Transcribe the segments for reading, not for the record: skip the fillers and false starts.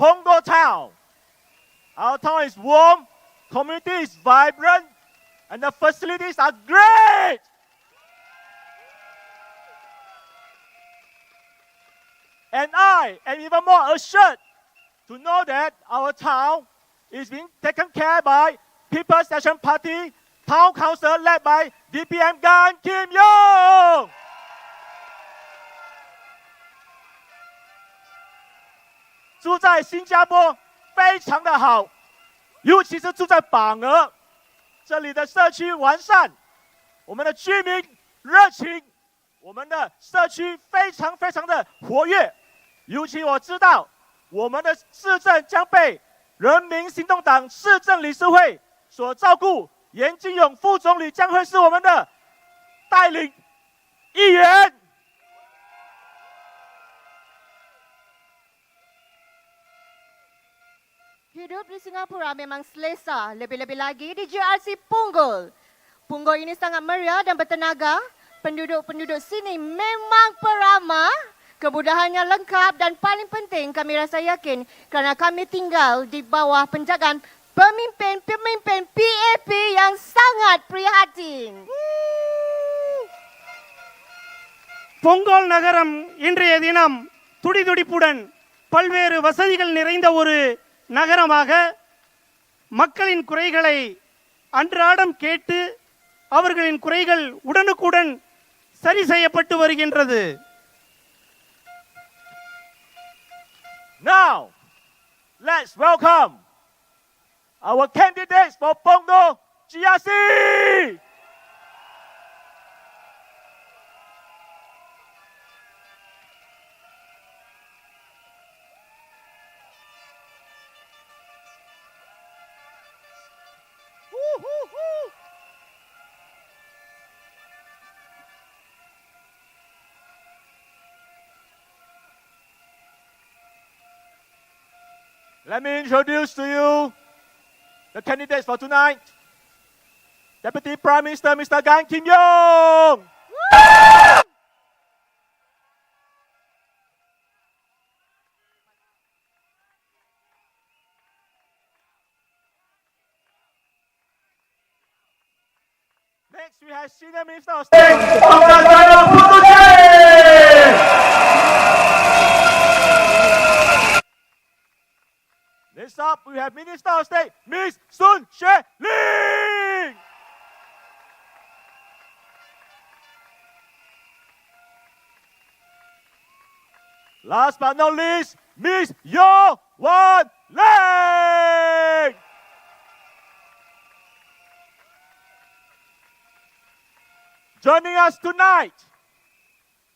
Pongo town. Our town is warm, community is vibrant, and the facilities are great. And I am even more assured to know that our town is being taken care by People's Action Party Town Council led by DPM Gan Kim Yong. 住在新加坡非常的好，尤其是住在榜鹅，这里的社区完善，我们的居民热情，我们的社区非常非常的活跃。尤其我知道，我们的市政将被人民行动党市政理事会所照顾，严金勇副总理将会是我们的带领议员。Hidup di Singapura memang selesa, lebih-lebih lagi di GRC Punggol. Punggol ini sangat meriah dan bertenaga. Penduduk-penduduk sini memang peramah. Kemudahannya lengkap dan paling penting kami rasa yakin kerana kami tinggal di bawah penjagaan pemimpin-pemimpin PAP yang sangat prihatin. Pongal நகரம் இன்றைய தினம் துடிதுடிப்புடன் பல்வேறு வசதிகள் நிறைந்த ஒரு நகரமாக மக்களின் குறைகளை அன்றாடம் கேட்டு அவர்களின் குறைகள் உடனுக்குடன் சரி செய்யப்பட்டு வருகின்றது. Now, let's welcome our candidates for Punggol GRC. Let me introduce to you the candidates for tonight. Deputy Prime Minister, Mr. Gan Kim Yong. Next, we have Senior Minister of State, Dr. Next up, we have Minister of State, Ms. Sun Xueling. Last but not least, Ms. Yo Wan Leng. Joining us tonight,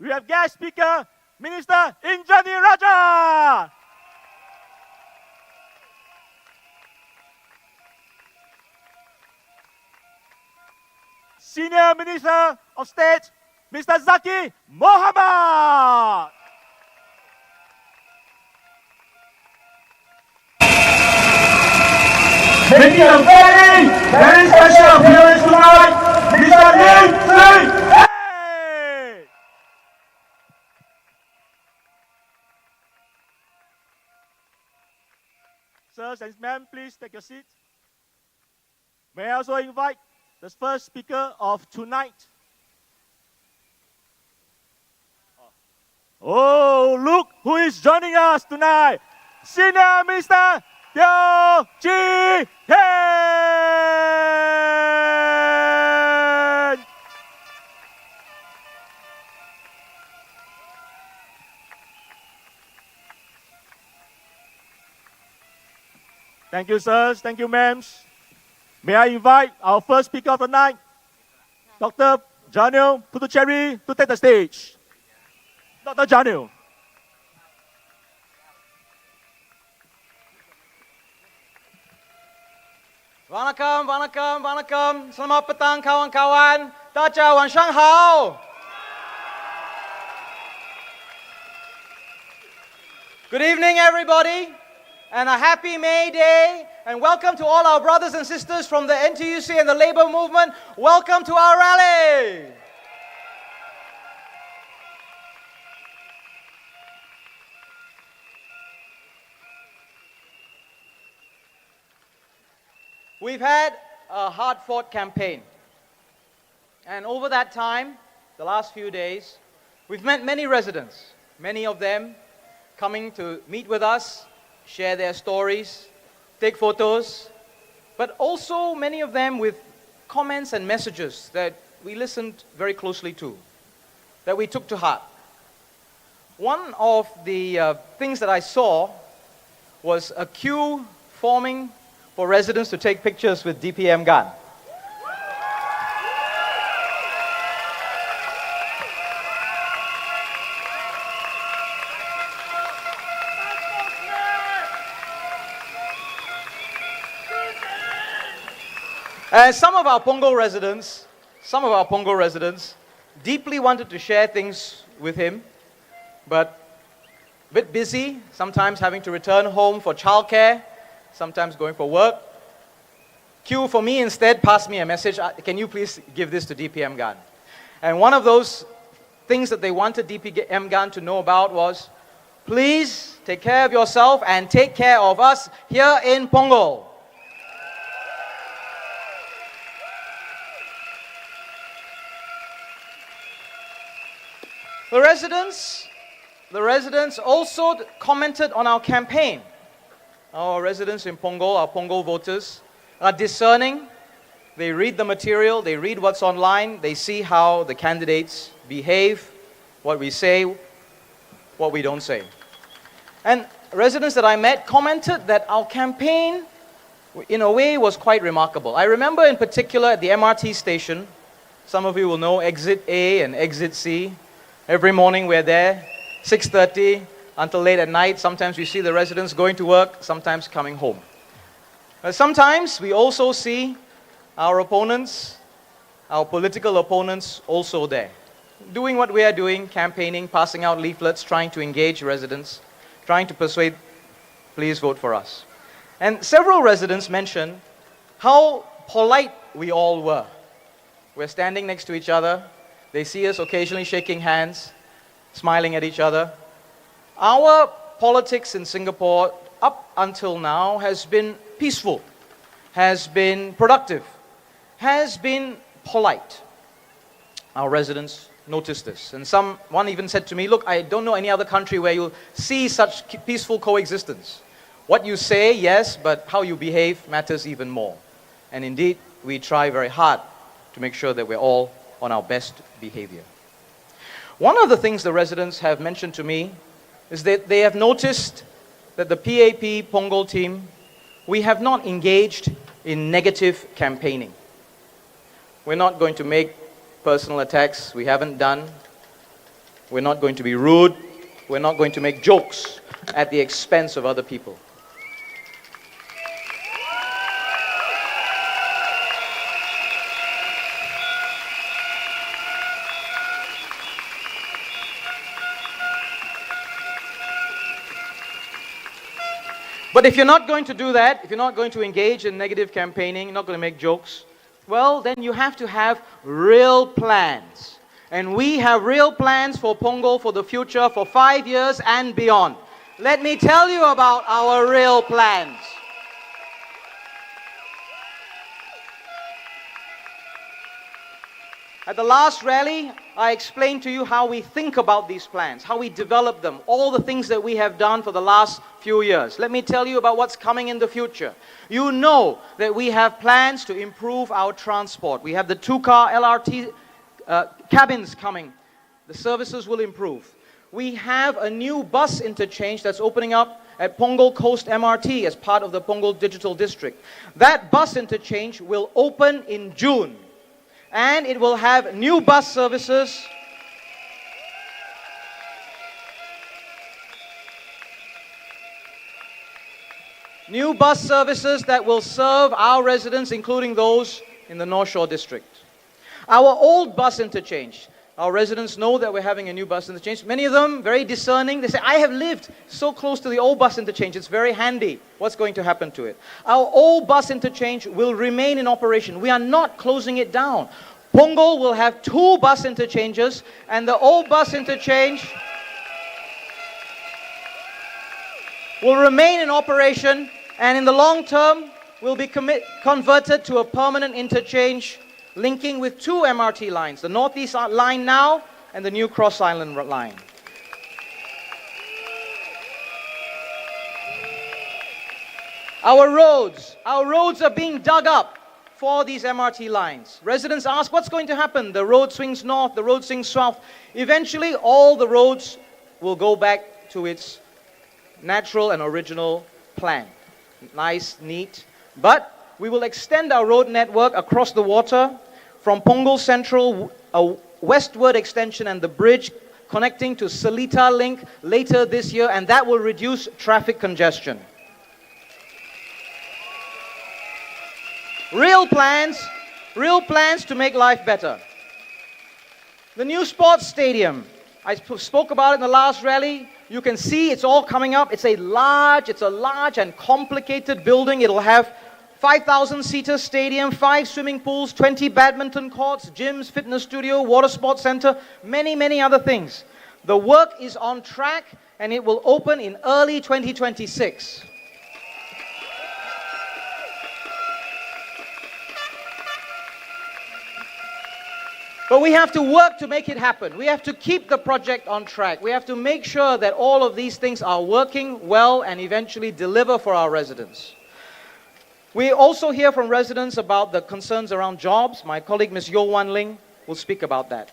we have guest speaker, Minister Indranee Raja. Senior Minister of State, Mr. Zaki Mohamad. Making a very, very special appearance tonight, Mr. Lim Sing. Sirs and ma'am, please take your seat. May I also invite the first speaker of tonight. Oh, look who is joining us tonight. Senior Minister Teo Chee Hean. Thank you, sirs. Thank you, ma'ams. May I invite our first speaker of the night, Dr. Janil Puducherry, to take the stage. Dr. Janil. Vanakkam, vanakkam, vanakkam. Selamat petang kawan-kawan. 大家晚上好. Good evening, everybody, and a happy May Day. And welcome to all our brothers and sisters from the NTUC and the Labour Movement. Welcome to our rally. We've had a hard-fought campaign. And over that time, the last few days, we've met many residents, many of them coming to meet with us, share their stories, take photos, but also many of them with comments and messages that we listened very closely to, that we took to heart. One of the things that I saw was a queue forming for residents to take pictures with DPM gun. Some of our Punggol residents deeply wanted to share things with him, but a bit busy, sometimes having to return home for childcare, sometimes going for work. Q for me instead passed me a message, can you please give this to DPM Gan? And one of those things that they wanted DPM Gan to know about was, please take care of yourself and take care of us here in Punggol. The residents also commented on our campaign. Our residents in Punggol, our Punggol voters, are discerning. They read the material, they read what's online, they see how the candidates behave, what we say, what we don't say. And residents that I met commented that our campaign, in a way, was quite remarkable. I remember in particular at the MRT station, some of you will know Exit A and Exit C. Every morning we're there, 6:30 until late at night. Sometimes we see the residents going to work, sometimes coming home. Sometimes we also see our opponents, our political opponents also there, doing what we are doing, campaigning, passing out leaflets, trying to engage residents, trying to persuade, please vote for us. And several residents mentioned how polite we all were. We're standing next to each other. They see us occasionally shaking hands, smiling at each other. Our politics in Singapore up until now has been peaceful, has been productive, has been polite. Our residents noticed this. And one even said to me, look, I don't know any other country where you'll see such peaceful coexistence. What you say, yes, but how you behave matters even more. And indeed, we try very hard to make sure that we're all on our best behavior. One of the things the residents have mentioned to me is that they have noticed that the PAP Punggol team, we have not engaged in negative campaigning. We're not going to make personal attacks. We haven't done. We're not going to be rude. We're not going to make jokes at the expense of other people. But if you're not going to do that, if you're not going to engage in negative campaigning, not going to make jokes, well, then you have to have real plans. And we have real plans for Punggol for the future, for 5 years and beyond. Let me tell you about our real plans. At the last rally, I explained to you how we think about these plans, how we develop them, all the things that we have done for the last few years. Let me tell you about what's coming in the future. You know that we have plans to improve our transport. We have the 2-car LRT cabins coming. The services will improve. We have a new bus interchange that's opening up at Punggol Coast MRT as part of the Punggol Digital District. That bus interchange will open in June. And it will have new bus services. New bus services that will serve our residents, including those in the North Shore District. Our old bus interchange. Our residents know that we're having a new bus interchange. Many of them, very discerning, they say, I have lived so close to the old bus interchange. It's very handy. What's going to happen to it? Our old bus interchange will remain in operation. We are not closing it down. Punggol will have 2 bus interchanges, and the old bus interchange will remain in operation, and in the long term, will be converted to a permanent interchange linking with two MRT lines, the Northeast line now and the new Cross Island line. Our roads are being dug up for these MRT lines. Residents ask, what's going to happen? The road swings north, the road swings south. Eventually, all the roads will go back to its natural and original plan. Nice, neat. But we will extend our road network across the water from Punggol Central, a westward extension, and the bridge connecting to Seletar Link later this year, and that will reduce traffic congestion. Real plans to make life better. The new sports stadium, I spoke about it in the last rally. You can see it's all coming up. It's a large and complicated building. It'll have 5,000-seater stadium, 5 swimming pools, 20 badminton courts, gyms, fitness studio, water sports center, many, many other things. The work is on track and it will open in early 2026. But we have to work to make it happen. We have to keep the project on track. We have to make sure that all of these things are working well and eventually deliver for our residents. We also hear from residents about the concerns around jobs. My colleague Ms. Yo Wan Ling will speak about that.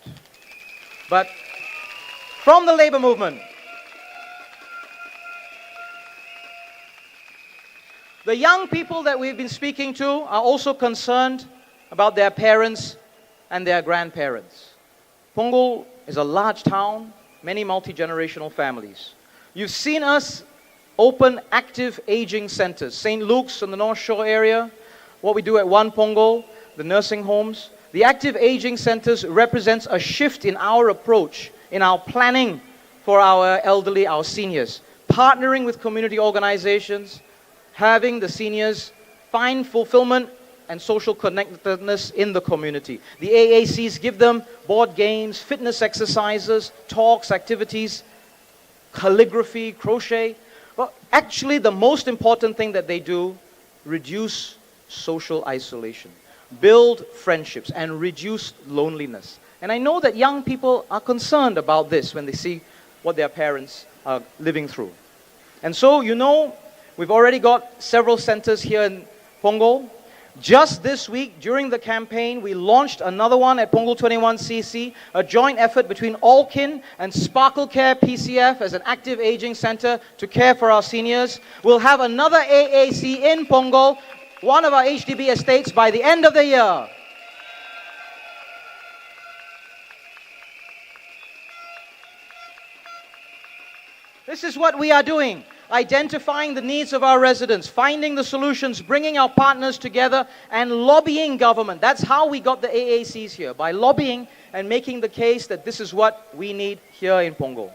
But from the labor movement, the young people that we've been speaking to are also concerned about their parents and their grandparents. Punggol is a large town, many multi-generational families. You've seen us open active aging centers. St. Luke's in the North Shore area, what we do at One Punggol, the nursing homes. The active aging centers represents a shift in our approach, in our planning for our elderly, our seniors. Partnering with community organizations, having the seniors find fulfillment and social connectedness in the community. The AACs give them board games, fitness exercises, talks, activities, calligraphy, crochet. But actually the most important thing that they do, reduce social isolation, build friendships, and reduce loneliness. And I know that young people are concerned about this when they see what their parents are living through. And so, you know, we've already got several centers here in Punggol. Just this week, during the campaign, we launched another one at Punggol 21cc, a joint effort between Allkin and Sparkle Care PCF as an active aging center to care for our seniors. We'll have another AAC in Punggol, one of our HDB estates, by the end of the year. This is what we are doing. Identifying the needs of our residents, finding the solutions, bringing our partners together, and lobbying government. That's how we got the AACs here, by lobbying and making the case that this is what we need here in Punggol.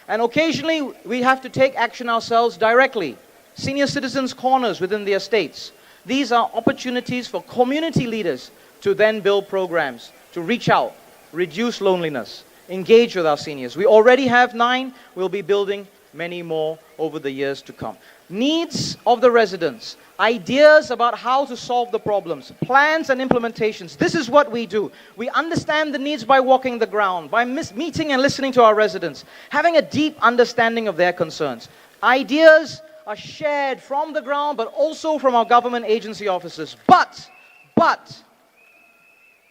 And occasionally, we have to take action ourselves directly. Senior citizens' corners within the estates. These are opportunities for community leaders to then build programs, to reach out, reduce loneliness, engage with our seniors. We already have 9, we'll be building many more over the years to come. Needs of the residents, ideas about how to solve the problems, plans and implementations. This is what we do. We understand the needs by walking the ground, by meeting and listening to our residents, having a deep understanding of their concerns. Ideas are shared from the ground, but also from our government agency officers. But,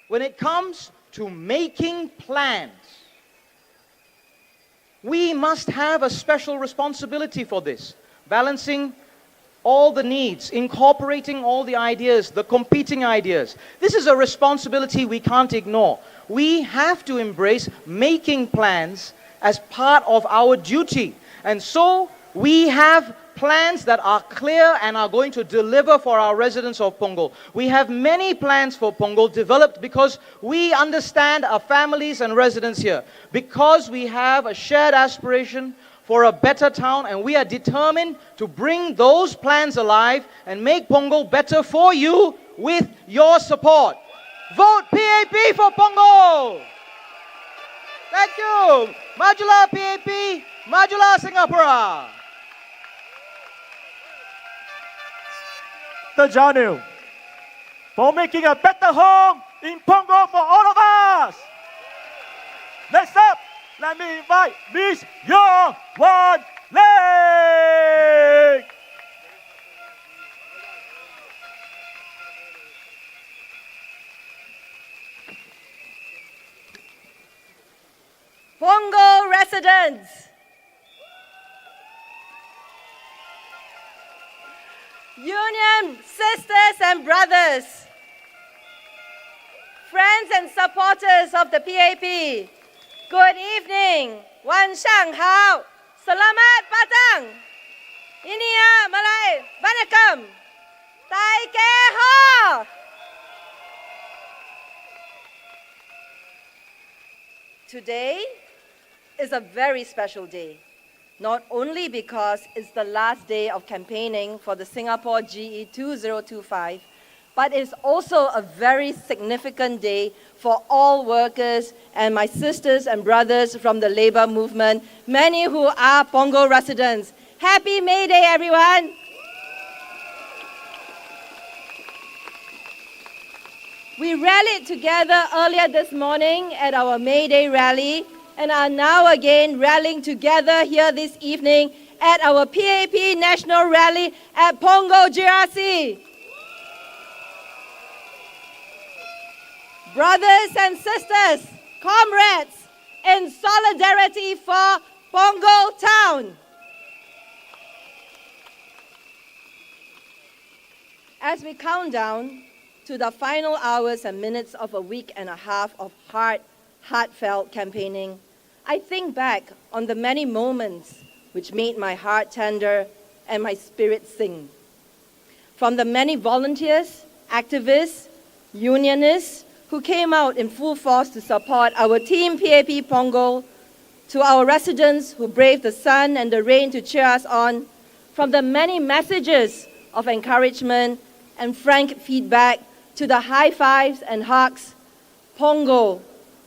when it comes to making plans, we must have a special responsibility for this, balancing all the needs, incorporating all the ideas, the competing ideas. This is a responsibility we can't ignore. We have to embrace making plans as part of our duty. And so we have plans that are clear and are going to deliver for our residents of Punggol. We have many plans for Punggol developed because we understand our families and residents here, because we have a shared aspiration for a better town, and we are determined to bring those plans alive and make Punggol better for you with your support. Vote PAP for Punggol! Thank you! Majulah PAP, Majulah Singapura! Mr. Janu, for making a better home in Pongo for all of us. Next up, let me invite Miss Yo Wan Lei. Pongo residents, Union sisters and brothers, friends and supporters of the PAP, good evening. Wan Shang Hao, Selamat Patang. Inia Malay, Vanakkam. Tai Ke Ho. Today is a very special day, not only because it's the last day of campaigning for the Singapore GE2025, but it's also a very significant day for all workers and my sisters and brothers from the labor movement, many who are Pongo residents. Happy May Day, everyone! We rallied together earlier this morning at our May Day rally and are now again rallying together here this evening at our PAP National Rally at Pongo GRC. Brothers and sisters, comrades, in solidarity for Pongo Town. As we count down to the final hours and minutes of a week and a half of heartfelt campaigning, I think back on the many moments which made my heart tender and my spirit sing. From the many volunteers, activists, unionists who came out in full force to support our team PAP Pongo, to our residents who braved the sun and the rain to cheer us on, from the many messages of encouragement and frank feedback to the high fives and hugs, Pongo,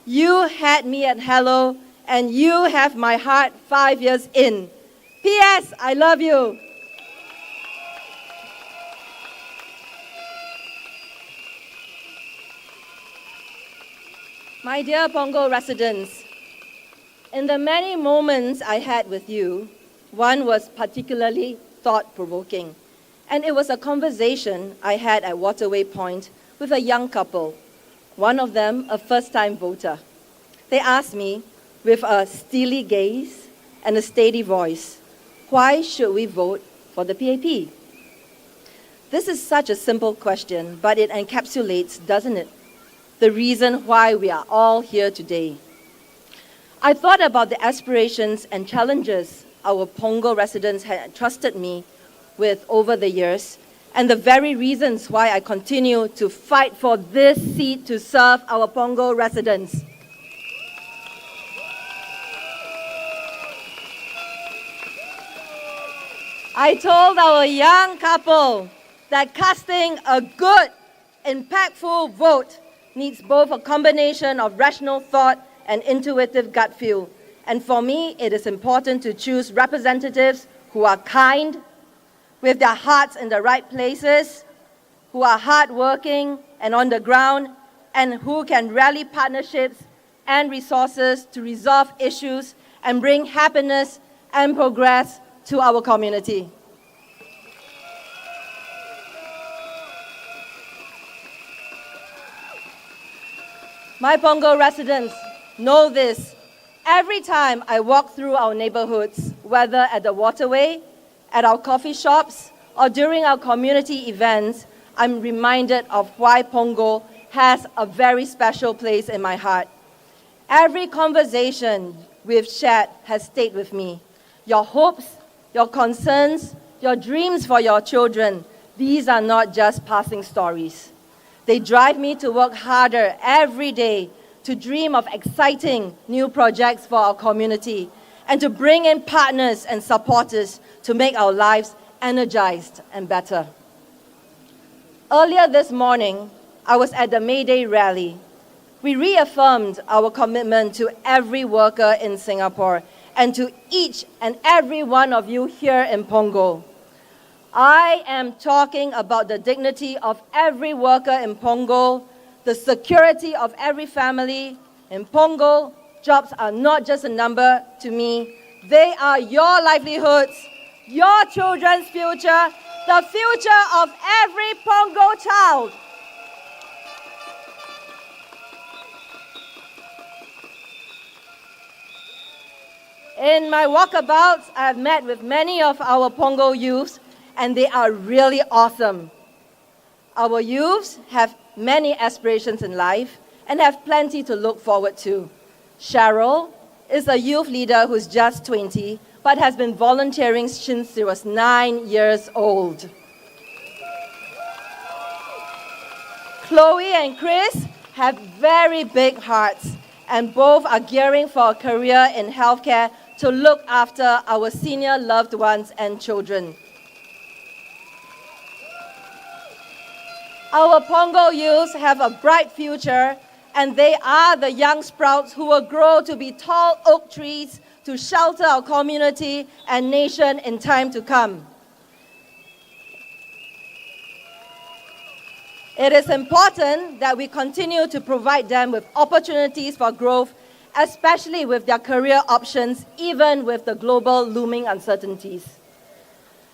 you had me at hello, and you have my heart 5 years in. P.S. I love you. My dear Pongo residents, in the many moments I had with you, one was particularly thought-provoking, and it was a conversation I had at Waterway Point with a young couple, one of them a first-time voter. They asked me, with a steely gaze and a steady voice, why should we vote for the PAP? This is such a simple question, but it encapsulates, doesn't it, the reason why we are all here today. I thought about the aspirations and challenges our Pongo residents had trusted me with over the years, and the very reasons why I continue to fight for this seat to serve our Pongo residents. I told our young couple that casting a good, impactful vote needs both a combination of rational thought and intuitive gut feel. And for me, it is important to choose representatives who are kind, with their hearts in the right places, who are hardworking and on the ground, and who can rally partnerships and resources to resolve issues and bring happiness and progress to our community. My Pongo residents know this. Every time I walk through our neighborhoods, whether at the Waterway, at our coffee shops, or during our community events, I'm reminded of why Pongo has a very special place in my heart. Every conversation we've shared has stayed with me. Your hopes, your concerns, your dreams for your children, these are not just passing stories. They drive me to work harder every day to dream of exciting new projects for our community and to bring in partners and supporters to make our lives energized and better. Earlier this morning, I was at the May Day rally. We reaffirmed our commitment to every worker in Singapore and to each and every one of you here in Pongo. I am talking about the dignity of every worker in Punggol, the security of every family. In Punggol, jobs are not just a number to me. They are your livelihoods, your children's future, the future of every Punggol child. In my walkabouts, I have met with many of our Punggol youths, and they are really awesome. Our youths have many aspirations in life and have plenty to look forward to. Cheryl is a youth leader who's just 20, but has been volunteering since she was 9 years old. Chloe and Chris have very big hearts, and both are gearing for a career in healthcare to look after our senior loved ones and children. Our Punggol youths have a bright future, and they are the young sprouts who will grow to be tall oak trees to shelter our community and nation in time to come. It is important that we continue to provide them with opportunities for growth, especially with their career options, even with the global looming uncertainties.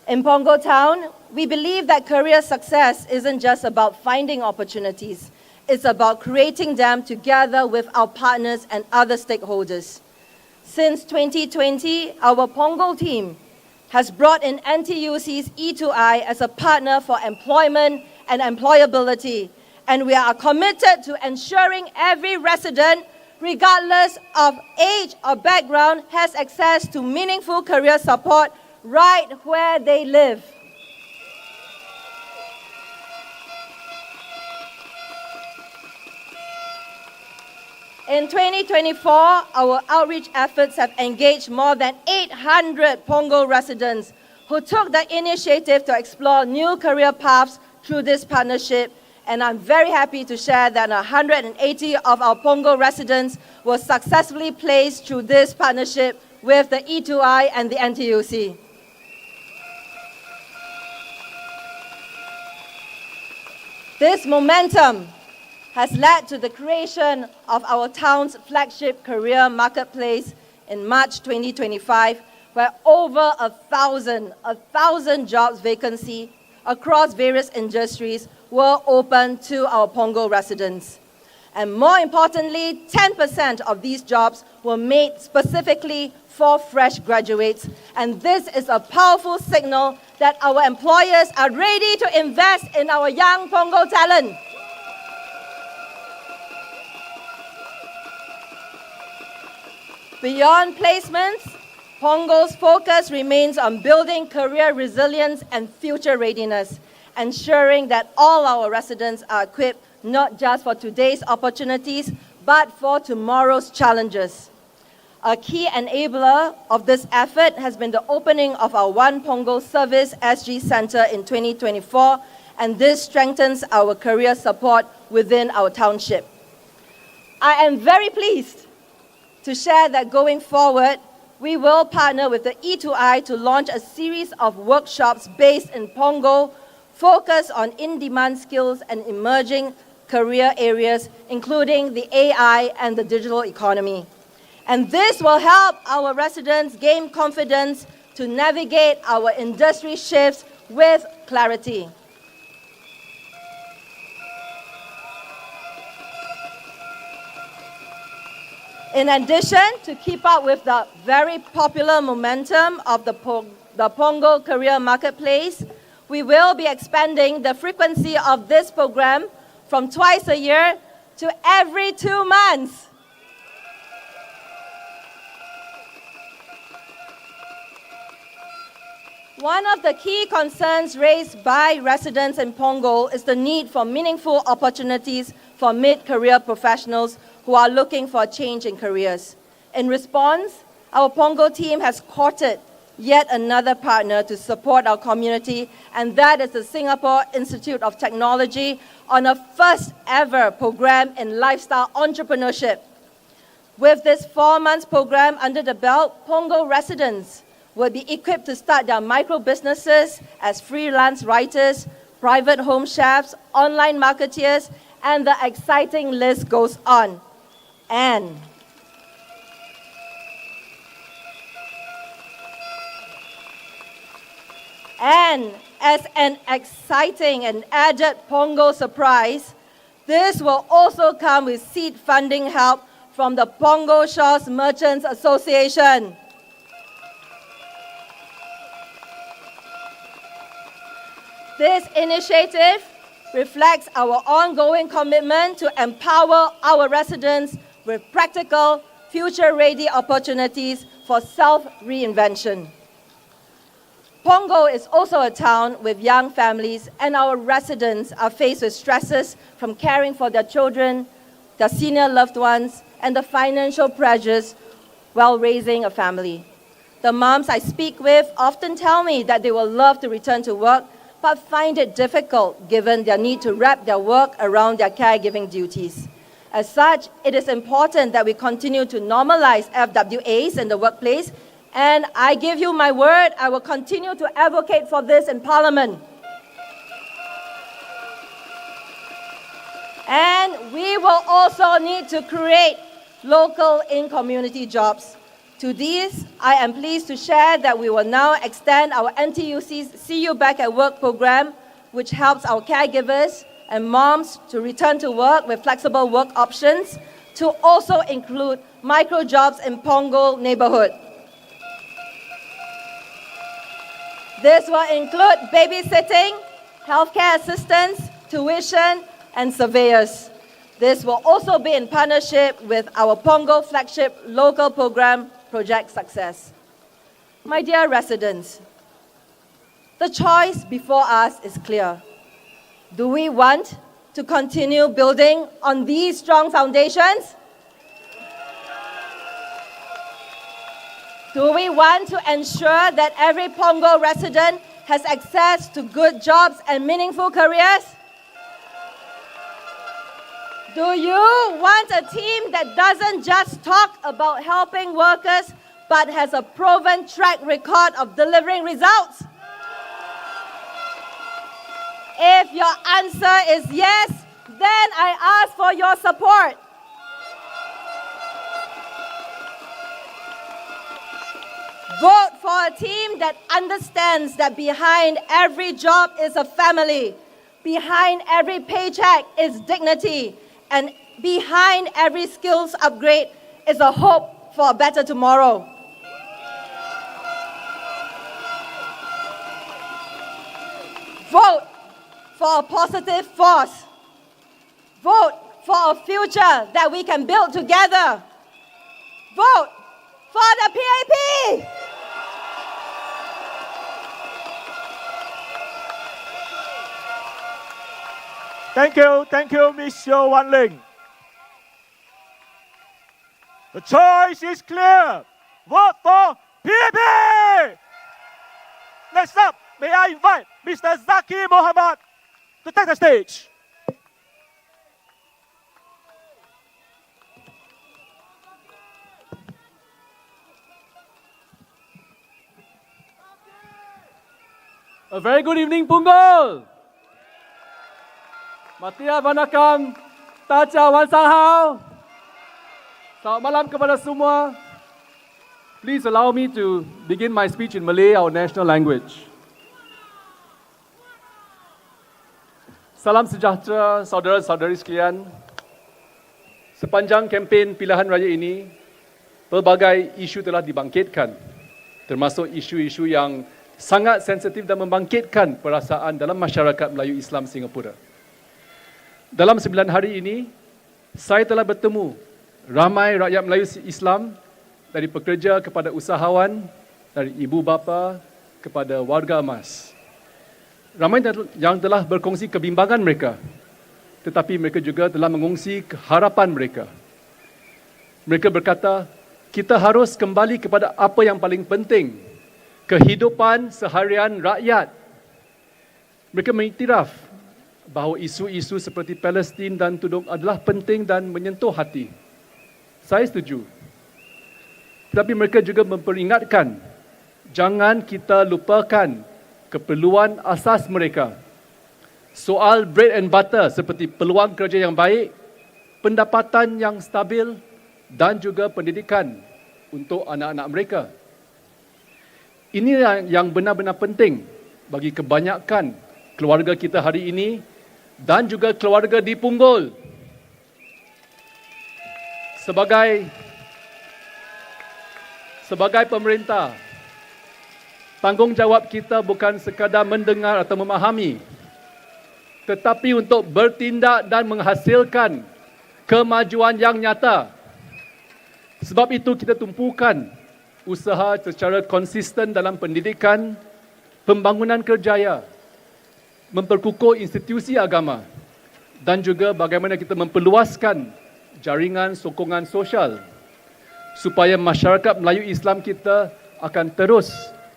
In Punggol Town, we believe that career success isn't just about finding opportunities. It's about creating them together with our partners and other stakeholders. Since 2020, our Punggol team has brought in NTUC's E2I as a partner for employment and employability, and we are committed to ensuring every resident, regardless of age or background, has access to meaningful career support right where they live. In 2024, our outreach efforts have engaged more than 800 Punggol residents who took the initiative to explore new career paths through this partnership, and I'm very happy to share that 180 of our Punggol residents were successfully placed through this partnership with the E2I and the NTUC. This momentum has led to the creation of our town's flagship career marketplace in March 2025, where over 1,000 jobs vacancy across various industries were open to our Punggol residents. And more importantly, 10% of these jobs were made specifically for fresh graduates. And this is a powerful signal that our employers are ready to invest in our young Punggol talent. Beyond placements, Punggol's focus remains on building career resilience and future readiness, ensuring that all our residents are equipped not just for today's opportunities, but for tomorrow's challenges. A key enabler of this effort has been the opening of our One Punggol Service SG Centre in 2024, and this strengthens our career support within our township. I am very pleased to share that going forward, we will partner with the E2I to launch a series of workshops based in Punggol, focused on in-demand skills and emerging career areas, including the AI and the digital economy. And this will help our residents gain confidence to navigate our industry shifts with clarity. In addition, to keep up with the very popular momentum of the Punggol Career Marketplace, we will be expanding the frequency of this program from twice a year to every 2 months. One of the key concerns raised by residents in Punggol is the need for meaningful opportunities for mid-career professionals who are looking for a change in careers. In response, our Punggol team has courted yet another partner to support our community, and that is the Singapore Institute of Technology on a first ever program in lifestyle entrepreneurship. With this 4-month program under the belt, Punggol residents will be equipped to start their micro businesses as freelance writers, private home chefs, online marketeers, and the exciting list goes on. And as an exciting and added Pongo surprise, this will also come with seed funding help from the Pongo Shores Merchants Association. This initiative reflects our ongoing commitment to empower our residents with practical, future-ready opportunities for self-reinvention. Pongo is also a town with young families, and our residents are faced with stresses from caring for their children, their senior loved ones, and the financial pressures while raising a family. The moms I speak with often tell me that they will love to return to work, but find it difficult given their need to wrap their work around their caregiving duties. As such, it is important that we continue to normalize FWAs in the workplace, and I give you my word, I will continue to advocate for this in Parliament. And we will also need to create local in-community jobs. To these, I am pleased to share that we will now extend our NTUC's See You Back at Work program, which helps our caregivers and moms to return to work with flexible work options, to also include micro jobs in Pongo neighborhood. This will include babysitting, healthcare assistance, tuition, and surveyors. This will also be in partnership with our Pongo flagship local program, Project Success. My dear residents, the choice before us is clear. Do we want to continue building on these strong foundations? Do we want to ensure that every Pongo resident has access to good jobs and meaningful careers? Do you want a team that doesn't just talk about helping workers, but has a proven track record of delivering results? If your answer is yes, then I ask for your support. Vote for a team that understands that behind every job is a family, behind every paycheck is dignity, and behind every skills upgrade is a hope for a better tomorrow. Vote for a positive force. Vote for a future that we can build together. Vote for the PAP! Thank you, Ms. Yeo Wan Ling. The choice is clear. Vote for PAP! Next up, may I invite Mr. Zaki Mohammed to take the stage. A very good evening, Punggol. Matia Vanakam, Tacha Wansahau. Selamat malam kepada semua. Please allow me to begin my speech in Malay, our national language. Salam sejahtera saudara-saudari sekalian. Sepanjang kempen pilihan raya ini, pelbagai isu telah dibangkitkan, termasuk isu-isu yang sangat sensitif dan membangkitkan perasaan dalam masyarakat Melayu Islam Singapura. Dalam 9 hari ini, saya telah bertemu ramai rakyat Melayu Islam, dari pekerja kepada usahawan, dari ibu bapa kepada warga emas. Ramai yang telah berkongsi kebimbangan mereka, tetapi mereka juga telah mengongsi harapan mereka. Mereka berkata, kita harus kembali kepada apa yang paling penting, kehidupan seharian rakyat. Mereka mengiktiraf bahawa isu-isu seperti Palestin dan Tudung adalah penting dan menyentuh hati. Saya setuju. Tetapi mereka juga memperingatkan jangan kita lupakan keperluan asas mereka. Soal bread and butter seperti peluang kerja yang baik, pendapatan yang stabil dan juga pendidikan untuk anak-anak mereka. Ini yang benar-benar penting bagi kebanyakan keluarga kita hari ini dan juga keluarga di Punggol. Sebagai pemerintah, tanggungjawab kita bukan sekadar mendengar atau memahami, tetapi untuk bertindak dan menghasilkan kemajuan yang nyata. Sebab itu kita tumpukan usaha secara konsisten dalam pendidikan, pembangunan kerjaya, memperkukuh institusi agama dan juga bagaimana kita memperluaskan jaringan sokongan sosial supaya masyarakat Melayu Islam kita akan terus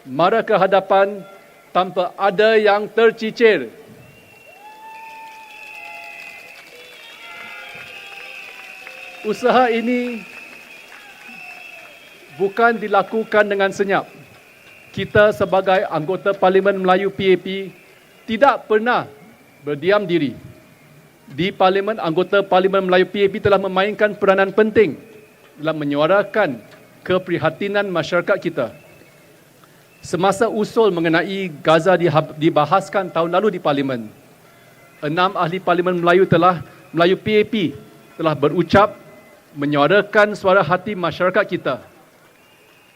mara ke hadapan tanpa ada yang tercicir. Usaha ini bukan dilakukan dengan senyap. Kita sebagai anggota Parlimen Melayu PAP tidak pernah berdiam diri. Di Parlimen, anggota Parlimen Melayu PAP telah memainkan peranan penting dalam menyuarakan keprihatinan masyarakat kita. Semasa usul mengenai Gaza dibahaskan tahun lalu di Parlimen, 6 ahli Parlimen Melayu PAP telah berucap menyuarakan suara hati masyarakat kita.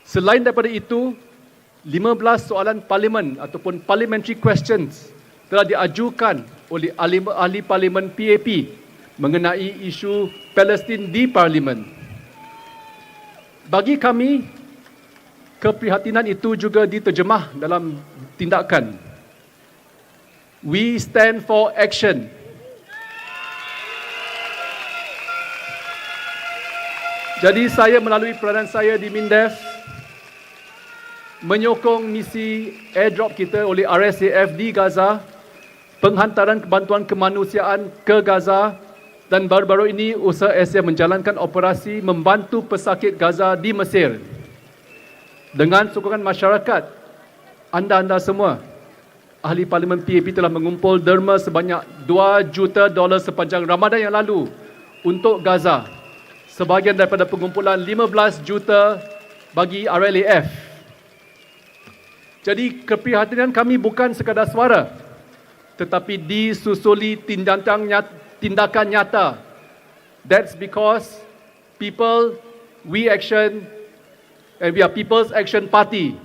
Selain daripada itu, 15 soalan parlimen ataupun parliamentary questions telah diajukan oleh ahli parlimen PAP mengenai isu Palestin di parlimen. Bagi kami, keprihatinan itu juga diterjemah dalam tindakan. We stand for action. Jadi saya melalui peranan saya di MINDEF menyokong misi airdrop kita oleh RSAF di Gaza, penghantaran bantuan kemanusiaan ke Gaza dan baru-baru ini usaha Asia menjalankan operasi membantu pesakit Gaza di Mesir. Dengan sokongan masyarakat, anda semua, ahli Parlimen PAP telah mengumpul derma sebanyak $2 juta sepanjang Ramadan yang lalu untuk Gaza. Sebahagian daripada pengumpulan 15 juta bagi RLAF. Jadi keprihatinan kami bukan sekadar suara, tetapi disusuli tindakan nyata. That's because people, we action, and we are People's Action Party.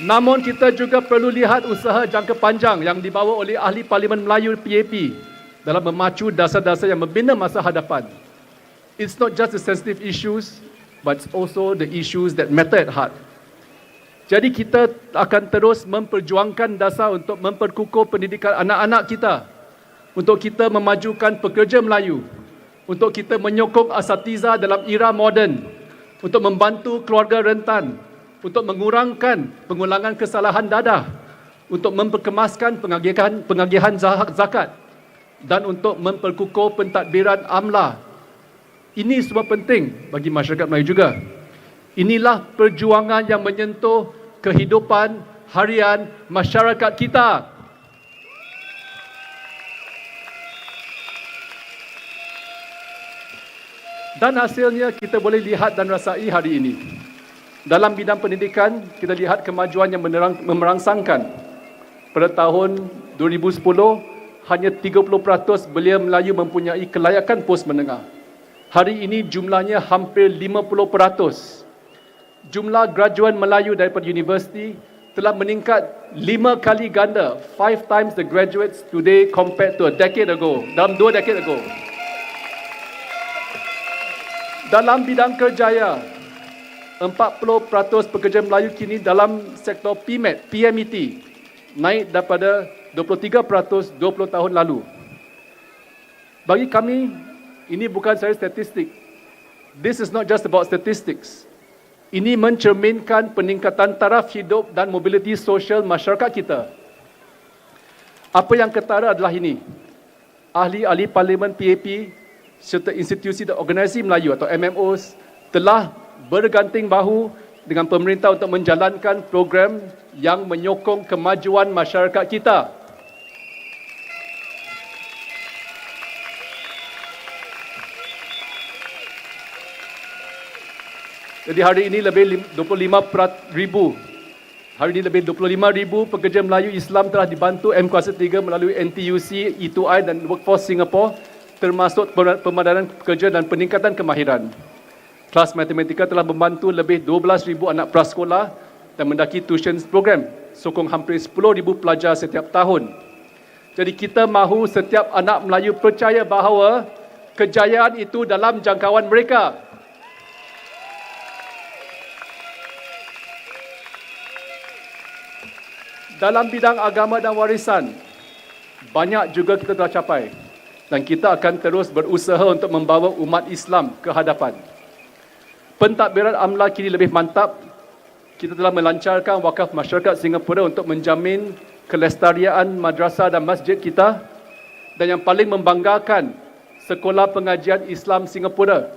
Namun kita juga perlu lihat usaha jangka panjang yang dibawa oleh ahli Parlimen Melayu PAP dalam memacu dasar-dasar yang membina masa hadapan. It's not just the sensitive issues, but also the issues that matter at heart. Jadi kita akan terus memperjuangkan dasar untuk memperkukuh pendidikan anak-anak kita, untuk kita memajukan pekerja Melayu, untuk kita menyokong asatiza dalam era moden, untuk membantu keluarga rentan, untuk mengurangkan pengulangan kesalahan dadah, untuk memperkemaskan pengagihan zakat dan untuk memperkukuh pentadbiran amla. Ini semua penting bagi masyarakat Melayu juga. Inilah perjuangan yang menyentuh kehidupan harian masyarakat kita. Dan hasilnya kita boleh lihat dan rasai hari ini. Dalam bidang pendidikan, kita lihat kemajuan yang memerangsangkan. Pada tahun 2010, hanya 30% belia Melayu mempunyai kelayakan pos menengah. Hari ini jumlahnya hampir 50%. Jumlah graduan Melayu daripada universiti telah meningkat 5 kali ganda, 5 times the graduates today compared to a decade ago, dalam 2 decade ago. Dalam bidang kerjaya, 40% pekerja Melayu kini dalam sektor PMET, naik daripada 23% 20 tahun lalu. Bagi kami, ini bukan sahaja statistik. This is not just about statistics. Ini mencerminkan peningkatan taraf hidup dan mobiliti sosial masyarakat kita. Apa yang ketara adalah ini. Ahli-ahli Parlimen PAP serta institusi dan organisasi Melayu atau MMOs telah berganting bahu dengan pemerintah untuk menjalankan program yang menyokong kemajuan masyarakat kita. Jadi hari ini lebih 25,000 pekerja Melayu Islam telah dibantu M Kuasa 3 melalui NTUC, E2I dan Workforce Singapore, termasuk pemadanan pekerja dan peningkatan kemahiran. Kelas matematika telah membantu lebih 12,000 anak prasekolah dan mendaki tuition program, sokong hampir 10,000 pelajar setiap tahun. Jadi kita mahu setiap anak Melayu percaya bahawa kejayaan itu dalam jangkauan mereka. Dalam bidang agama dan warisan, banyak juga kita telah capai dan kita akan terus berusaha untuk membawa umat Islam ke hadapan. Pentadbiran amla kini lebih mantap. Kita telah melancarkan wakaf masyarakat Singapura untuk menjamin kelestarian madrasah dan masjid kita. Dan yang paling membanggakan, Sekolah Pengajian Islam Singapura,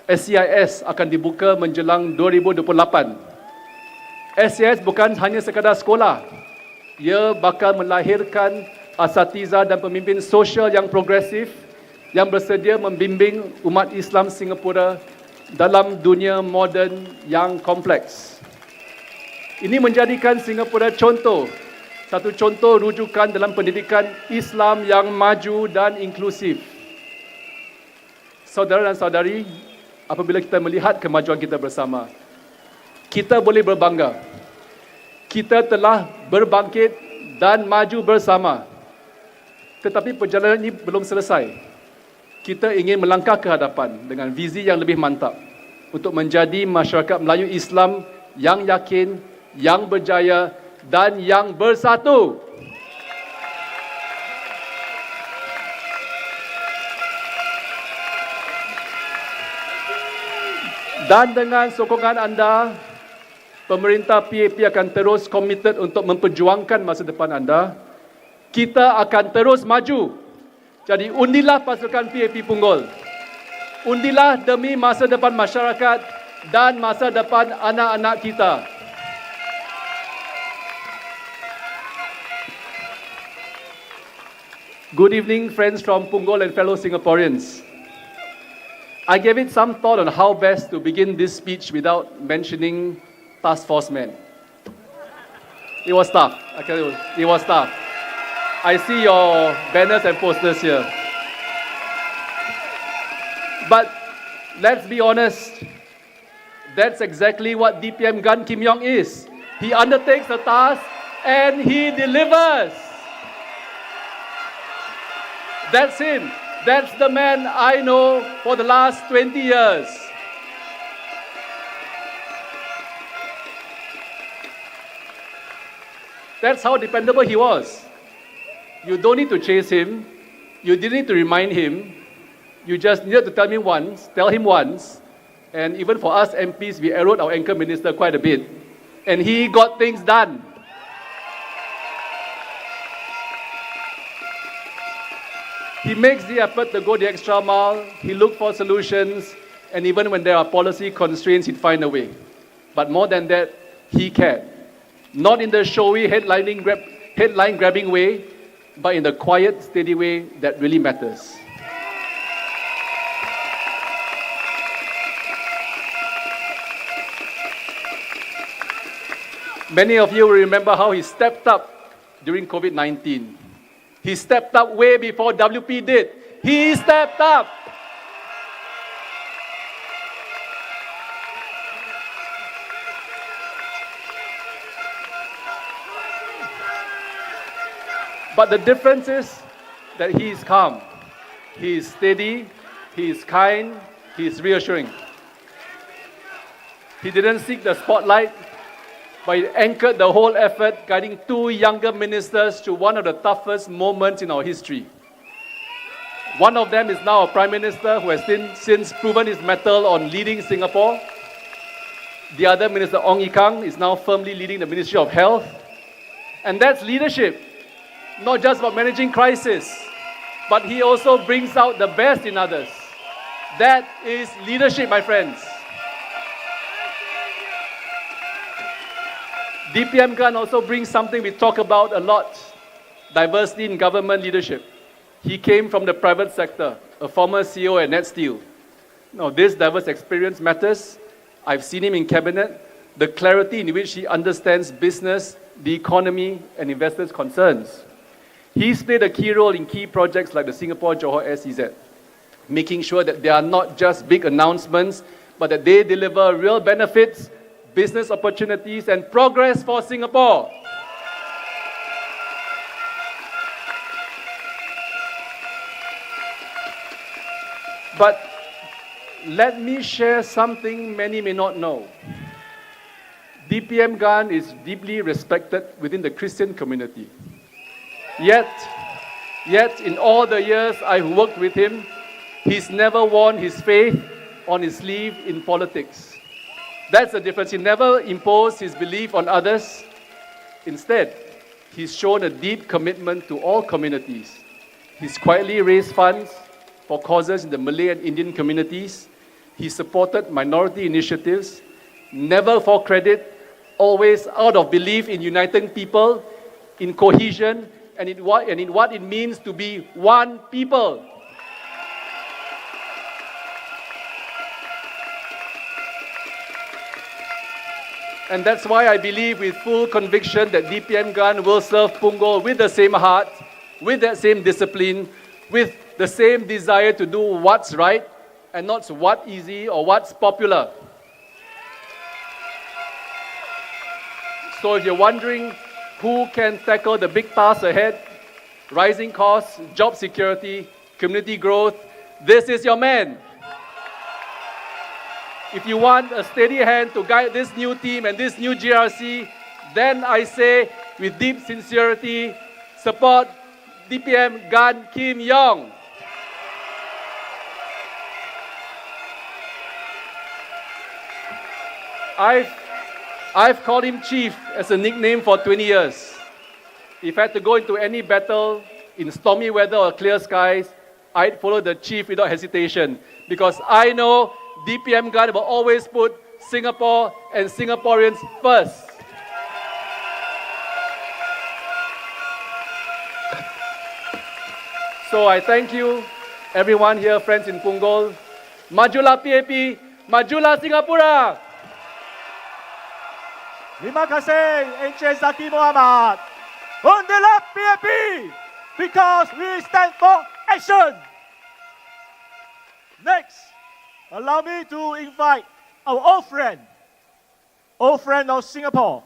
SCIS, akan dibuka menjelang 2028. SCIS bukan hanya sekadar sekolah. Ia bakal melahirkan asatiza dan pemimpin sosial yang progresif yang bersedia membimbing umat Islam Singapura dalam dunia moden yang kompleks. Ini menjadikan Singapura satu contoh rujukan dalam pendidikan Islam yang maju dan inklusif. Saudara dan saudari, apabila kita melihat kemajuan kita bersama, kita boleh berbangga. Kita telah berbangkit dan maju bersama. Tetapi perjalanan ini belum selesai. Kita ingin melangkah ke hadapan dengan visi yang lebih mantap untuk menjadi masyarakat Melayu Islam yang yakin, yang berjaya dan yang bersatu. Dan dengan sokongan anda, pemerintah PAP akan terus komited untuk memperjuangkan masa depan anda. Kita akan terus maju. Jadi undilah pasukan PAP Punggol. Undilah demi masa depan masyarakat dan masa depan anak-anak kita. Good evening, friends from Punggol and fellow Singaporeans. I gave it some thought on how best to begin this speech without mentioning Task Force men. It was tough. I tell you, it was tough. I see your banners and posters here. But let's be honest, that's exactly what DPM Gan Kim Yong is. He undertakes the task and he delivers. That's him. That's the man I know for the last 20 years. That's how dependable he was. You don't need to chase him. You didn't need to remind him. You just needed to tell him once. And even for us MPs, we arrowed our anchor minister quite a bit. And he got things done. He makes the effort to go the extra mile. He looked for solutions. And even when there are policy constraints, he'd find a way. But more than that, he cared. Not in the showy headline-grabbing way, but in the quiet, steady way that really matters. Many of you will remember how he stepped up during COVID-19. He stepped up way before WP did. He stepped up. But the difference is that he is calm, he is steady, he is kind, he is reassuring. He didn't seek the spotlight, but he anchored the whole effort, guiding two younger ministers through one of the toughest moments in our history. One of them is now a Prime Minister who has since proven his mettle on leading Singapore. The other Minister, Ong Ye Kung, is now firmly leading the Ministry of Health. And that's leadership. Not just about managing crisis, but he also brings out the best in others. That is leadership, my friends. DPM Gan also brings something we talk about a lot, diversity in government leadership. He came from the private sector, a former CEO at Net Steel. Now, this diverse experience matters. I've seen him in cabinet, the clarity in which he understands business, the economy, and investors' concerns. He's played a key role in key projects like the Singapore-Johor SEZ, making sure that they are not just big announcements, but that they deliver real benefits, business opportunities, and progress for Singapore. But let me share something many may not know. DPM Gan is deeply respected within the Christian community. Yet, in all the years I've worked with him, he's never worn his faith on his sleeve in politics. That's the difference. He never imposed his belief on others. Instead, he's shown a deep commitment to all communities. He's quietly raised funds for causes in the Malay and Indian communities. He supported minority initiatives, never for credit, always out of belief in uniting people, in cohesion, and in what it means to be one people. And that's why I believe with full conviction that DPM Gan will serve Punggol with the same heart, with that same discipline, with the same desire to do what's right and not what's easy or what's popular. So if you're wondering who can tackle the big task ahead, rising costs, job security, community growth, this is your man. If you want a steady hand to guide this new team and this new GRC, then I say with deep sincerity, support DPM Gan Kim Yong. I've called him Chief as a nickname for 20 years. If I had to go into any battle in stormy weather or clear skies, I'd follow the Chief without hesitation, because I know DPM Gan will always put Singapore and Singaporeans first. So I thank you, everyone here, friends in Punggol. Majulah PAP, majulah Singapura! Terima kasih, Encik Zaki Muhammad. Undilah PAP, because we stand for action. Next, allow me to invite our old friend of Singapore,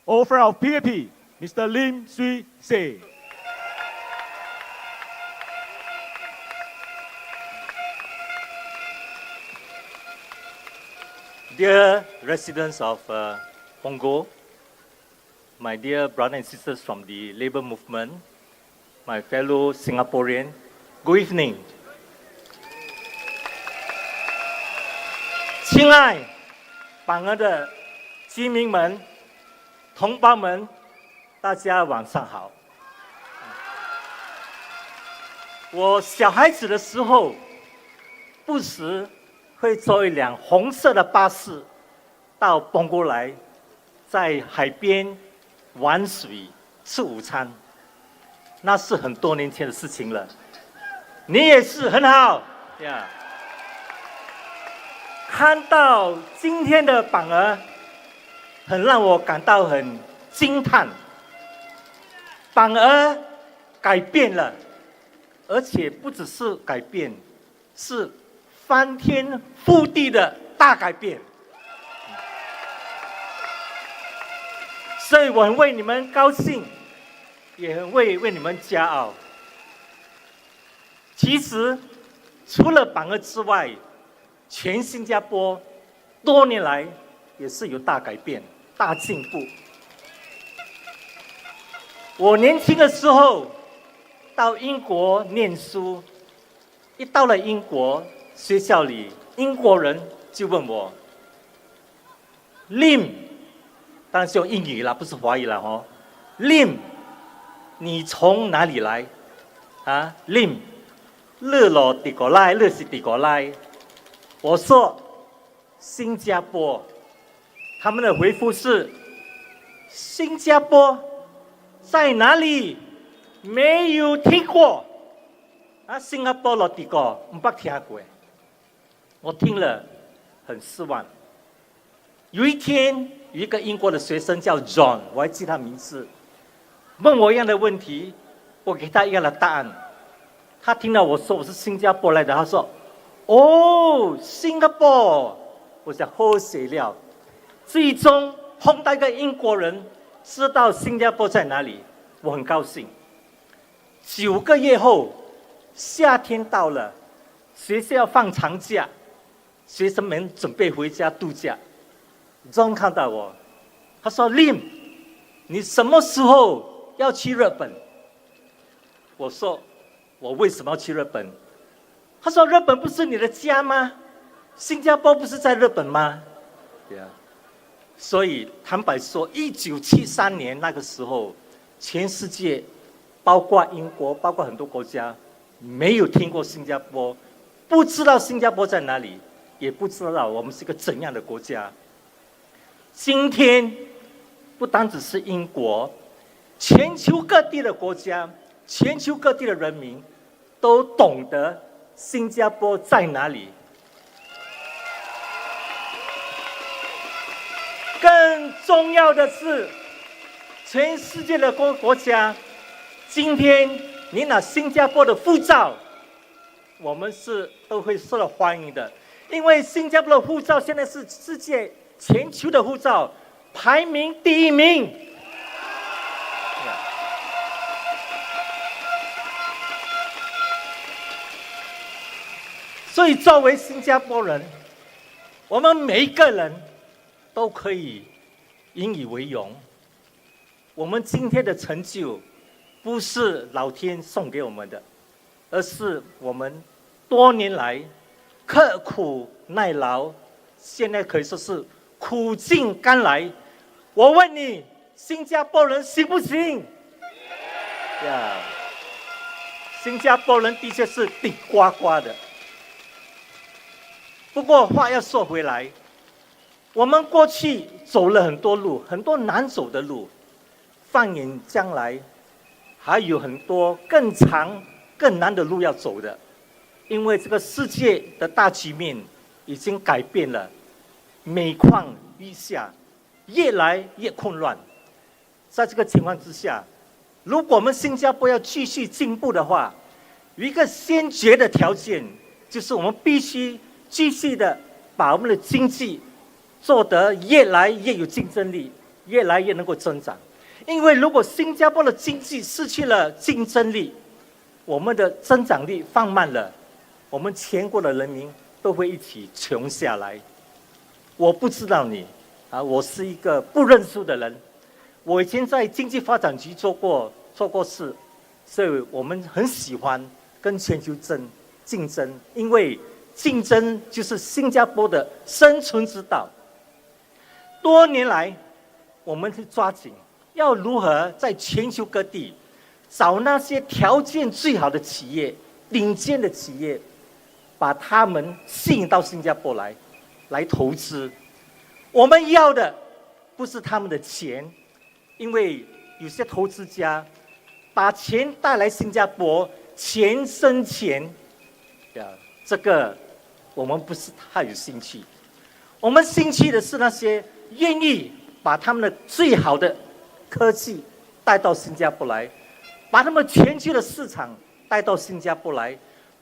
old friend of PAP, Mr. Lim Swee Say. Dear residents of Punggol, my dear brothers and sisters from the labor movement, my fellow Singaporean, good evening. 亲爱榜额的居民们、同胞们，大家晚上好。我小孩子的时候，不时会坐一辆红色的巴士到澎湖来，在海边玩水、吃午餐，那是很多年前的事情了。你也是很好呀。看到今天的榜额，很让我感到很惊叹。榜额改变了，而且不只是改变，是翻天覆地的大改变。所以我很为你们高兴，也很为你们骄傲。其实，除了榜额之外，全新加坡多年来也是有大改变、大进步。我年轻的时候到英国念书，一到了英国学校里，英国人就问我 ，Lim， 当然是用英语啦，不是华语啦哦。Lim， 你从哪里来？啊 ，Lim，日落地国来，日是地国来。我说新加坡，他们的回复是新加坡在哪里？没有听过。啊，新加坡落地国没听过。我听了很失望。有一天，有一个英国的学生叫 John， 我还记他名字，问我一样的问题，我给他一样的答案。他听到我说我是新加坡来的，他说：“哦，新加坡。”我想喝水了。最终碰到一个英国人，知道新加坡在哪里，我很高兴。9个月后，夏天到了，学校放长假，学生们准备回家度假。John 看到我，他说 ：“Lim， 你什么时候要去日本？”我说：“我为什么要去日本？”他说：“日本不是你的家吗？新加坡不是在日本吗？”对啊。所以坦白说，1973年那个时候，全世界，包括英国，包括很多国家，没有听过新加坡，不知道新加坡在哪里，也不知道我们是一个怎样的国家。今天，不单只是英国，全球各地的国家，全球各地的人民，都懂得新加坡在哪里。更重要的是，全世界的国家，今天你拿新加坡的护照，我们都会受到欢迎的，因为新加坡的护照现在是世界全球的护照排名第1名。所以作为新加坡人，我们每一个人都可以引以为荣。我们今天的成就，不是老天送给我们的，而是我们多年来刻苦耐劳，现在可以说是苦尽甘来。我问你，新加坡人行不行？呀，新加坡人的确是顶呱呱的。不过话要说回来，我们过去走了很多路，很多难走的路，放眼将来，还有很多更长、更难的路要走的。因为这个世界的大局面已经改变了，每况愈下，越来越混乱。在这个情况之下，如果我们新加坡要继续进步的话，有一个先决的条件，就是我们必须继续的把我们的经济做得越来越有竞争力，越来越能够增长。因为如果新加坡的经济失去了竞争力，我们的增长率放慢了，我们全国的人民都会一起穷下来。我不知道你，我是一个不认输的人。我以前在经济发展局做过事，所以我们很喜欢跟全球竞争，因为竞争就是新加坡的生存之道。多年来，我们是抓紧要如何在全球各地找那些条件最好的企业、顶尖的企业，把他们吸引到新加坡来投资。我们要的不是他们的钱，因为有些投资家把钱带来新加坡，钱生钱，这个我们不是太有兴趣。我们兴趣的是那些愿意把他们的最好的科技带到新加坡来，把他们全球的市场带到新加坡来，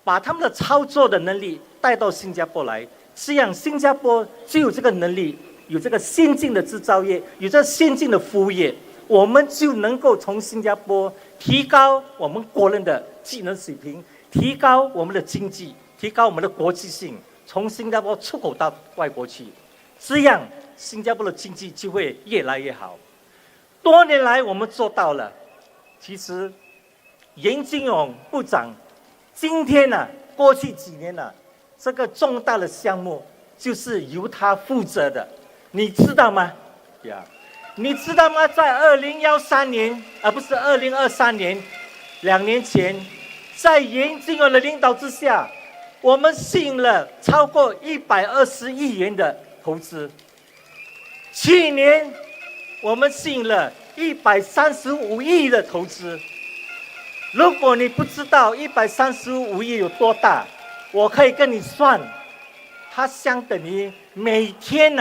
把他们的操作的能力带到新加坡来。这样新加坡就有这个能力，有这个先进的制造业，有这先进的服务业，我们就能够从新加坡提高我们国人的技能水平，提高我们的经济，提高我们的国际性，从新加坡出口到外国去，这样新加坡的经济就会越来越好。多年来我们做到了。其实严金勇部长今天过去几年这个重大的项目就是由他负责的，你知道吗？你知道吗？在2013年，不是2023年，2年前，在严金勇的领导之下，我们吸引了超过120亿元的投资。去年我们吸引了135亿的投资。如果你不知道135亿有多大，我可以跟你算，它相等于每天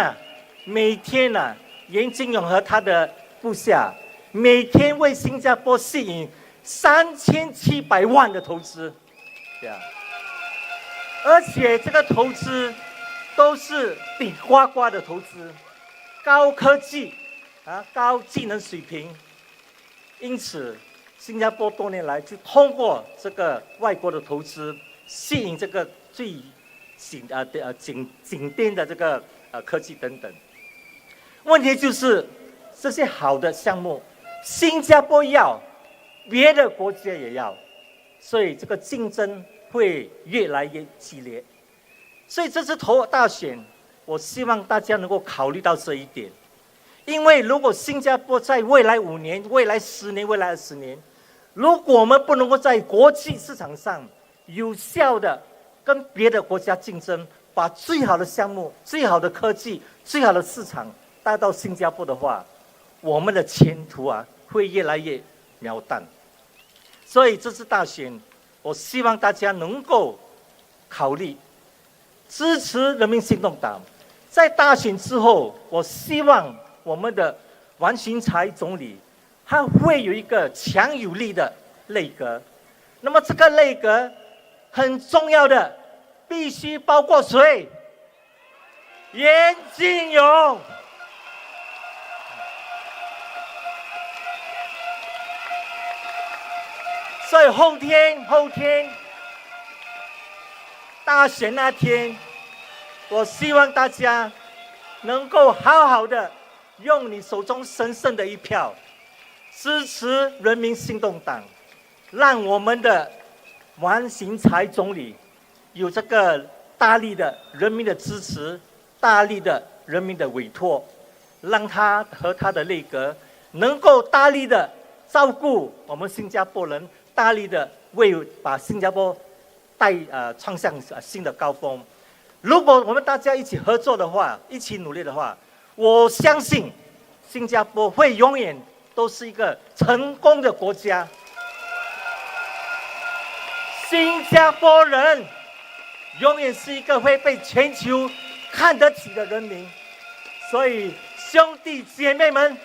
严金勇和他的部下每天为新加坡吸引3700万的投资，而且这个投资都是顶呱呱的投资，高科技高技能水平。因此，新加坡多年来就通过这个外国的投资，吸引这个最顶尖的这个科技等等。问题就是这些好的项目，新加坡要，别的国家也要，所以这个竞争会越来越激烈。所以这次大选，我希望大家能够考虑到这一点。因为如果新加坡在未来5年、未来10年、未来20年，如果我们不能够在国际市场上有效的跟别的国家竞争，把最好的项目、最好的科技、最好的市场带到新加坡的话，我们的前途会越来越渺淡。所以这次大选，我希望大家能够考虑支持人民行动党。在大选之后，我希望我们的王群才总理他会有一个强有力的内阁。那么这个内阁很重要的，必须包括谁？严金勇。所以后天大选那天，我希望大家能够好好的用你手中神圣的一票，支持人民行动党，让我们的王群才总理有这个大力的人民的支持，大力的人民的委托，让他和他的内阁能够大力的照顾我们新加坡人，大力的把新加坡创向新的高峰。如果我们大家一起合作的话，一起努力的话，我相信新加坡会永远都是一个成功的国家。新加坡人永远是一个会被全球看得起的人民。所以兄弟姐妹们，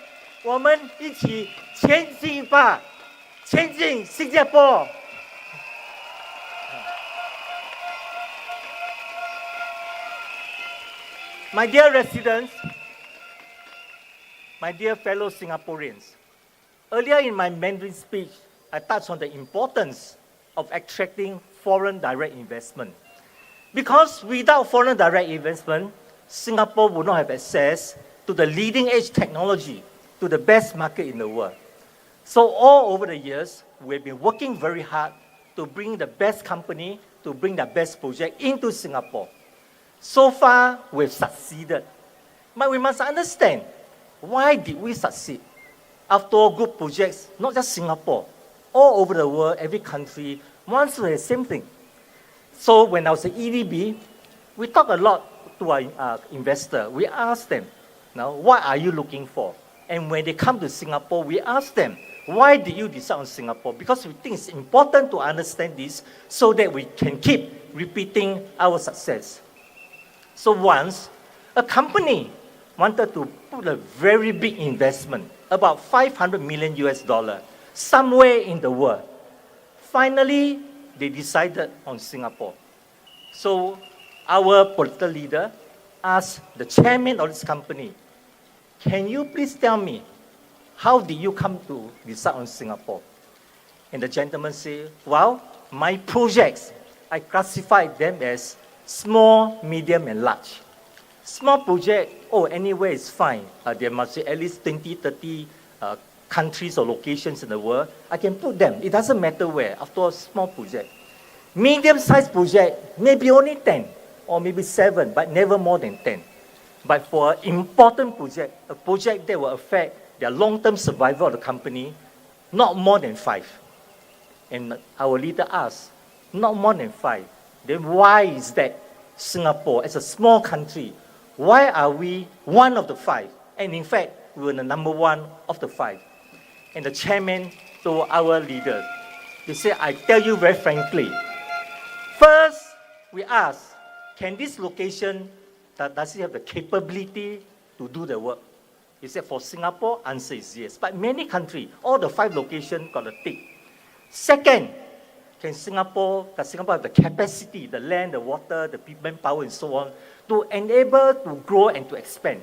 我们一起前进吧，前进新加坡。My dear residents, my dear fellow Singaporeans, earlier in my Mandarin speech, I touched on the importance of attracting foreign direct investment. Because without foreign direct investment, Singapore would not have access to the leading edge technology, to the best market in the world. So all over the years, we've been working very hard to bring the best company, to bring the best project into Singapore. So far, we've succeeded. But we must understand, why did we succeed? After all, good projects, not just Singapore, all over the world, every country wants to have the same thing. So when I was at EDB, we talked a lot to our investor. We asked them, now, what are you looking for? And when they come to Singapore, we ask them, why did you decide on Singapore? Because we think it's important to understand this so that we can keep repeating our success. So once, a company wanted to put a very big investment, about $500 million somewhere in the world. Finally, they decided on Singapore. So our political leader asked the chairman of this company, can you please tell me, how did you come to decide on Singapore? And the gentleman said, well, my projects, I classified them as small, medium, and large. Small project, anywhere is fine. There must be at least 20, 30 countries or locations in the world. I can put them. It doesn't matter where, after all, small project. Medium-sized project, maybe only 10, or maybe 7, but never more than 10. But for an important project, a project that will affect the long-term survival of the company, not more than 5. And our leader asked, not more than 5. Then why is that Singapore, as a small country, why are we one of the 5? And in fact, we were the number 1 of the 5. And the chairman told our leaders, they said, I tell you very frankly, first, we asked, can this location, does it have the capability to do the work? He said, for Singapore, answer is yes. But many countries, all the 5 locations got a tick. Second, does Singapore have the capacity, the land, the water, the manpower, and so on, to enable to grow and to expand?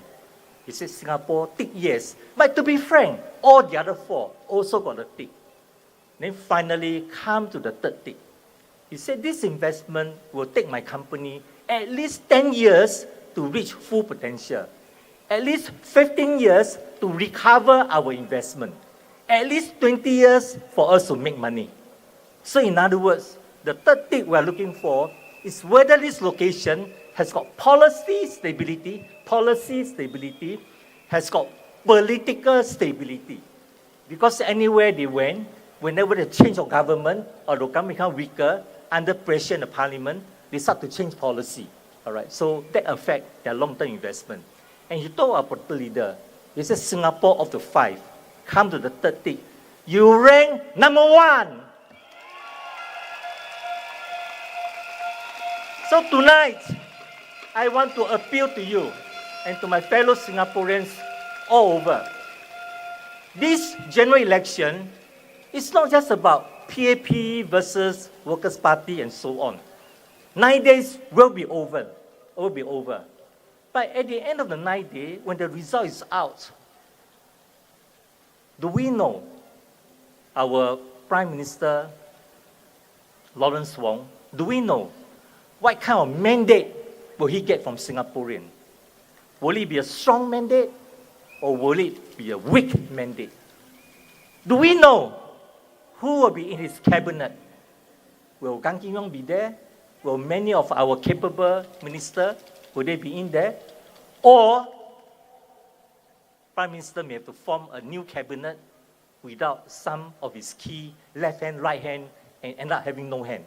He said, Singapore, tick yes. But to be frank, all the other 4 also got a tick. Then finally, come to the third tick. He said, this investment will take my company at least 10 years to reach full potential. At least 15 years to recover our investment. At least 20 years for us to make money. So in other words, the third tick we're looking for is whether this location has got policy stability, has got political stability. Because anywhere they went, whenever they change of government or the government become weaker, under pressure in the parliament, they start to change policy. All right, so that affects their long-term investment. And he told our political leader, he said, Singapore of the 5, come to the third tick. You rank number 1. So tonight, I want to appeal to you and to my fellow Singaporeans all over. This general election is not just about PAP versus Workers' Party and so on. 9 days will be over. But at the end of the 9 days, when the result is out, do we know our Prime Minister, Lawrence Wong, do we know what kind of mandate will he get from Singaporean? Will it be a strong mandate or will it be a weak mandate? Do we know who will be in his cabinet? Will Gan Kim Yong be there? Will many of our capable ministers, will they be in there? Or Prime Minister may have to form a new cabinet without some of his key left hand, right hand, and end up having no hand.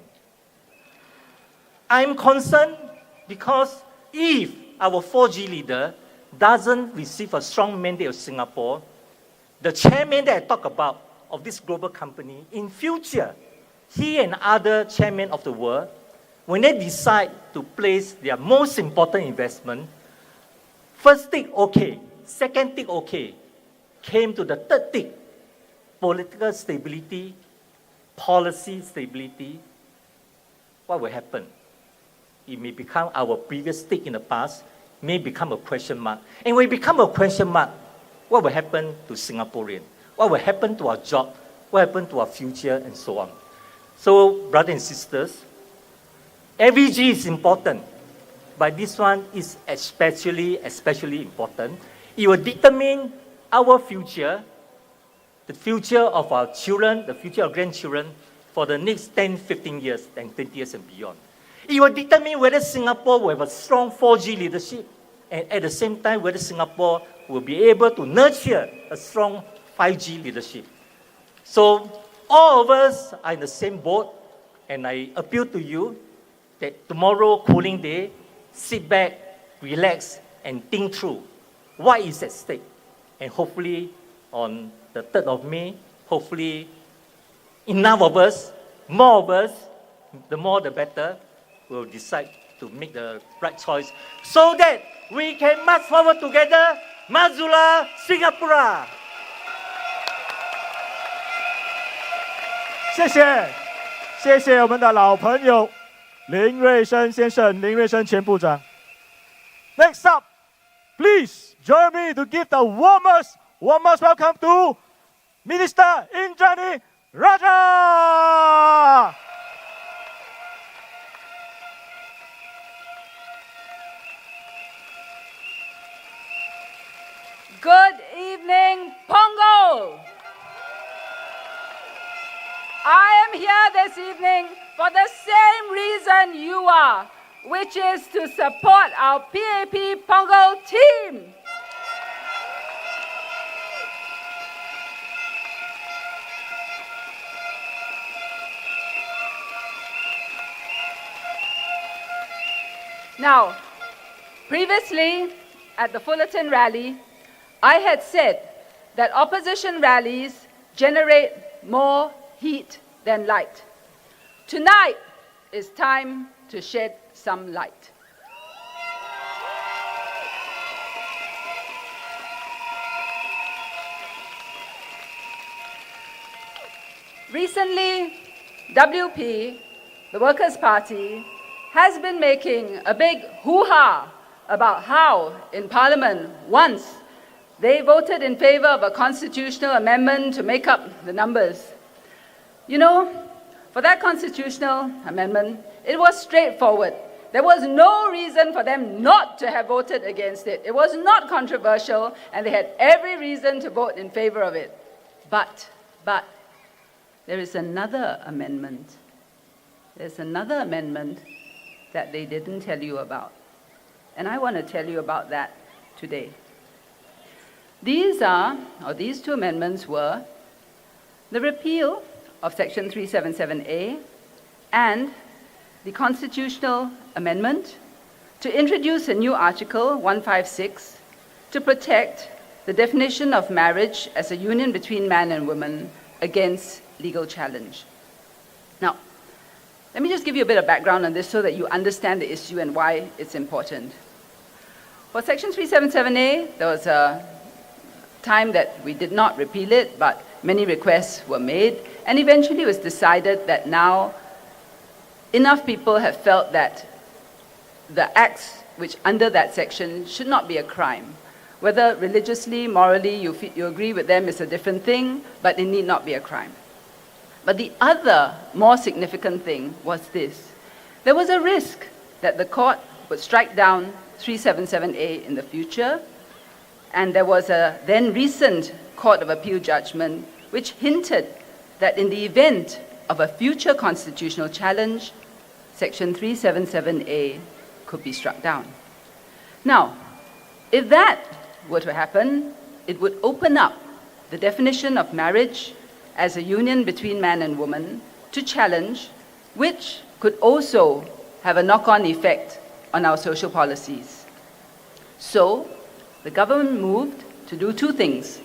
I'm concerned because if our 4G leader doesn't receive a strong mandate of Singapore, the chairman that I talk about of this global company, in future, he and other chairmen of the world, when they decide to place their most important investment, first tick, okay. Second tick, okay. Came to the third tick, political stability, policy stability. What will happen? It may become our previous tick in the past, may become a question mark. And when it becomes a question mark, what will happen to Singaporean? What will happen to our job? What will happen to our future and so on? So, brothers and sisters, every G is important, but this one is especially important. It will determine our future, the future of our children, the future of grandchildren for the next 10, 15 years, and 20 years and beyond. It will determine whether Singapore will have a strong 4G leadership, and at the same time, whether Singapore will be able to nurture a strong 5G leadership. So all of us are in the same boat, and I appeal to you that tomorrow, cooling day, sit back, relax, and think through what is at stake. And hopefully, on the 3rd of May, hopefully, enough of us, more of us, the more the better, will decide to make the right choice so that we can march forward together. Majulah Singapura! 谢谢我们的老朋友林瑞生先生，林瑞生前部长。Next up, please join me to give the warmest welcome to Minister Indranee Rajah. Good evening, Punggol. I am here this evening for the same reason you are, which is to support our PAP Punggol team. Now, previously at the Fullerton rally, I had said that opposition rallies generate more heat than light. Tonight is time to shed some light. Recently, WP, the Workers' Party, has been making a big hoo-ha about how, in Parliament, once they voted in favor of a constitutional amendment to make up the numbers. You know, for that constitutional amendment, it was straightforward. There was no reason for them not to have voted against it. It was not controversial, and they had every reason to vote in favor of it. But, there is another amendment. There's another amendment that they didn't tell you about. And I want to tell you about that today. These two amendments were the repeal of Section 377A and the constitutional amendment to introduce a new Article 156 to protect the definition of marriage as a union between man and woman against legal challenge. Now, let me just give you a bit of background on this so that you understand the issue and why it's important. For Section 377A, there was a time that we did not repeal it, but many requests were made, and eventually it was decided that now enough people have felt that the acts which under that section should not be a crime. Whether religiously, morally, you agree with them is a different thing, but it need not be a crime. But the other more significant thing was this. There was a risk that the court would strike down 377A in the future, and there was a then recent Court of Appeal judgment which hinted that in the event of a future constitutional challenge, Section 377A could be struck down. Now, if that were to happen, it would open up the definition of marriage as a union between man and woman to challenge, which could also have a knock-on effect on our social policies. So, the government moved to do two things.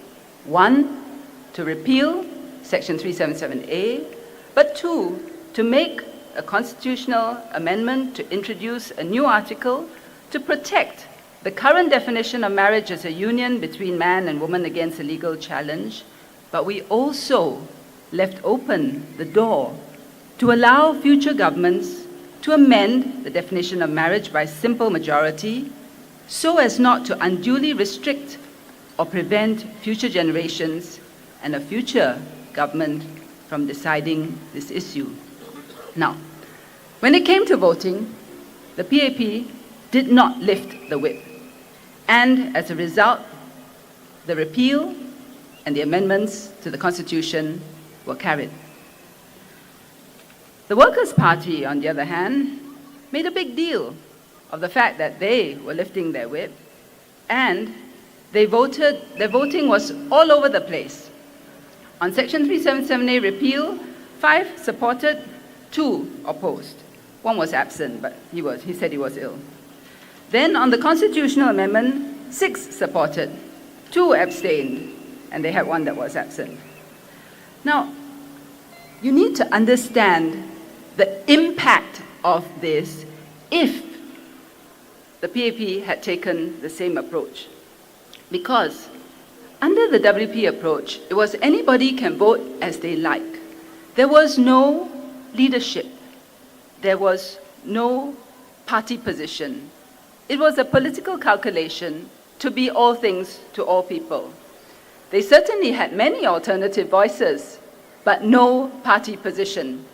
One, to repeal Section 377A, but two, to make a constitutional amendment to introduce a new article to protect the current definition of marriage as a union between man and woman against a legal challenge, but we also left open the door to allow future governments to amend the definition of marriage by simple majority so as not to unduly restrict or prevent future generations and a future government from deciding this issue. Now, when it came to voting, the PAP did not lift the whip, and as a result, the repeal and the amendments to the Constitution were carried. The Workers' Party, on the other hand, made a big deal of the fact that they were lifting their whip, and their voting was all over the place. On Section 377A repeal, 5 supported, 2 opposed. 1 was absent, but he said he was ill. Then on the constitutional amendment, 6 supported, 2 abstained, and they had 1 that was absent. Now, you need to understand the impact of this if the PAP had taken the same approach. Because under the WP approach, it was anybody can vote as they like. There was no leadership. There was no party position. It was a political calculation to be all things to all people. They certainly had many alternative voices, but no party position.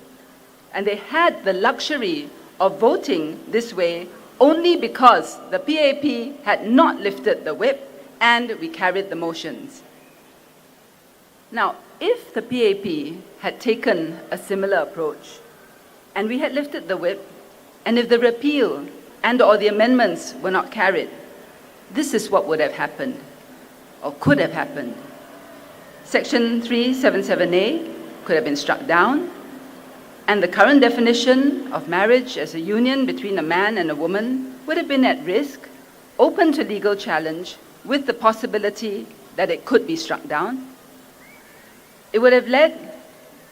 And they had the luxury of voting this way only because the PAP had not lifted the whip and we carried the motions. Now, if the PAP had taken a similar approach and we had lifted the whip, and if the repeal and/or the amendments were not carried, this is what would have happened, or could have happened. Section 377A could have been struck down, and the current definition of marriage as a union between a man and a woman would have been at risk, open to legal challenge, with the possibility that it could be struck down. It would have led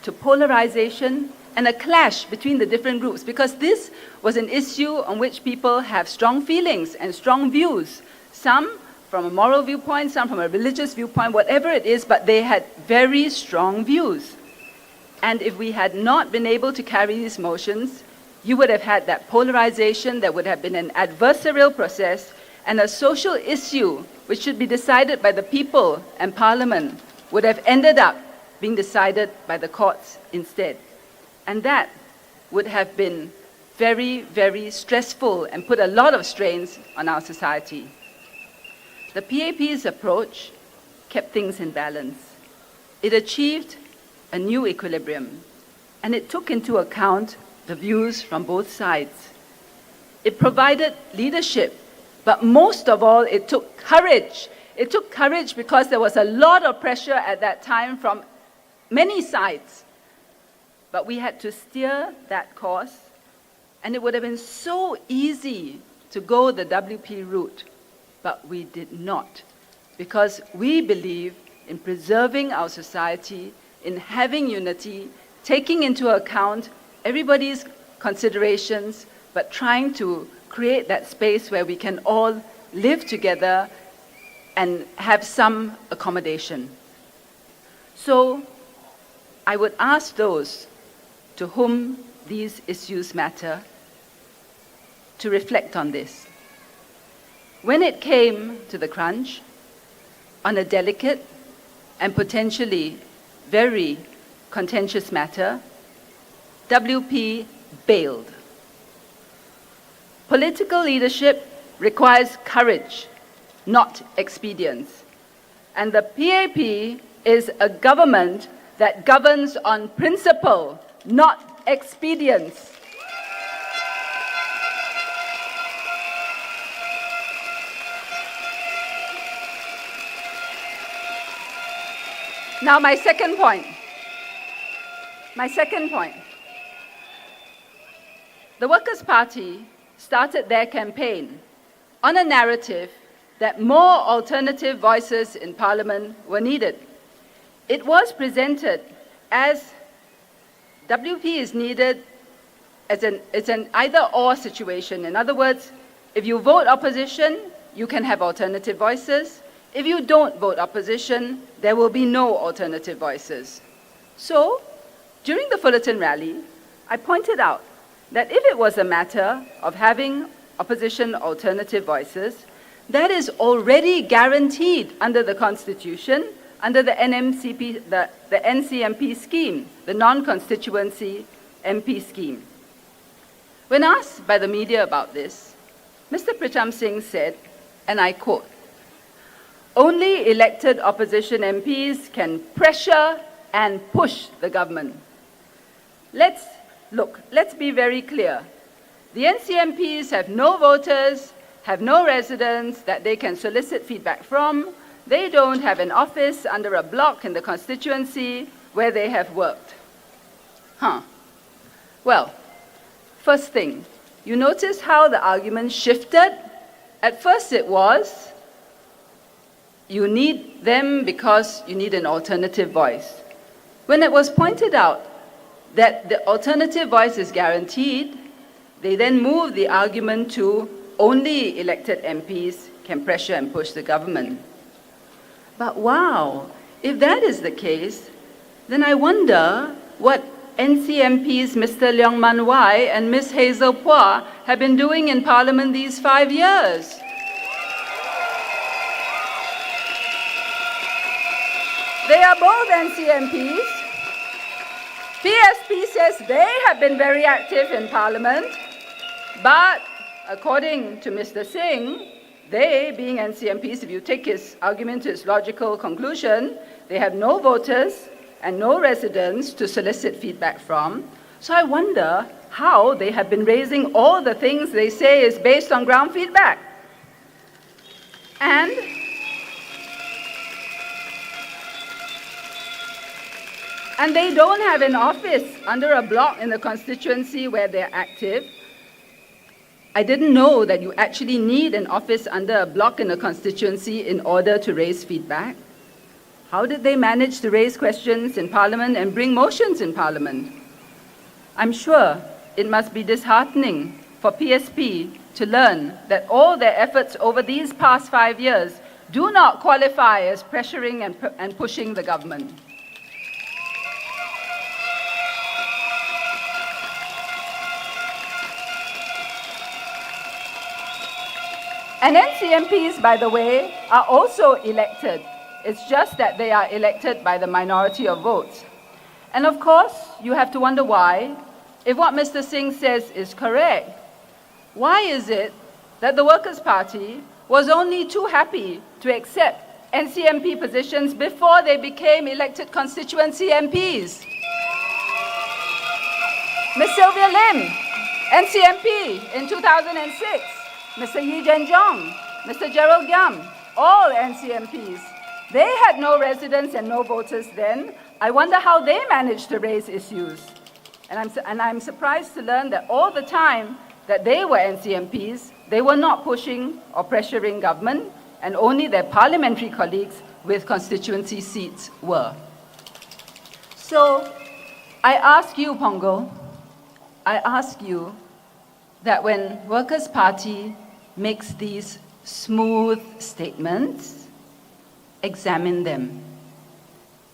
to polarization and a clash between the different groups, because this was an issue on which people have strong feelings and strong views. Some from a moral viewpoint, some from a religious viewpoint, whatever it is, but they had very strong views. And if we had not been able to carry these motions, you would have had that polarization. There would have been an adversarial process, and a social issue which should be decided by the people and Parliament would have ended up being decided by the courts instead. And that would have been very, very stressful and put a lot of strains on our society. The PAP's approach kept things in balance. It achieved a new equilibrium, and it took into account the views from both sides. It provided leadership, but most of all, it took courage. It took courage because there was a lot of pressure at that time from many sides. But we had to steer that course, and it would have been so easy to go the WP route, but we did not, because we believe in preserving our society, in having unity, taking into account everybody's considerations, but trying to create that space where we can all live together and have some accommodation. So I would ask those to whom these issues matter to reflect on this. When it came to the crunch, on a delicate and potentially very contentious matter, WP bailed. Political leadership requires courage, not expedience. And the PAP is a government that governs on principle, not expedience. Now, my second point. The Workers' Party started their campaign on a narrative that more alternative voices in Parliament were needed. It was presented as WP is needed as it's an either-or situation. In other words, if you vote opposition, you can have alternative voices. If you don't vote opposition, there will be no alternative voices. So, during the Fullerton rally, I pointed out that if it was a matter of having opposition alternative voices, that is already guaranteed under the Constitution, under the NCMP scheme, the non-constituency MP scheme. When asked by the media about this, Mr. Pritam Singh said, and I quote, "Only elected opposition MPs can pressure and push the government." Let's be very clear. The NCMPs have no voters, have no residents that they can solicit feedback from. They don't have an office under a block in the constituency where they have worked. Well, first thing, you notice how the argument shifted? At first it was, you need them because you need an alternative voice. When it was pointed out that the alternative voice is guaranteed, they then moved the argument to only elected MPs can pressure and push the government. But wow, if that is the case, then I wonder what NCMPs Mr. Leong Man Wai and Ms. Hazel Phua have been doing in Parliament these 5 years. They are both NCMPs. PSP says they have been very active in Parliament, but according to Mr. Singh, they, being NCMPs, if you take his argument to its logical conclusion, they have no voters and no residents to solicit feedback from. So I wonder how they have been raising all the things they say is based on ground feedback. And they don't have an office under a block in the constituency where they're active. I didn't know that you actually need an office under a block in a constituency in order to raise feedback. How did they manage to raise questions in Parliament and bring motions in Parliament? I'm sure it must be disheartening for PSP to learn that all their efforts over these past 5 years do not qualify as pressuring and pushing the government. And NCMPs, by the way, are also elected. It's just that they are elected by the minority of votes. And of course, you have to wonder why, if what Mr. Singh says is correct. Why is it that the Workers' Party was only too happy to accept NCMP positions before they became elected constituency MPs? Ms. Sylvia Lim, NCMP in 2006. Mr. Yee Zhenjiang, Mr. Gerald Giam, all NCMPs. They had no residents and no voters then. I wonder how they managed to raise issues. And I'm surprised to learn that all the time that they were NCMPs, they were not pushing or pressuring government, and only their parliamentary colleagues with constituency seats were. So I ask you, Pongo, I ask you that when Workers' Party makes these smooth statements, examine them.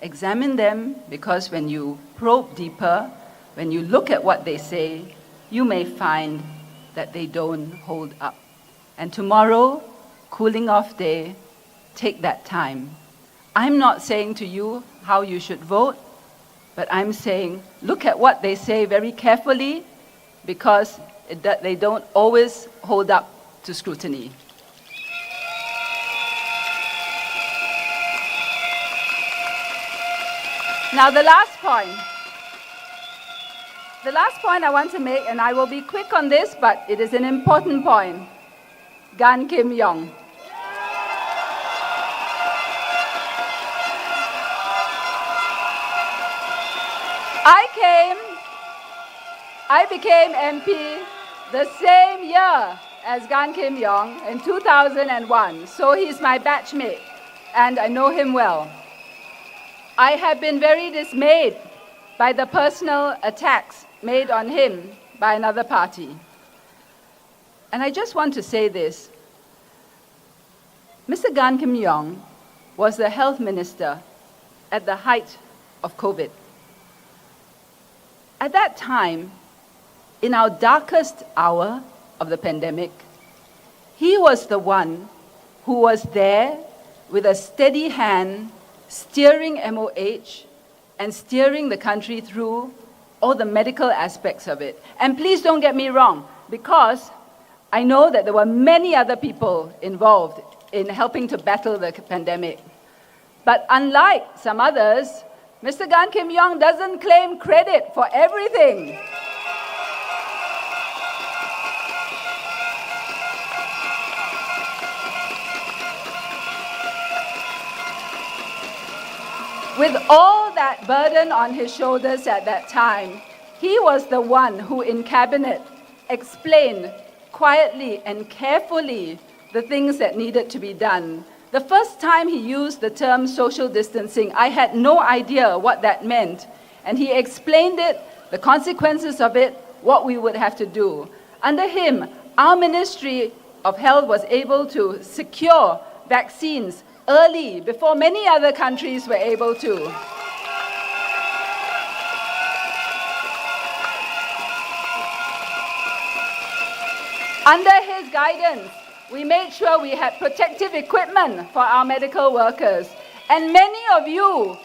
Examine them because when you probe deeper, when you look at what they say, you may find that they don't hold up. And tomorrow, cooling off day, take that time. I'm not saying to you how you should vote, but I'm saying look at what they say very carefully because they don't always hold up to scrutiny. Now the last point I want to make, and I will be quick on this, but it is an important point. Gan Kim Yong. I became MP the same year as Gan Kim Yong in 2001, so he's my batchmate, and I know him well. I have been very dismayed by the personal attacks made on him by another party. And I just want to say this. Mr. Gan Kim Yong was the health minister at the height of COVID. At that time, in our darkest hour of the pandemic, he was the one who was there with a steady hand steering MOH and steering the country through all the medical aspects of it. And please don't get me wrong, because I know that there were many other people involved in helping to battle the pandemic. But unlike some others, Mr. Gan Kim Yong doesn't claim credit for everything. With all that burden on his shoulders at that time, he was the one who in cabinet explained quietly and carefully the things that needed to be done. The first time he used the term social distancing, I had no idea what that meant. And he explained it, the consequences of it, what we would have to do. Under him, our Ministry of Health was able to secure vaccines early, before many other countries were able to. Under his guidance, we made sure we had protective equipment for our medical workers. And many of you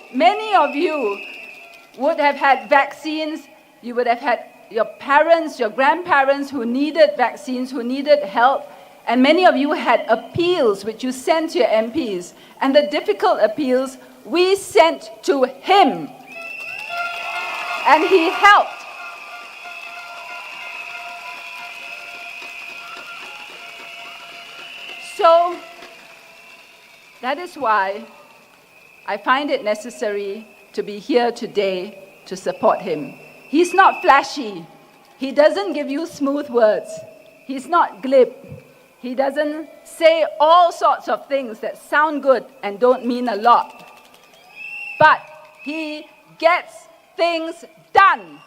would have had vaccines. You would have had your parents, your grandparents who needed vaccines, who needed help. And many of you had appeals which you sent to your MPs. And the difficult appeals we sent to him. And he helped. So that is why I find it necessary to be here today to support him. He's not flashy. He doesn't give you smooth words. he's not glib. He doesn't say all sorts of things that sound good and don't mean a lot. But he gets things done.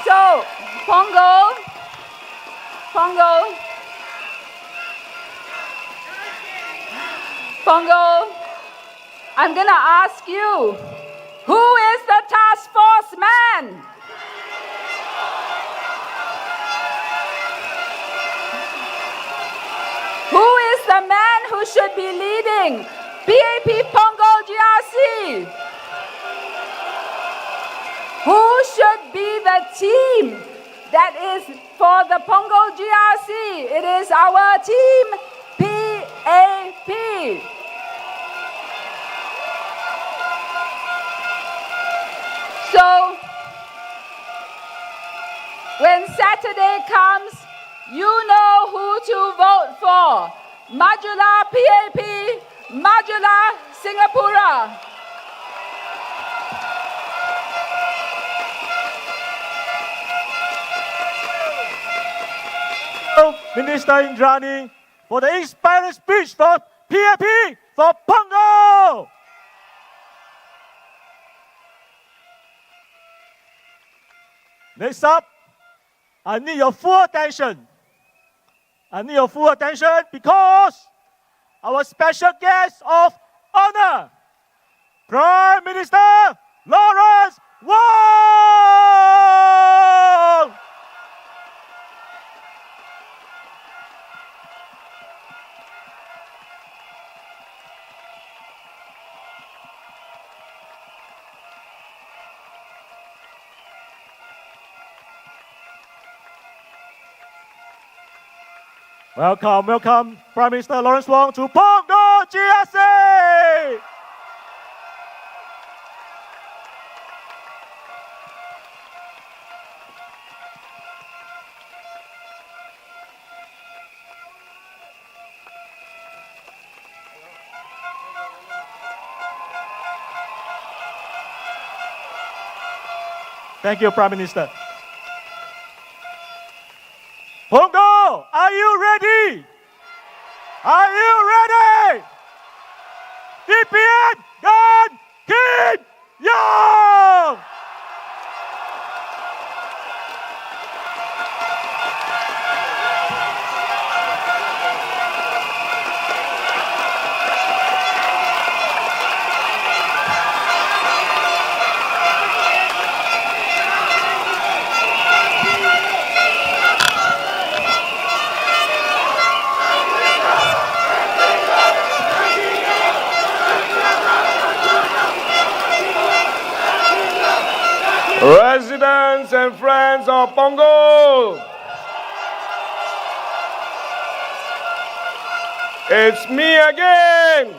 So, Pongo, I'm going to ask you, who is the task force man? Who is the man who should be leading PAP Pongo GRC? Who should be the team that is for the Pongo GRC? It is our team, PAP. So, when Saturday comes, you know who to vote for. Majula PAP, Majula Singapura. Minister Indrani for the inspiring speech for PAP for Pongo. Next up, I need your full attention. I need your full attention because our special guest of honor, Prime Minister Lawrence Wong. Welcome, welcome, Prime Minister Lawrence Wong to Pongo GRC. Thank you, Prime Minister. Pongo, are you ready? Are you ready? DPN, Gan, Kim, Young! Residents and friends of Pongo, it's me again.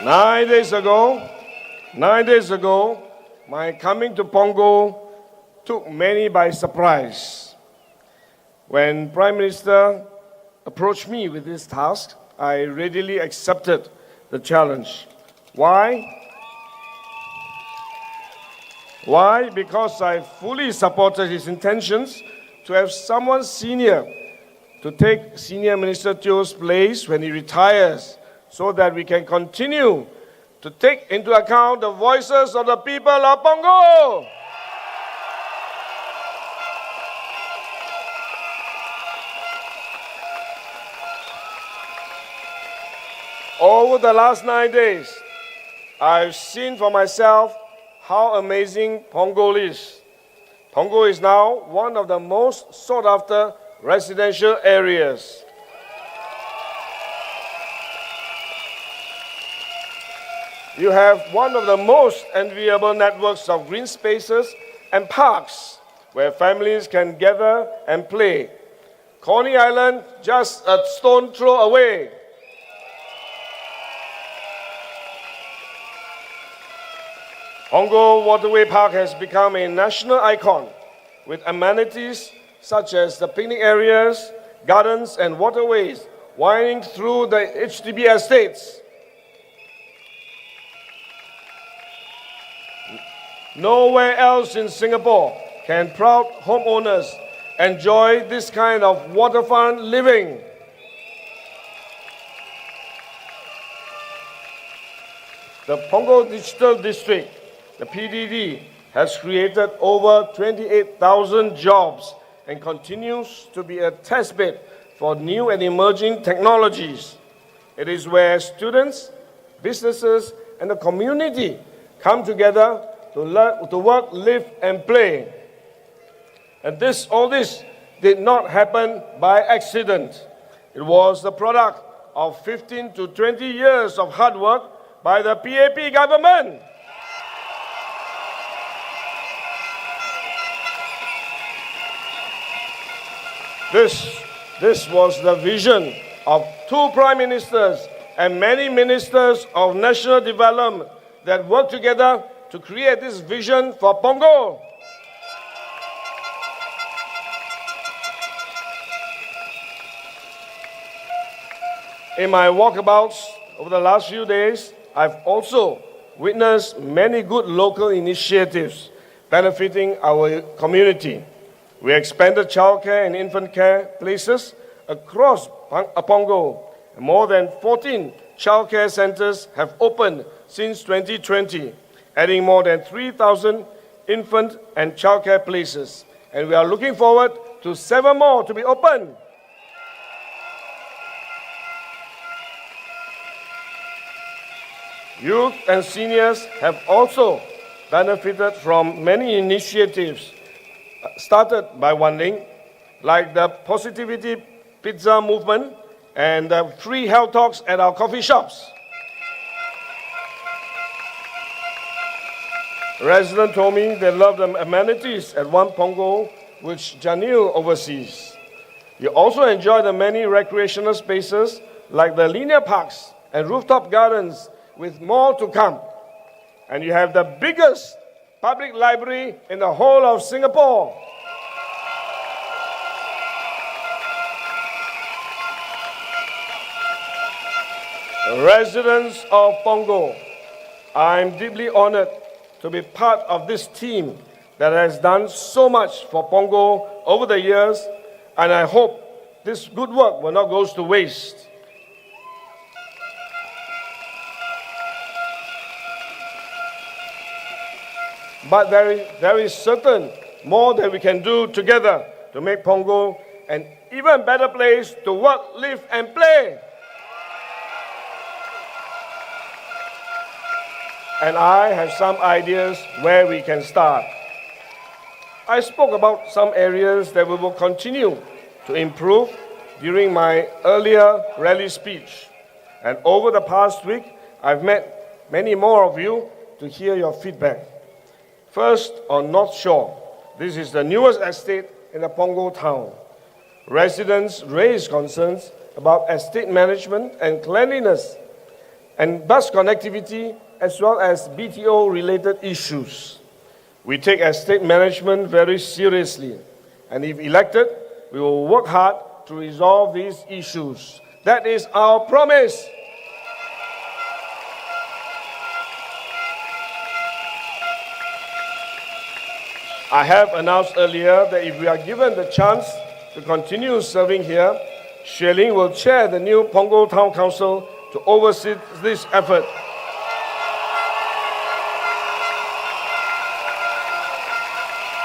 Nine days ago, my coming to Pongo took many by surprise. When Prime Minister approached me with this task, I readily accepted the challenge. Why? Why? Because I fully supported his intentions to have someone senior to take Senior Minister Teo's place when he retires, so that we can continue to take into account the voices of the people of Pongo. Over the last 9 days, I've seen for myself how amazing Pongo is. Pongo is now one of the most sought-after residential areas. You have one of the most enviable networks of green spaces and parks where families can gather and play. Coney Island, just a stone throw away. Pongo Waterway Park has become a national icon with amenities such as the picnic areas, gardens and waterways winding through the HDB estates. Nowhere else in Singapore can proud homeowners enjoy this kind of waterfront living. The Punggol Digital District, the PDD, has created over 28,000 jobs and continues to be a testbed for new and emerging technologies. It is where students, businesses, and the community come together to work, live, and play. And all this did not happen by accident. It was the product of 15 to 20 years of hard work by the PAP government. This was the vision of 2 prime ministers and many ministers of national development that worked together to create this vision for Punggol. In my walkabouts over the last few days, I've also witnessed many good local initiatives benefiting our community. We expanded childcare and infant care places across Punggol. More than 14 childcare centers have opened since 2020, adding more than 3,000 infant and childcare places. And we are looking forward to 7 more to be opened. Youth and seniors have also benefited from many initiatives started by Wan Ling, like the Positivity Pizza movement and the free health talks at our coffee shops. Residents told me they love the amenities at One Punggol, which Janil oversees. You also enjoy the many recreational spaces like the linear parks and rooftop gardens, with more to come. And you have the biggest public library in the whole of Singapore. Residents of Punggol, I'm deeply honored to be part of this team that has done so much for Punggol over the years, and I hope this good work will not go to waste. But there is certain more that we can do together to make Punggol an even better place to work, live, and play. And I have some ideas where we can start. I spoke about some areas that we will continue to improve during my earlier rally speech. And over the past week, I've met many more of you to hear your feedback. First, on North Shore. This is the newest estate in the Punggol town. Residents raised concerns about estate management and cleanliness and bus connectivity, as well as BTO-related issues. We take estate management very seriously, and if elected, we will work hard to resolve these issues. That is our promise. I have announced earlier that if we are given the chance to continue serving here, Xue Ling will chair the new Punggol Town Council to oversee this effort.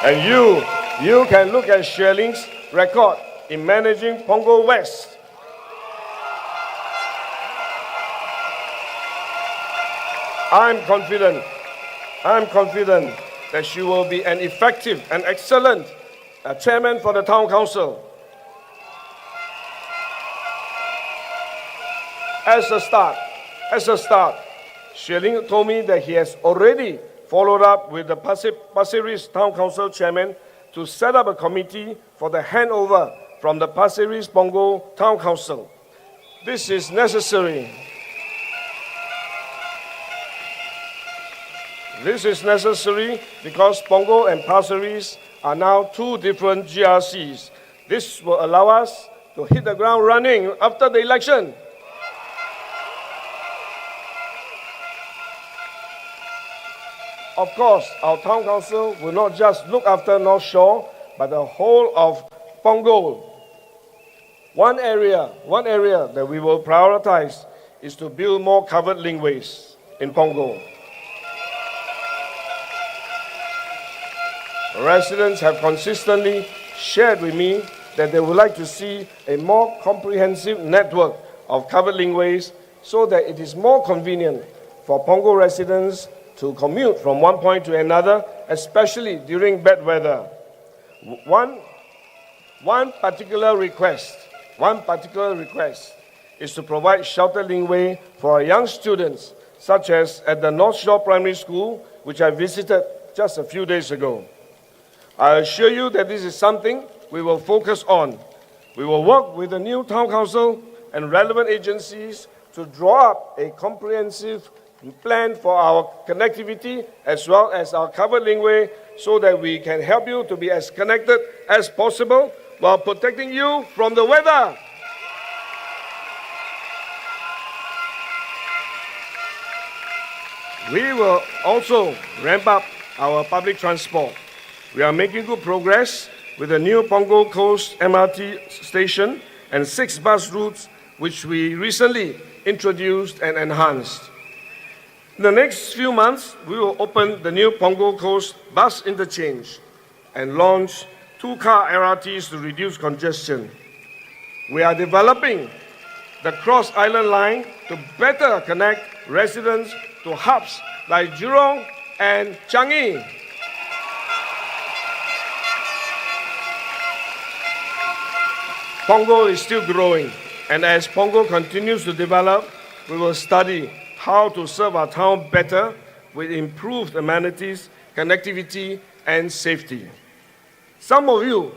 And you can look at Xue Ling's record in managing Punggol West. I'm confident that she will be an effective and excellent chairman for the town council. As a start, Xue Ling told me that he has already followed up with the Pasir Ris Town Council chairman to set up a committee for the handover from the Pasir Ris Punggol Town Council. This is necessary. This is necessary because Punggol and Pasir Ris are now 2 different GRCs. This will allow us to hit the ground running after the election. Of course, our town council will not just look after North Shore, but the whole of Punggol. One area that we will prioritize is to build more covered linkways in Punggol. Residents have consistently shared with me that they would like to see a more comprehensive network of covered linkways so that it is more convenient for Punggol residents to commute from one point to another, especially during bad weather. One particular request is to provide sheltered linkway for our young students, such as at the North Shore Primary School, which I visited just a few days ago. I assure you that this is something we will focus on. We will work with the new town council and relevant agencies to draw up a comprehensive plan for our connectivity as well as our covered linkway so that we can help you to be as connected as possible while protecting you from the weather. We will also ramp up our public transport. We are making good progress with the new Punggol Coast MRT station and 6 bus routes which we recently introduced and enhanced. In the next few months, we will open the new Punggol Coast bus interchange and launch 2-car LRTs to reduce congestion. We are developing the Cross Island Line to better connect residents to hubs like Jurong and Changi. Punggol is still growing, and as Punggol continues to develop, we will study how to serve our town better with improved amenities, connectivity, and safety. Some of you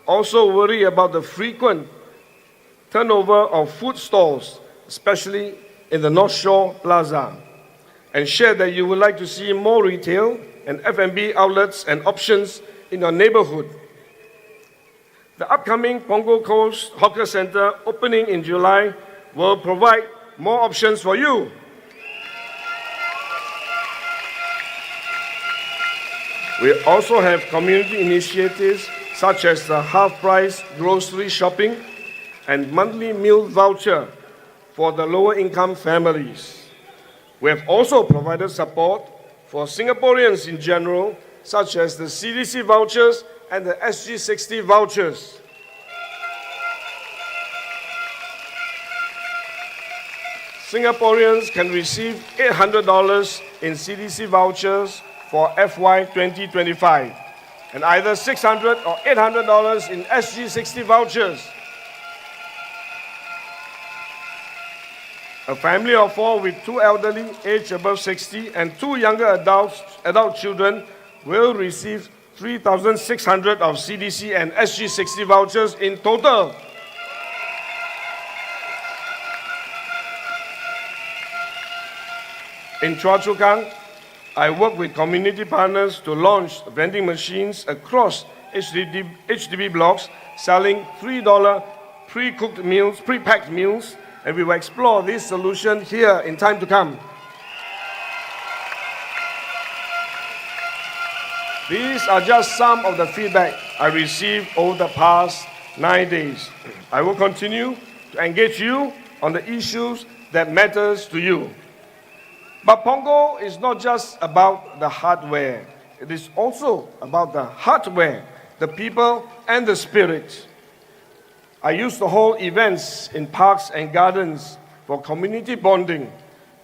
also worry about the frequent turnover of food stalls, especially in the North Shore Plaza, and share that you would like to see more retail and F&B outlets and options in your neighborhood. The upcoming Punggol Coast Hawker Centre opening in July will provide more options for you. We also have community initiatives such as the half-price grocery shopping and monthly meal voucher for the lower-income families. We have also provided support for Singaporeans in general, such as the CDC vouchers and the SG60 vouchers. Singaporeans can receive $800 in CDC vouchers for FY 2025 and either $600 or $800 in SG60 vouchers. A family of 4 with 2 elderly aged above 60 and 2 younger adult children will receive 3,600 of CDC and SG60 vouchers in total. In Choa Chu Kang, I work with community partners to launch vending machines across HDB blocks selling $3 pre-cooked meals, pre-packed meals, and we will explore this solution here in time to come. These are just some of the feedback I received over the past 9 days. I will continue to engage you on the issues that matters to you. But Punggol is not just about the hardware. It is also about the hardware, the people, and the spirit. I used to hold events in parks and gardens for community bonding.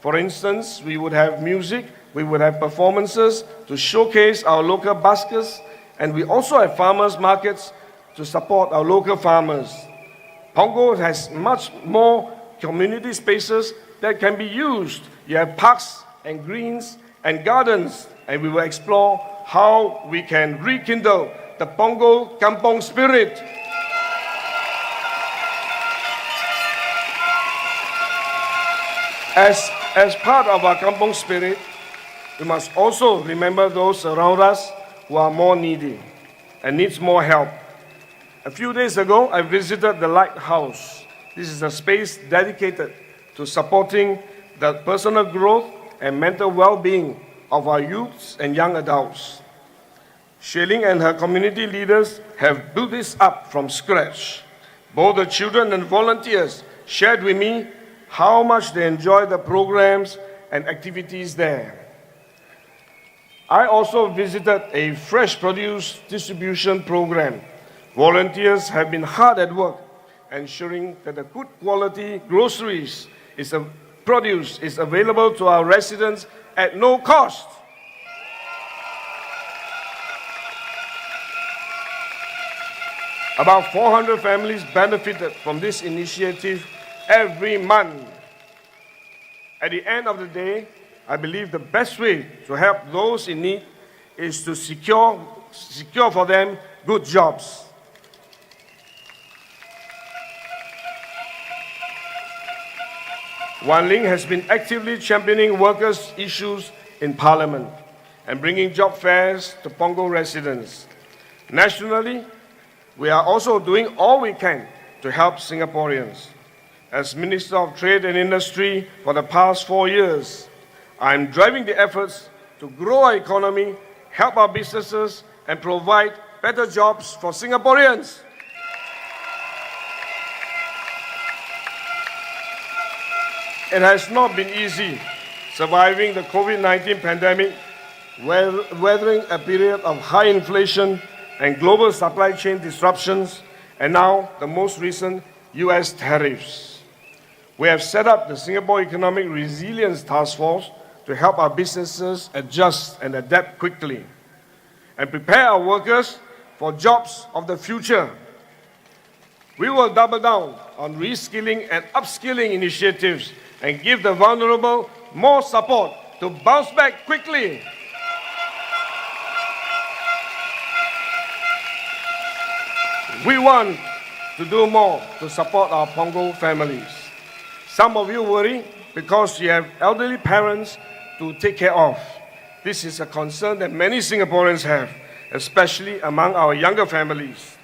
For instance, we would have music, we would have performances to showcase our local baskets, and we also have farmers markets to support our local farmers. Punggol has much more community spaces that can be used. You have parks and greens and gardens, and we will explore how we can rekindle the Punggol Kampong spirit. As part of our Kampong spirit, we must also remember those around us who are more needy and needs more help. A few days ago, I visited the Lighthouse. This is a space dedicated to supporting the personal growth and mental well-being of our youths and young adults. Shailing and her community leaders have built this up from scratch. Both the children and volunteers shared with me how much they enjoy the programs and activities there. I also visited a fresh produce distribution program. Volunteers have been hard at work ensuring that the good quality produce is available to our residents at no cost. About 400 families benefited from this initiative every month. At the end of the day, I believe the best way to help those in need is to secure for them good jobs. Wan Ling has been actively championing workers' issues in Parliament and bringing job fairs to Punggol residents. Nationally, we are also doing all we can to help Singaporeans. As Minister of Trade and Industry for the past 4 years, I am driving the efforts to grow our economy, help our businesses, and provide better jobs for Singaporeans. It has not been easy surviving the COVID-19 pandemic, weathering a period of high inflation and global supply chain disruptions, and now the most recent US tariffs. We have set up the Singapore Economic Resilience Task Force to help our businesses adjust and adapt quickly and prepare our workers for jobs of the future. We will double down on reskilling and upskilling initiatives and give the vulnerable more support to bounce back quickly. We want to do more to support our Punggol families. Some of you worry because you have elderly parents to take care of. This is a concern that many Singaporeans have, especially among our younger families.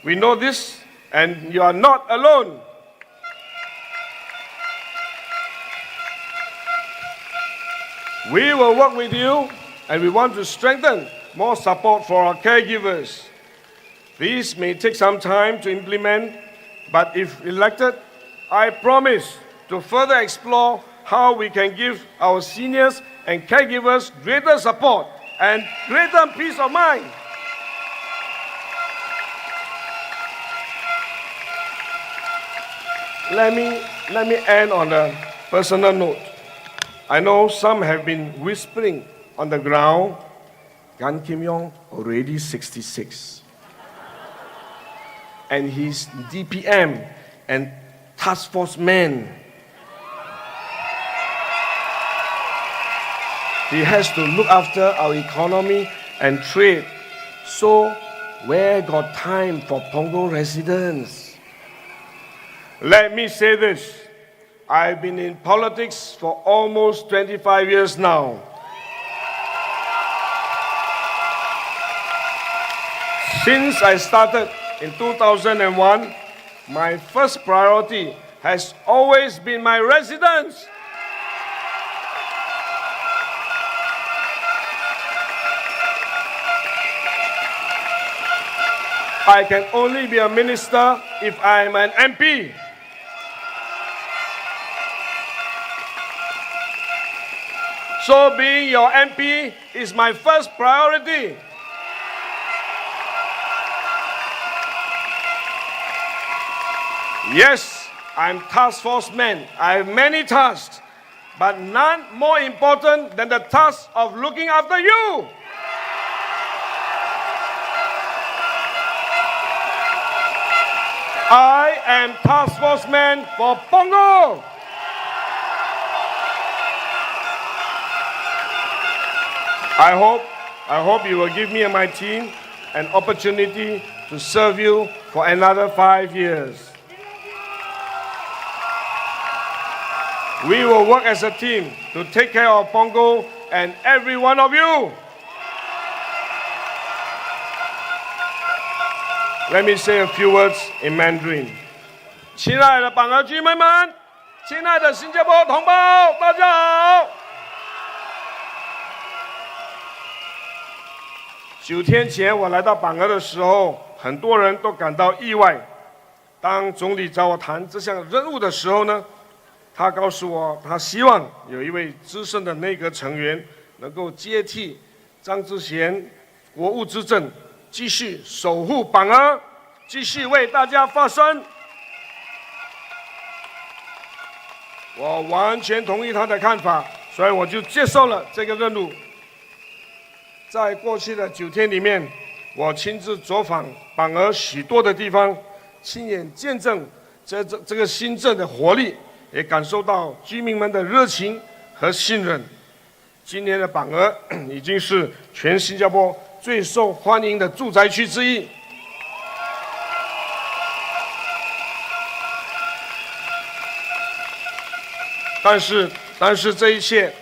We know this, and you are not alone. We will work with you, and we want to strengthen more support for our caregivers. These may take some time to implement, but if elected, I promise to further explore how we can give our seniors and caregivers greater support and greater peace of mind. Let me end on a personal note. I know some have been whispering on the ground, Gan Kim Yong already 66. And he's DPM and task force man. He has to look after our economy and trade. So where got time for Punggol residents? Let me say this. I've been in politics for almost 25 years now. Since I started in 2001, my first priority has always been my residents. I can only be a minister if I am an MP. So being your MP is my first priority. Yes, I'm task force man. I have many tasks, but none more important than the task of looking after you. I am task force man for Punggol. I hope you will give me and my team an opportunity to serve you for another 5 years. We will work as a team to take care of Punggol and every one of you. Let me say a few words in Mandarin. 亲爱的榜儿居民们，亲爱的新加坡同胞，大家好。9天前我来到榜儿的时候，很多人都感到意外。当总理找我谈这项任务的时候呢，他告诉我，他希望有一位资深的内阁成员能够接替张之贤国务资政，继续守护榜儿，继续为大家发声。我完全同意他的看法，所以我就接受了这个任务。在过去的9天里面，我亲自走访榜儿许多的地方，亲眼见证这个新政的活力，也感受到居民们的热情和信任。今年的榜儿已经是全新加坡最受欢迎的住宅区之一。但是这一切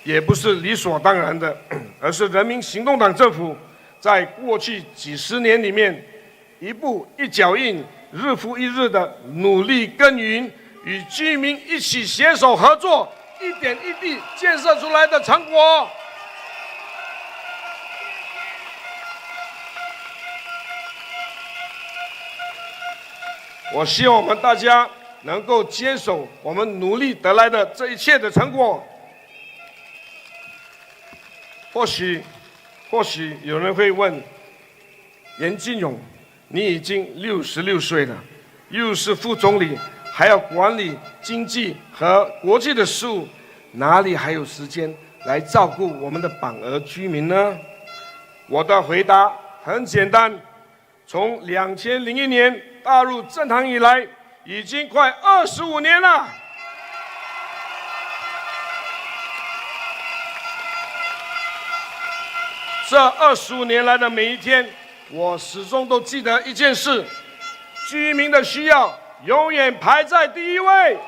也不是理所当然的，而是人民行动党政府在过去几十年里面一步一脚印、日复一日的努力耕耘，与居民一起携手合作，一点一滴建设出来的成果。我希望我们大家能够坚守我们努力得来的这一切的成果。或许有人会问，严金勇，你已经66岁了，又是副总理，还要管理经济和国际的事务，哪里还有时间来照顾我们的榜儿居民呢？我的回答很简单，从2001年踏入政坛以来，已经快25年了。这25年来的每一天，我始终都记得一件事：居民的需要永远排在第一位。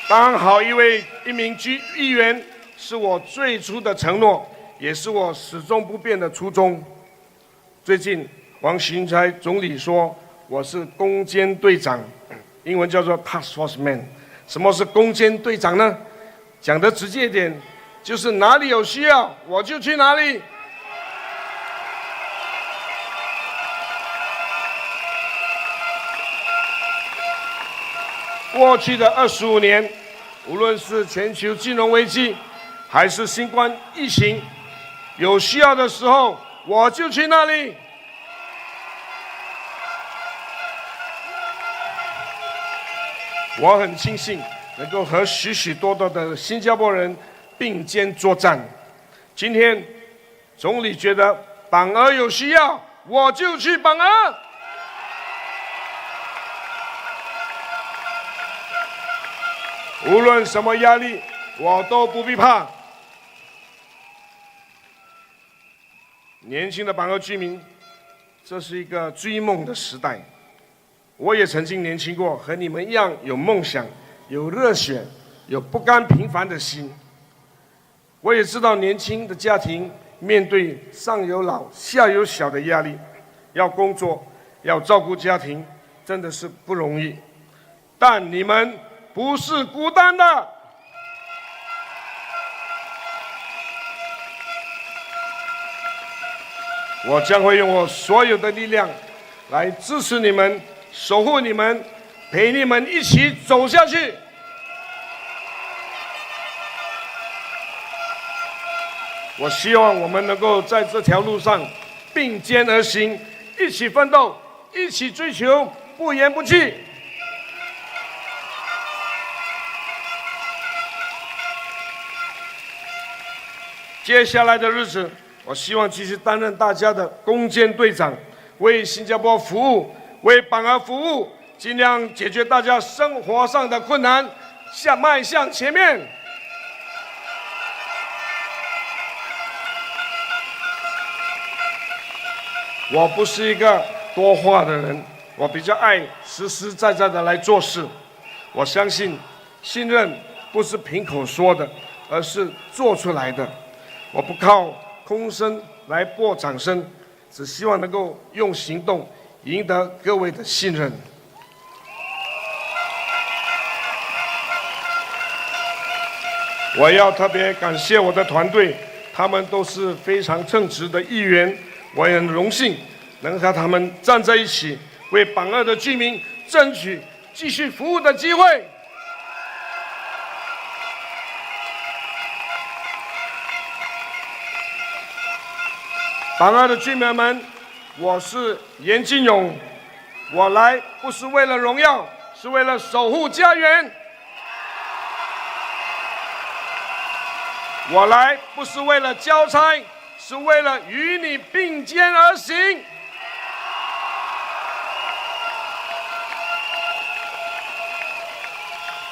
当好一名议员，是我最初的承诺，也是我始终不变的初衷。最近，黄循财总理说我是攻坚队长，英文叫做 Task Force Man。什么是攻坚队长呢？讲得直接一点，就是哪里有需要我就去哪里。过去的25年，无论是全球金融危机，还是新冠疫情，有需要的时候我就去那里。我很庆幸能够和许许多多的新加坡人并肩作战。今天，总理觉得榜儿有需要，我就去榜儿。无论什么压力，我都不必怕。年轻的榜儿居民，这是一个追梦的时代。我也曾经年轻过，和你们一样有梦想、有热血、有不甘平凡的心。我也知道年轻的家庭面对上有老、下有小的压力，要工作、要照顾家庭，真的是不容易。但你们不是孤单的。我将会用我所有的力量来支持你们，守护你们，陪你们一起走下去。我希望我们能够在这条路上并肩而行，一起奋斗，一起追求，不言不弃。接下来的日子，我希望继续担任大家的攻坚队长，为新加坡服务，为榜儿服务，尽量解决大家生活上的困难，迈向前面。我不是一个多话的人，我比较爱实实在在的来做事。我相信，信任不是凭口说的，而是做出来的。我不靠空声来博掌声，只希望能够用行动赢得各位的信任。我要特别感谢我的团队，他们都是非常称职的议员，我也很荣幸能和他们站在一起，为榜二的居民争取继续服务的机会。榜二的居民们，我是严金勇，我来不是为了荣耀，是为了守护家园。我来不是为了交差，是为了与你并肩而行。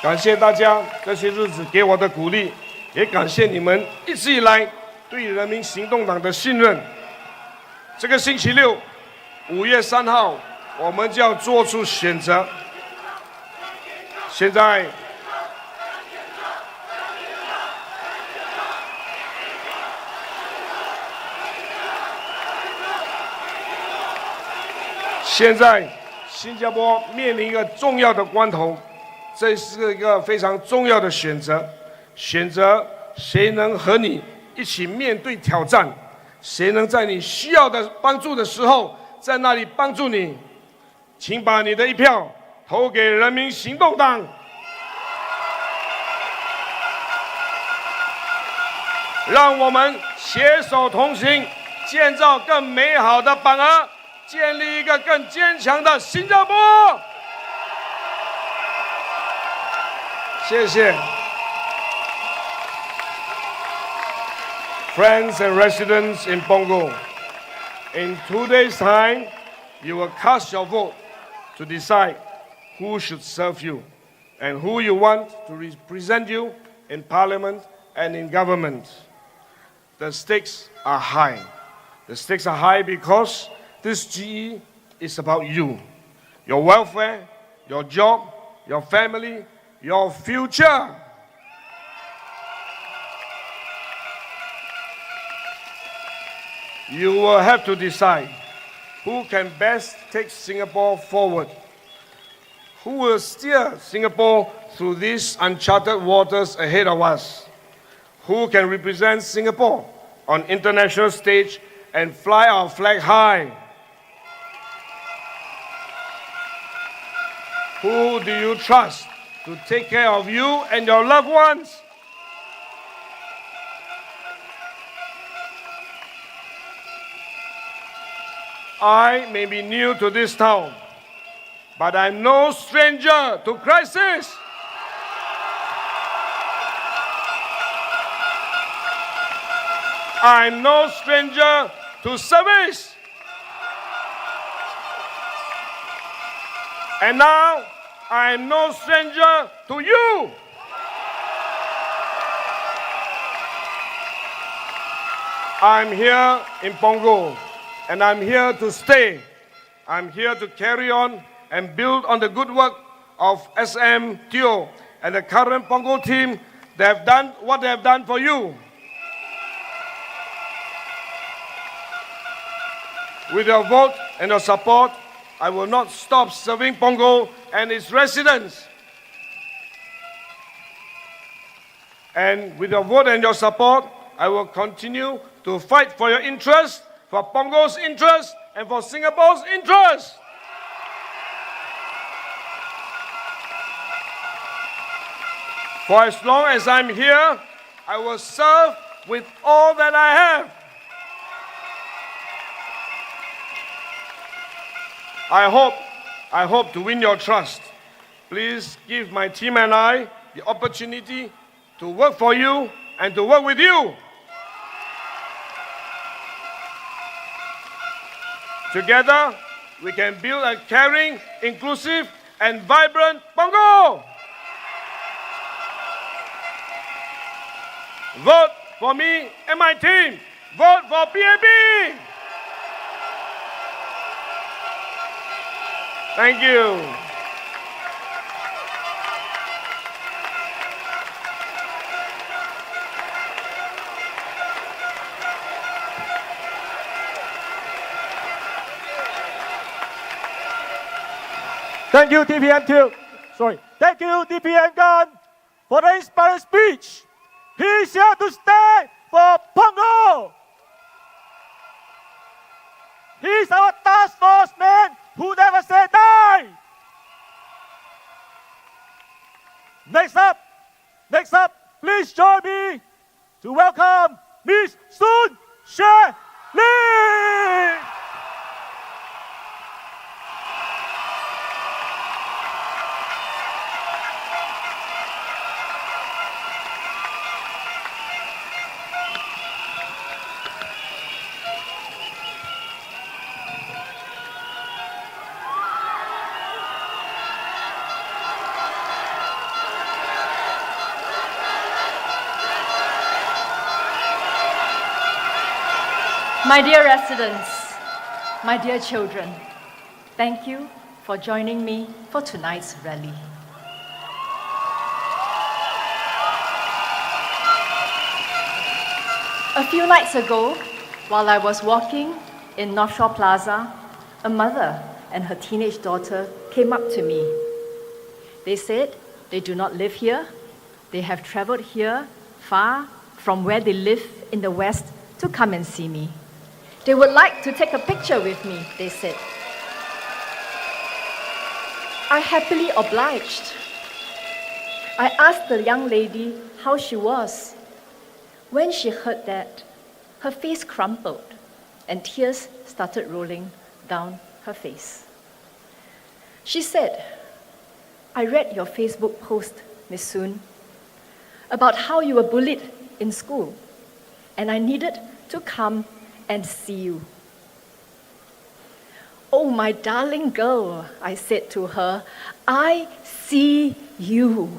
感谢大家这些日子给我的鼓励，也感谢你们一直以来对人民行动党的信任。这个星期六，5月3号，我们就要做出选择。现在，新加坡面临一个重要的关头，这是一个非常重要的选择，选择谁能和你一起面对挑战。谁能在你需要的帮助的时候，在那里帮助你？请把你的一票投给人民行动党。让我们携手同行，建造更美好的榜儿，建立一个更坚强的新加坡。谢谢。Friends and residents in Pongo, in 2 days' time, you will cast your vote to decide who should serve you and who you want to represent you in Parliament and in government. The stakes are high. The stakes are high because this GE is about you, your welfare, your job, your family, your future. You will have to decide who can best take Singapore forward, who will steer Singapore through these uncharted waters ahead of us, who can represent Singapore on international stage and fly our flag high. Who do you trust to take care of you and your loved ones? I may be new to this town, but I'm no stranger to crisis. I'm no stranger to service. And now, I'm no stranger to you. I'm here in Pongo, and I'm here to stay. I'm here to carry on and build on the good work of SM, Teo, and the current Pongo team. They have done what they have done for you. With your vote and your support, I will not stop serving Pongo and its residents. And with your vote and your support, I will continue to fight for your interests, for Pongo's interests, and for Singapore's interests. For as long as I'm here, I will serve with all that I have. I hope to win your trust. Please give my team and I the opportunity to work for you and to work with you. Together, we can build a caring, inclusive, and vibrant Pongo. Vote for me and my team. Vote for PAP. Thank you. Thank you, DPM too. Sorry. Thank you, DPM Gan, for the inspiring speech. He's here to stay for Pongo. He's our task force man who never said die. Next up, please join me to welcome Miss Sun She Lee. My dear residents, my dear children, thank you for joining me for tonight's rally. A few nights ago, while I was walking in North Shore Plaza, a mother and her teenage daughter came up to me. They said they do not live here. They have traveled here far from where they live in the West to come and see me. They would like to take a picture with me, they said. I happily obliged. I asked the young lady how she was. When she heard that, her face crumpled and tears started rolling down her face. She said, I read your Facebook post, Miss Soon, about how you were bullied in school, and I needed to come and see you. Oh, my darling girl, I said to her, I see you.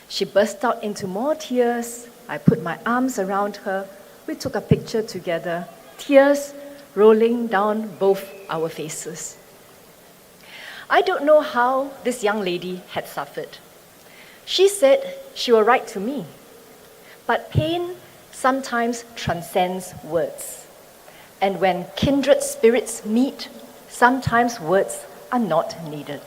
She burst out into more tears. I put my arms around her. We took a picture together, tears rolling down both our faces. I don't know how this young lady had suffered. She said she would write to me, but pain sometimes transcends words. And when kindred spirits meet, sometimes words are not needed.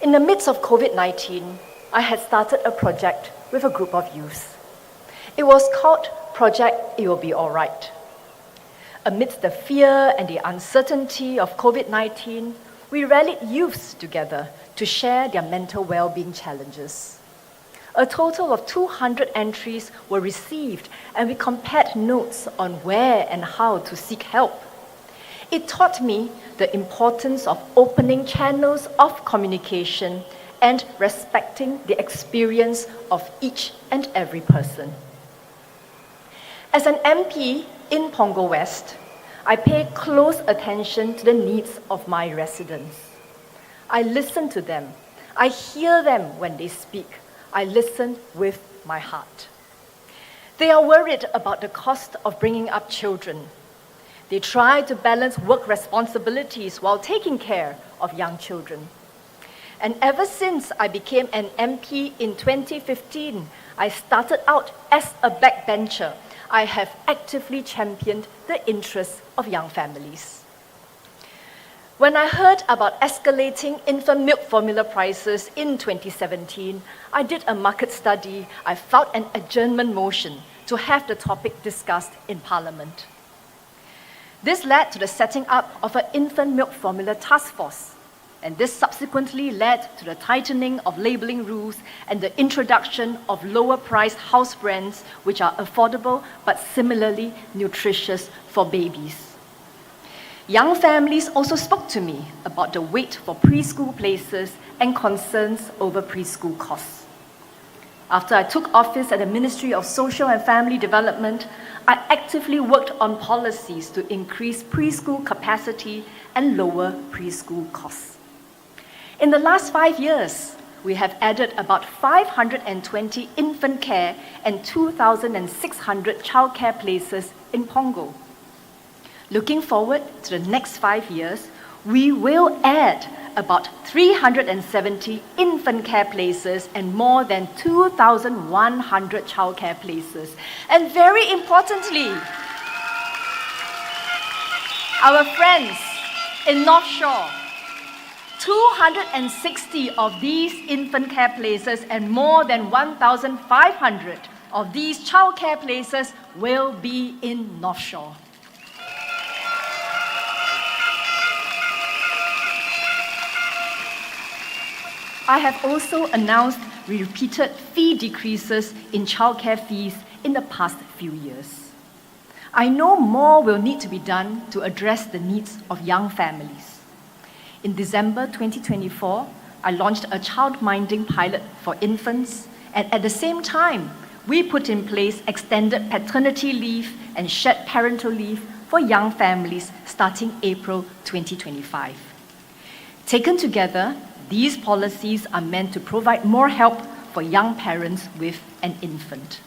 In the midst of COVID-19, I had started a project with a group of youth. It was called Project It Will Be Alright. Amidst the fear and the uncertainty of COVID-19, we rallied youths together to share their mental well-being challenges. A total of 200 entries were received, and we compared notes on where and how to seek help. It taught me the importance of opening channels of communication and respecting the experience of each and every person. As an MP in Pongo West, I pay close attention to the needs of my residents. I listen to them. I hear them when they speak. I listen with my heart. They are worried about the cost of bringing up children. They try to balance work responsibilities while taking care of young children. And ever since I became an MP in 2015, I started out as a backbencher. I have actively championed the interests of young families. When I heard about escalating infant milk formula prices in 2017, I did a market study. I filed an adjournment motion to have the topic discussed in Parliament. This led to the setting up of an infant milk formula task force, and this subsequently led to the tightening of labeling rules and the introduction of lower-priced house brands which are affordable but similarly nutritious for babies. Young families also spoke to me about the wait for preschool places and concerns over preschool costs. After I took office at the Ministry of Social and Family Development, I actively worked on policies to increase preschool capacity and lower preschool costs. In the last 5 years, we have added about 520 infant care and 2,600 childcare places in Pongo. Looking forward to the next 5 years, we will add about 370 infant care places and more than 2,100 childcare places. And very importantly, our friends in North Shore. 260 of these infant care places and more than 1,500 of these child care places will be in North Shore. I have also announced repeated fee decreases in childcare fees in the past few years. I know more will need to be done to address the needs of young families. In December 2024, I launched a child-minding pilot for infants, and at the same time, we put in place extended paternity leave and shared parental leave for young families starting April 2025. Taken together, these policies are meant to provide more help for young parents with an infant.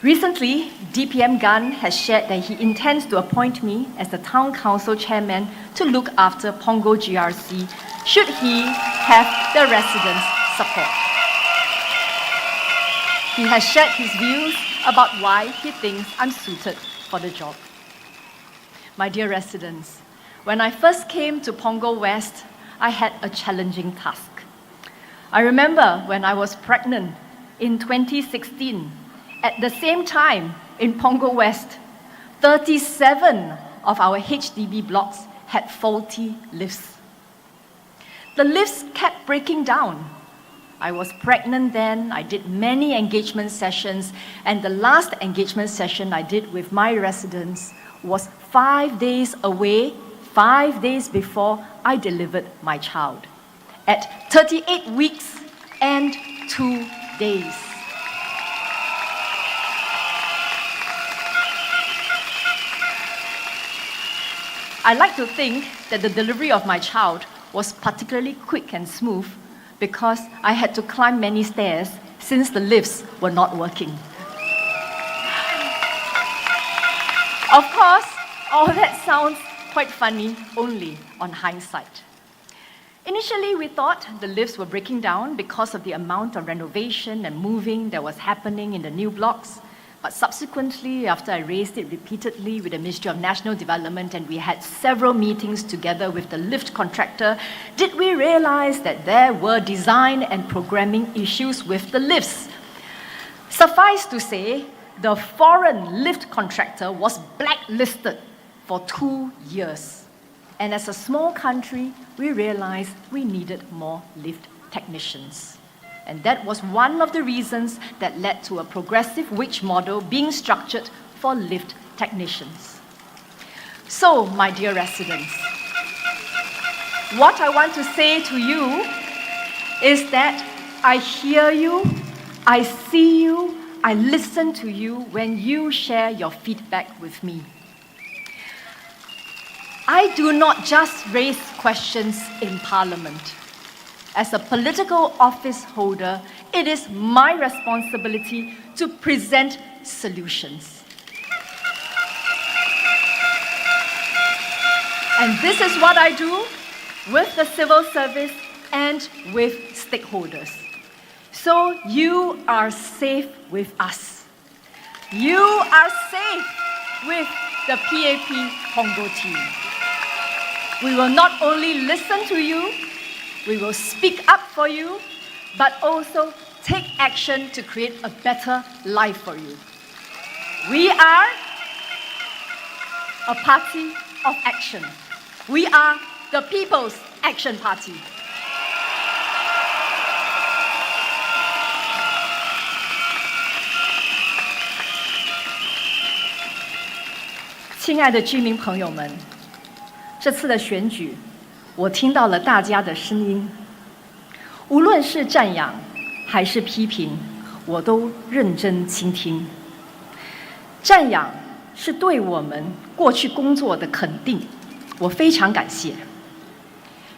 Recently, DPM Gunn has shared that he intends to appoint me as the Town Council Chairman to look after Punggol GRC should he have the residents' support. He has shared his views about why he thinks I'm suited for the job. My dear residents, when I first came to Punggol West, I had a challenging task. I remember when I was pregnant in 2016, at the same time in Punggol West, 37 of our HDB blocks had faulty lifts. The lifts kept breaking down. I was pregnant then, I did many engagement sessions, and the last engagement session I did with my residents was 5 days away, 5 days before I delivered my child, at 38 weeks and 2 days. I like to think that the delivery of my child was particularly quick and smooth because I had to climb many stairs since the lifts were not working. Of course, all that sounds quite funny only on hindsight. Initially, we thought the lifts were breaking down because of the amount of renovation and moving that was happening in the new blocks. But subsequently, after I raised it repeatedly with the Ministry of National Development and we had several meetings together with the lift contractor, did we realize that there were design and programming issues with the lifts. Suffice to say, the foreign lift contractor was blacklisted for 2 years. And as a small country, we realized we needed more lift technicians. And that was one of the reasons that led to a progressive wage model being structured for lift technicians. So, my dear residents, what I want to say to you is that I hear you, I see you, I listen to you when you share your feedback with me. I do not just raise questions in Parliament. As a political office holder, it is my responsibility to present solutions. And this is what I do with the civil service and with stakeholders. So you are safe with us. You are safe with the PAP Punggol team. We will not only listen to you, we will speak up for you, but also take action to create a better life for you. We are a party of action. We are the People's Action Party. 亲爱的居民朋友们，这次的选举，我听到了大家的声音，无论是赞扬还是批评，我都认真倾听。赞扬是对我们过去工作的肯定，我非常感谢。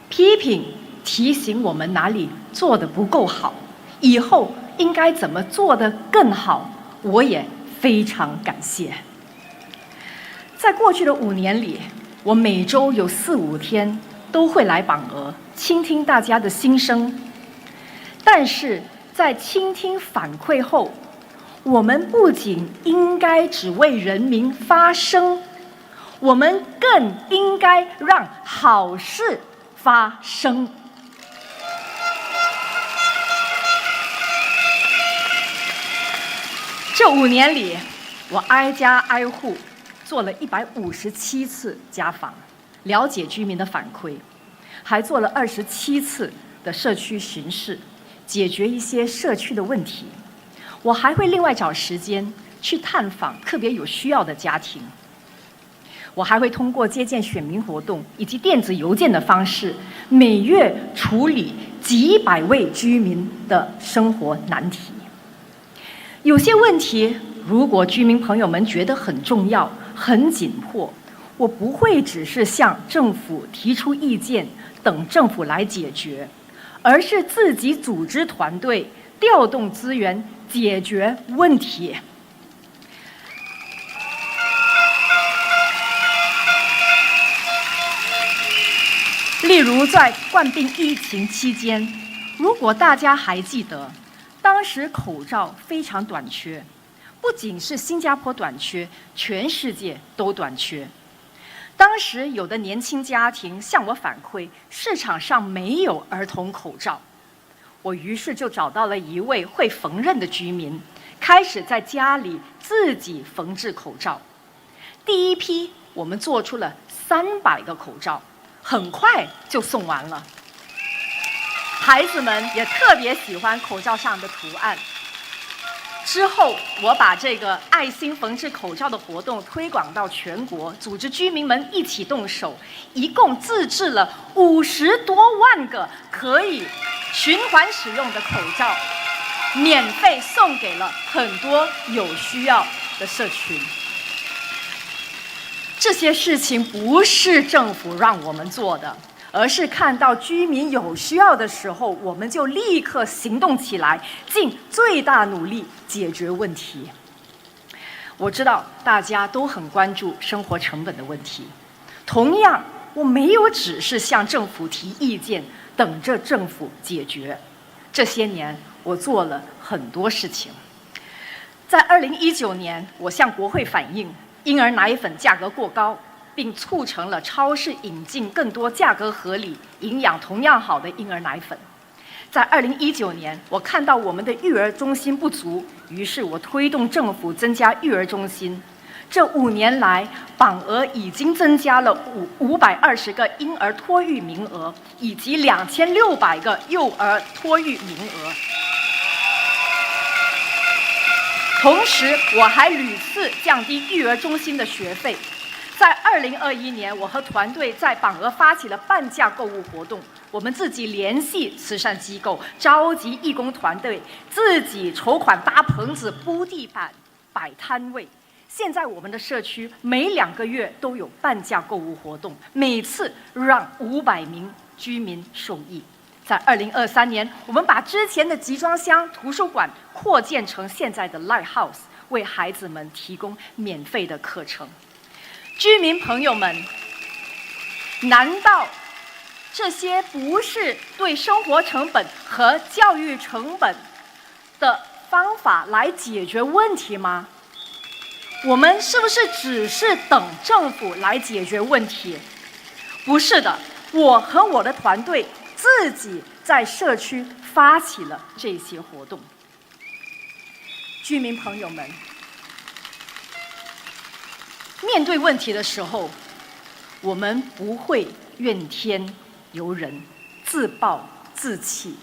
批评提醒我们哪里做得不够好，以后应该怎么做得更好，我也非常感谢。在过去的5年里，我每周有4、5天都会来榜鹅，倾听大家的心声。但是在倾听反馈后，我们不仅应该只为人民发声，我们更应该让好事发生。这5年里，我挨家挨户做了157次家访，了解居民的反馈，还做了27次的社区巡视，解决一些社区的问题。我还会另外找时间去探访特别有需要的家庭。我还会通过接见选民活动以及电子邮件的方式，每月处理几百位居民的生活难题。有些问题，如果居民朋友们觉得很重要、很紧迫，我不会只是向政府提出意见，等政府来解决，而是自己组织团队，调动资源解决问题。例如，在冠病疫情期间，如果大家还记得，当时口罩非常短缺，不仅是新加坡短缺，全世界都短缺。当时有的年轻家庭向我反馈，市场上没有儿童口罩。我于是就找到了一位会缝纫的居民，开始在家里自己缝制口罩。第一批我们做出了300个口罩，很快就送完了。孩子们也特别喜欢口罩上的图案。之后，我把这个爱心缝制口罩的活动推广到全国，组织居民们一起动手，一共自制了50多万个可以循环使用的口罩，免费送给了很多有需要的社群。这些事情不是政府让我们做的，而是看到居民有需要的时候，我们就立刻行动起来，尽最大努力解决问题。我知道大家都很关注生活成本的问题，同样，我没有只是向政府提意见，等着政府解决。这些年，我做了很多事情。在2019年，我向国会反映婴儿奶粉价格过高，并促成了超市引进更多价格合理、营养同样好的婴儿奶粉。在2019年，我看到我们的育儿中心不足，于是我推动政府增加育儿中心。这5年来，榜额已经增加了520个婴儿托育名额，以及2600个幼儿托育名额。同时，我还屡次降低育儿中心的学费。在2021年，我和团队在榜额发起了半价购物活动。我们自己联系慈善机构，召集义工团队，自己筹款搭棚子、铺地板、摆摊位。现在我们的社区每2个月都有半价购物活动，每次让500名居民受益。在2023年，我们把之前的集装箱图书馆扩建成现在的 Lighthouse， 为孩子们提供免费的课程。居民朋友们，难道这些不是对生活成本和教育成本的方法来解决问题吗？我们是不是只是等政府来解决问题？不是的，我和我的团队自己在社区发起了这些活动。居民朋友们，面对问题的时候，我们不会怨天尤人、自暴自弃，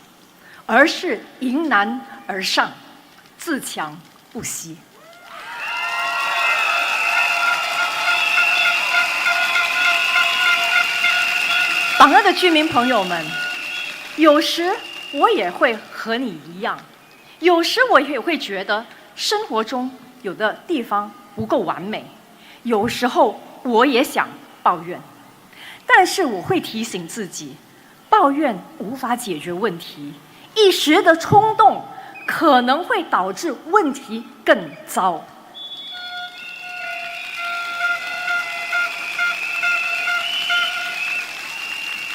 而是迎难而上，自强不息。榜额的居民朋友们，有时我也会和你一样，有时我也会觉得生活中有的地方不够完美，有时候我也想抱怨，但是我会提醒自己，抱怨无法解决问题，一时的冲动可能会导致问题更糟。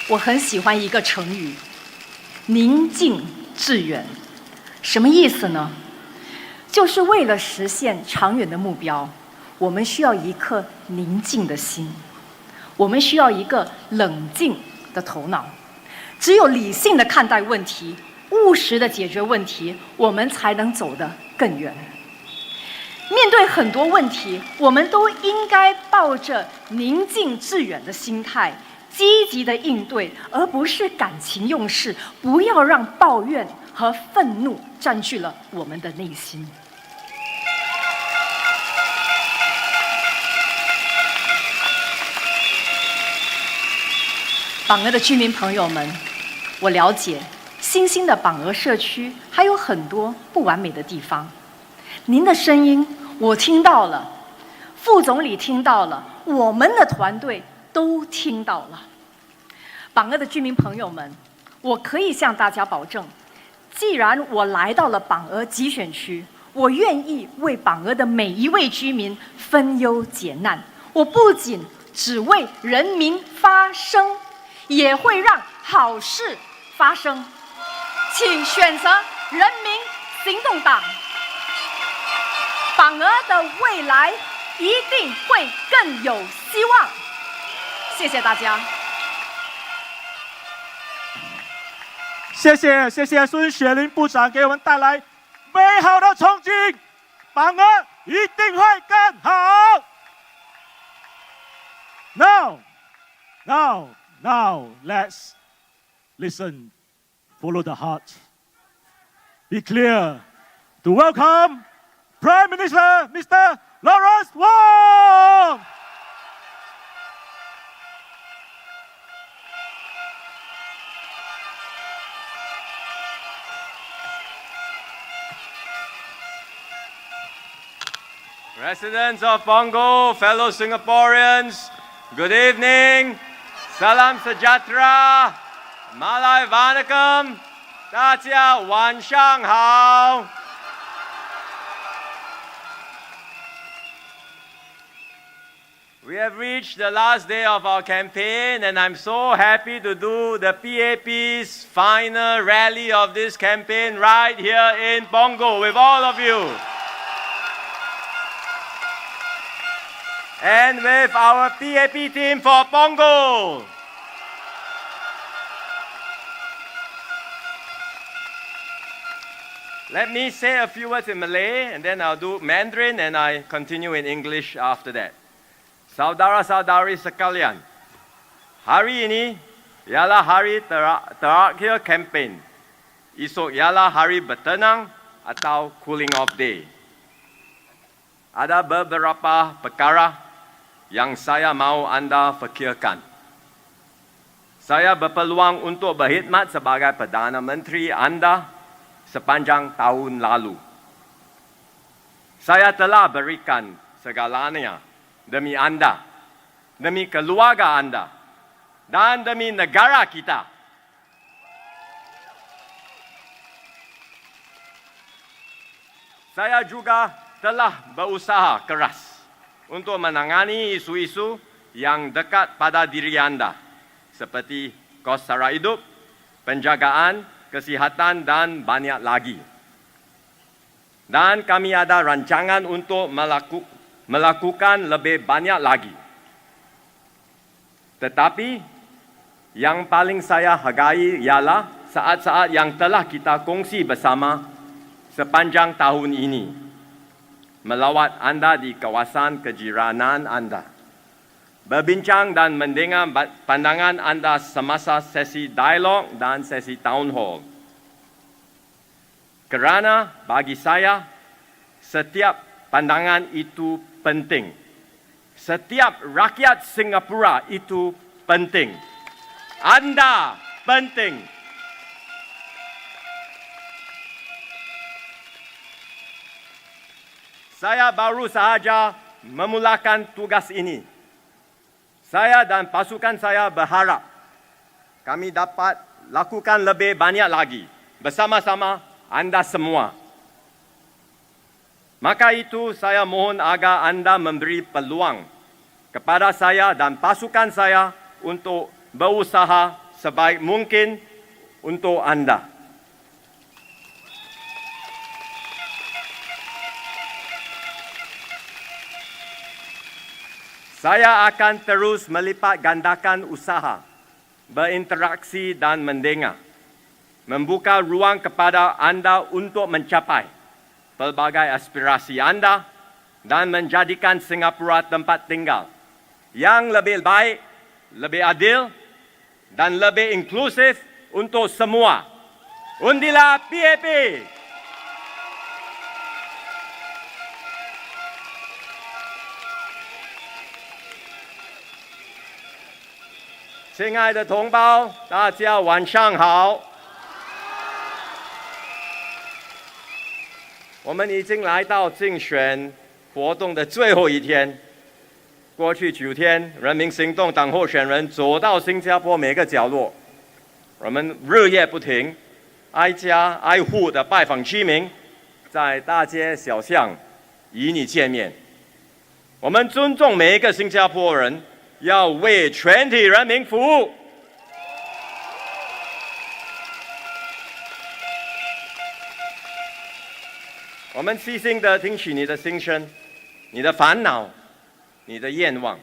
我很喜欢一个成语，宁静致远。什么意思呢？就是为了实现长远的目标，我们需要一颗宁静的心，我们需要一个冷静的头脑。只有理性的看待问题，务实的解决问题，我们才能走得更远。面对很多问题，我们都应该抱着宁静致远的心态，积极的应对，而不是感情用事。不要让抱怨和愤怒占据了我们的内心。榜鹅的居民朋友们，我了解新兴的榜鹅社区还有很多不完美的地方，您的声音我听到了，副总理听到了，我们的团队都听到了。榜鹅的居民朋友们，我可以向大家保证，既然我来到了榜鹅集选区，我愿意为榜鹅的每一位居民分忧解难。我不仅只为人民发声，也会让好事发生。请选择人民行动党，榜鹅的未来一定会更有希望。谢谢大家。谢谢孙雪玲部长给我们带来美好的憧憬，榜鹅一定会更好。Now, let's listen, follow the heart. Be clear to welcome Prime Minister Mr. Lawrence Wong. Residents of Pongo, fellow Singaporeans, good evening. Salam sejahtera. Malay vanakkam. 大家晚上好。We have reached the last day of our campaign, and I'm so happy to do the PAP's final rally of this campaign right here in Pongo with all of you. And with our PAP team for Pongo. Let me say a few words in Malay, and then I'll do Mandarin, and I continue in English after that. Saudara-saudari sekalian, hari ini ialah hari terakhir kempen. Esok ialah hari bertenang atau cooling off day. Ada beberapa perkara yang saya mahu anda fikirkan. Saya berpeluang untuk berkhidmat sebagai Perdana Menteri anda sepanjang tahun lalu. Saya telah berikan segalanya demi anda, demi keluarga anda, dan demi negara kita. Saya juga telah berusaha keras untuk menangani isu-isu yang dekat pada diri anda, seperti kos sara hidup, penjagaan, kesihatan dan banyak lagi. Dan kami ada rancangan untuk melakukan lebih banyak lagi. Tetapi yang paling saya hargai ialah saat-saat yang telah kita kongsi bersama sepanjang tahun ini, melawat anda di kawasan kejiranan anda, berbincang dan mendengar pandangan anda semasa sesi dialog dan sesi town hall. Kerana bagi saya, setiap pandangan itu penting. Setiap rakyat Singapura itu penting. Anda penting. Saya baru sahaja memulakan tugas ini. Saya dan pasukan saya berharap kami dapat lakukan lebih banyak lagi bersama-sama anda semua. Maka itu saya mohon agar anda memberi peluang kepada saya dan pasukan saya untuk berusaha sebaik mungkin untuk anda. Saya akan terus melipat gandakan usaha, berinteraksi dan mendengar, membuka ruang kepada anda untuk mencapai pelbagai aspirasi anda dan menjadikan Singapura tempat tinggal yang lebih baik, lebih adil dan lebih inklusif untuk semua. Undilah PAP! 亲爱的同胞，大家晚上好。我们已经来到竞选活动的最后一天。过去9天，人民行动党候选人走到新加坡每个角落，我们日夜不停，挨家挨户的拜访居民，在大街小巷与你见面。我们尊重每一个新加坡人。 要为全体人民服务。我们细心地听取你的心声、你的烦恼、你的愿望。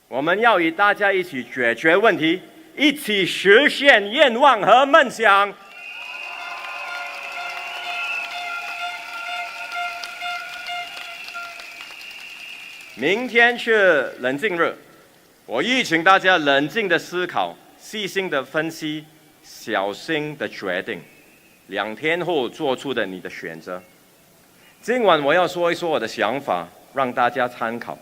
我们要与大家一起解决问题，一起实现愿望和梦想。 明天是冷静日，我预请大家冷静的思考，细心的分析，小心的决定，2天后做出的你的选择。今晚我要说一说我的想法，让大家参考。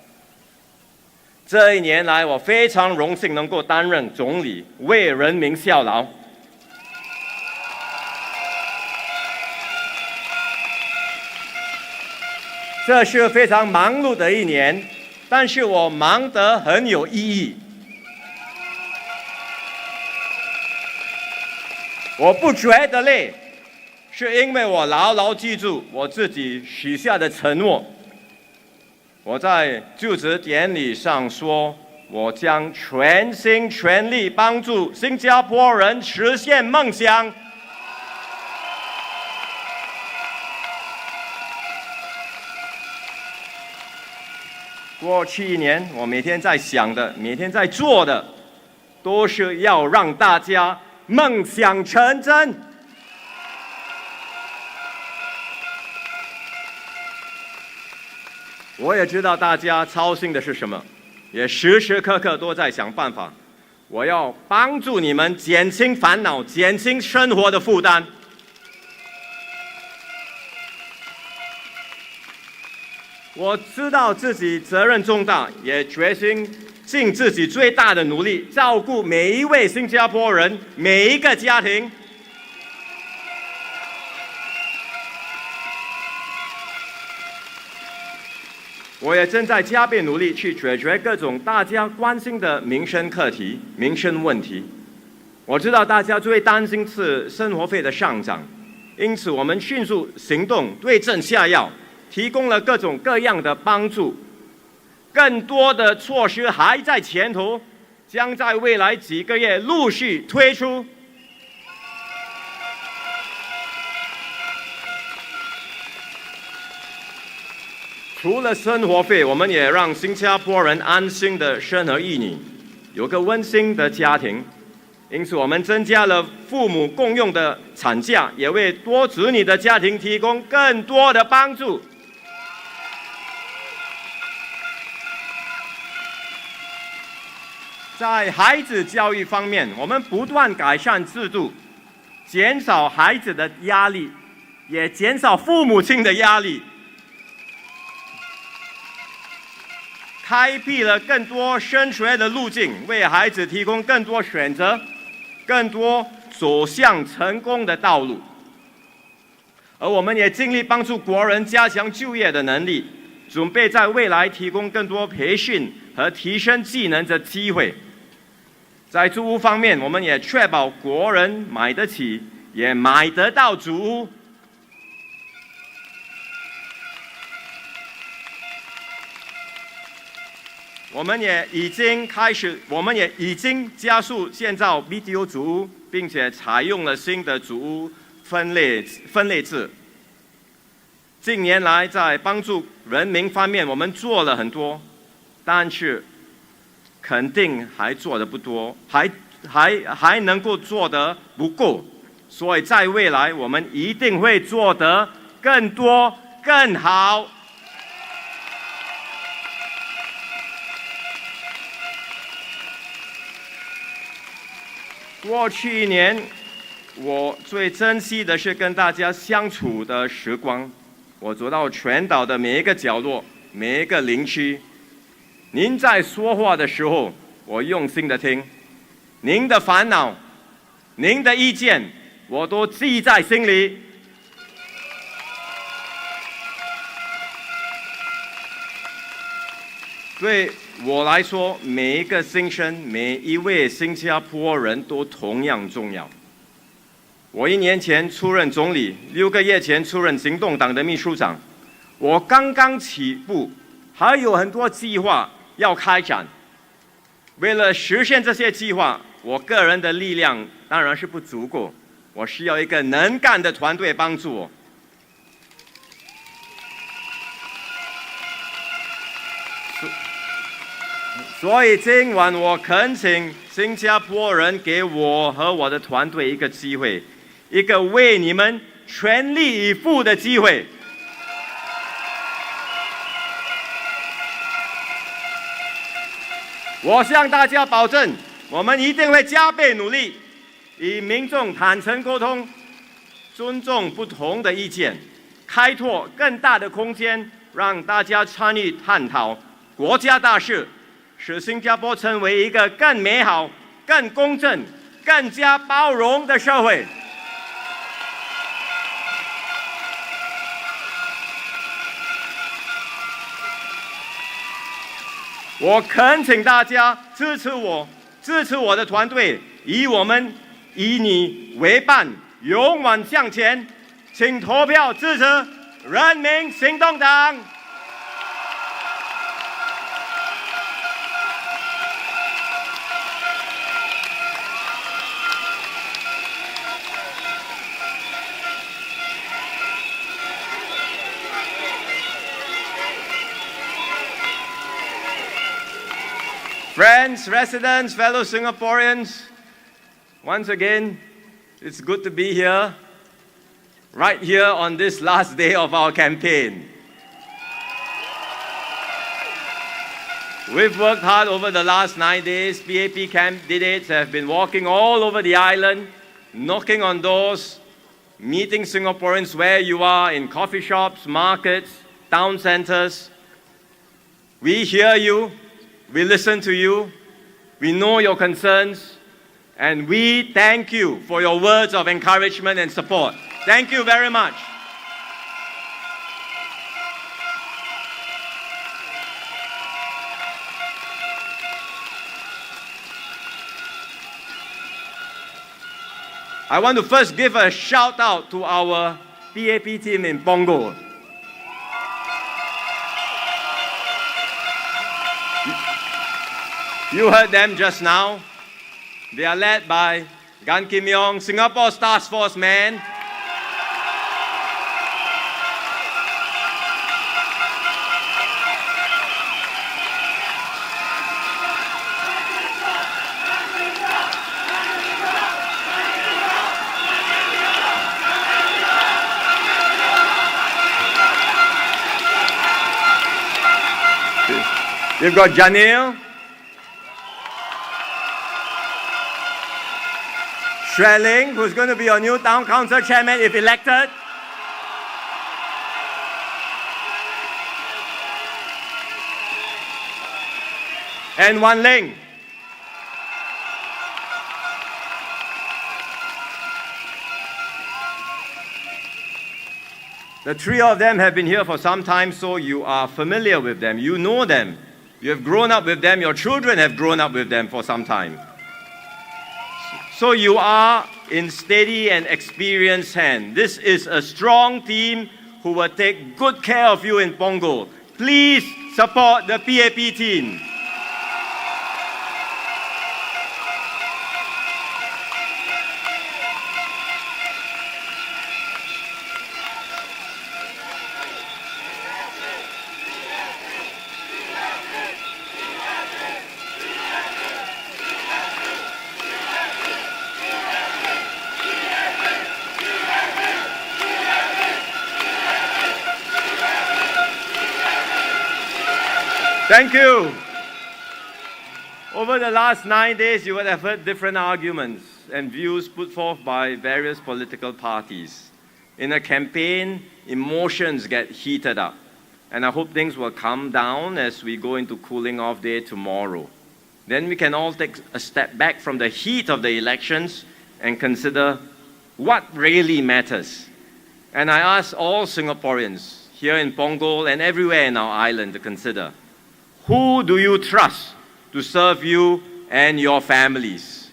这1年来，我非常荣幸能够担任总理，为人民效劳。 这是非常忙碌的1年，但是我忙得很有意义。我不觉得累，是因为我牢牢记住我自己许下的承诺。我在就职典礼上说，我将全心全力帮助新加坡人实现梦想。 过去1年，我每天在想的，每天在做的，都是要让大家梦想成真。我也知道大家操心的是什么，也时时刻刻都在想办法。我要帮助你们减轻烦恼，减轻生活的负担。 我知道自己责任重大，也决心尽自己最大的努力，照顾每一位新加坡人，每一个家庭。我也正在加倍努力去解决各种大家关心的民生课题、民生问题。我知道大家最担心是生活费的上涨，因此我们迅速行动，对症下药。 提供了各种各样的帮助，更多的措施还在前头，将在未来几个月陆续推出。除了生活费，我们也让新加坡人安心的生儿育女，有个温馨的家庭。因此，我们增加了父母共用的产假，也为多子女的家庭提供更多的帮助。 在孩子教育方面，我们不断改善制度，减少孩子的压力，也减少父母亲的压力，开辟了更多升学的路径，为孩子提供更多选择，更多走向成功的道路。而我们也尽力帮助国人加强就业的能力，准备在未来提供更多培训和提升技能的机会。 在住屋方面，我们也确保国人买得起，也买得到主屋。我们也已经加速建造 BTO 主屋，并且采用了新的主屋分类制。近年来，在帮助人民方面，我们做了很多。但是肯定还做得不多，还能够做得不够，所以在未来我们一定会做得更多更好。过去1年，我最珍惜的是跟大家相处的时光。我走到全岛的每一个角落，每一个邻区。您在说话的时候，我用心的听。您的烦恼，您的意见，我都记在心里。对我来说，每一个新生，每一位新加坡人都同样重要。我1年前出任总理，6个月前出任行动党的秘书长。我刚刚起步，还有很多计划要开展。为了实现这些计划，我个人的力量当然是不足够，我需要一个能干的团队帮助我。所以今晚我恳请新加坡人给我和我的团队一个机会，一个为你们全力以赴的机会。我向大家保证，我们一定会加倍努力，与民众坦诚沟通，尊重不同的意见，开拓更大的空间，让大家参与探讨国家大事，使新加坡成为一个更美好、更公正、更加包容的社会。我恳请大家支持我，支持我的团队，以你为伴，勇往向前。请投票支持人民行动党。Friends, residents, fellow Singaporeans, once again, it's good to be here, right here on this last day of our campaign. We've worked hard over the last 9 days. PAP candidates have been walking all over the island, knocking on doors, meeting Singaporeans where you are, in coffee shops, markets, town centers. We hear you. We listen to you, we know your concerns, and we thank you for your words of encouragement and support. Thank you very much. I want to first give a shout out to our PAP team in Punggol. You heard them just now. They are led by Gan Kim Yong, Singapore's Task Force man. You've got Janil, Shreling, who's going to be your new town council chairman if elected. And Wan Ling. The three of them have been here for some time, so you are familiar with them. You know them. You have grown up with them. Your children have grown up with them for some time. So you are in steady and experienced hands. This is a strong team who will take good care of you in Punggol. Please support the PAP team. Thank you. Over the last 9 days, you would have heard different arguments and views put forth by various political parties. In a campaign, emotions get heated up, and I hope things will calm down as we go into cooling off day tomorrow. Then we can all take a step back from the heat of the elections and consider what really matters. And I ask all Singaporeans here in Punggol and everywhere in our island to consider, who do you trust to serve you and your families?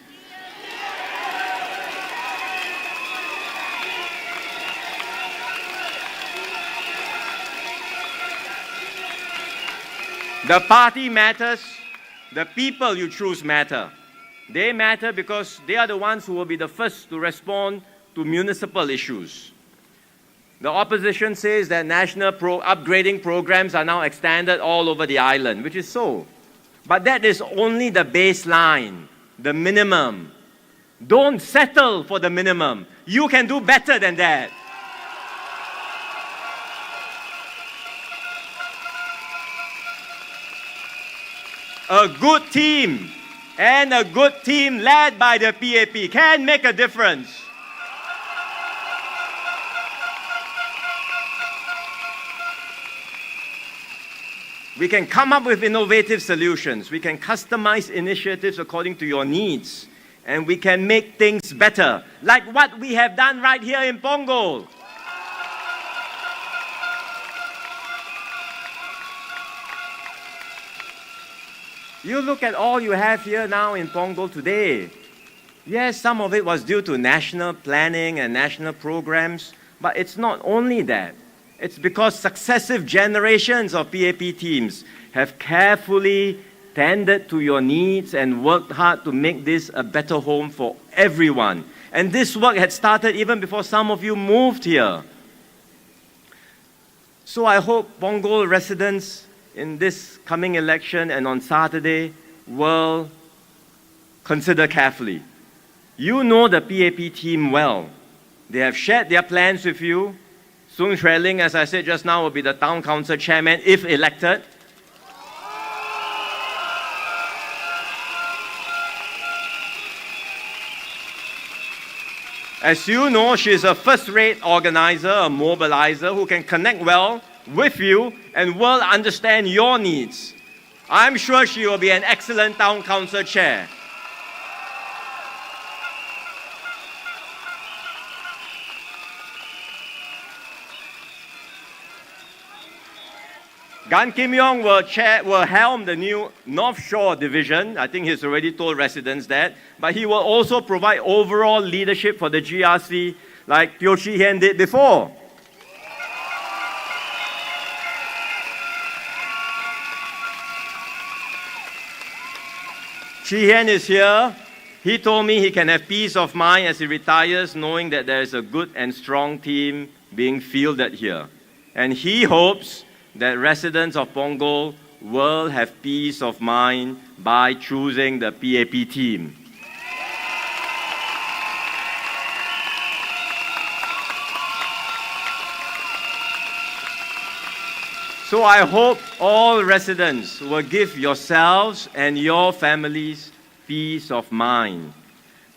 The party matters, the people you choose matter. They matter because they are the ones who will be the first to respond to municipal issues. The opposition says that national upgrading programs are now extended all over the island, which is so. But that is only the baseline, the minimum. Don't settle for the minimum. You can do better than that. A good team and a good team led by the PAP can make a difference. We can come up with innovative solutions. We can customize initiatives according to your needs. And we can make things better, like what we have done right here in Punggol. You look at all you have here now in Punggol today. Yes, some of it was due to national planning and national programs, but it's not only that. It's because successive generations of PAP teams have carefully tended to your needs and worked hard to make this a better home for everyone. And this work had started even before some of you moved here. So I hope Punggol residents in this coming election and on Saturday will consider carefully. You know the PAP team well. They have shared their plans with you. Soon Xueling Ling, as I said just now, will be the town council chairman if elected. As you know, she is a first-rate organizer, a mobilizer who can connect well with you and will understand your needs. I'm sure she will be an excellent town council chair. Gan Kim Yong will helm the new North Shore Division. I think he's already told residents that. But he will also provide overall leadership for the GRC like Teo Chee Hian did before. Chee Hian is here. He told me he can have peace of mind as he retires, knowing that there is a good and strong team being fielded here. And he hopes that residents of Punggol will have peace of mind by choosing the PAP team. So I hope all residents will give yourselves and your families peace of mind.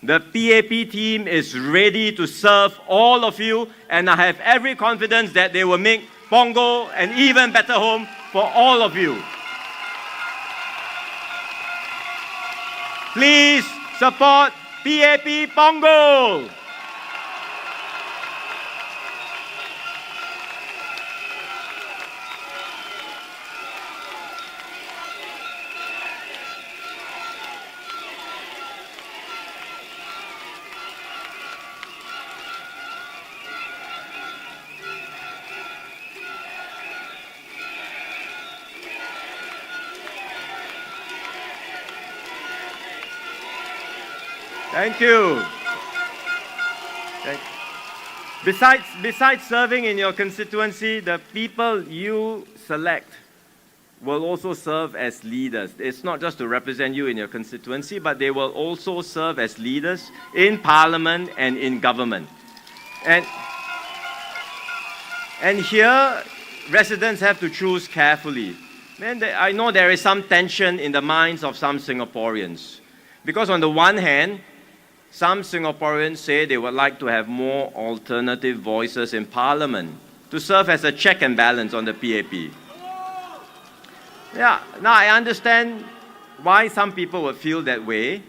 The PAP team is ready to serve all of you, and I have every confidence that they will make Punggol an even better home for all of you. Please support PAP Punggol. Thank you. Besides serving in your constituency, the people you select will also serve as leaders. It's not just to represent you in your constituency, but they will also serve as leaders in parliament and in government. And here, residents have to choose carefully. I know there is some tension in the minds of some Singaporeans. Because on the one hand, some Singaporeans say they would like to have more alternative voices in Parliament to serve as a check and balance on the PAP. Yeah, now I understand why some people would feel that way,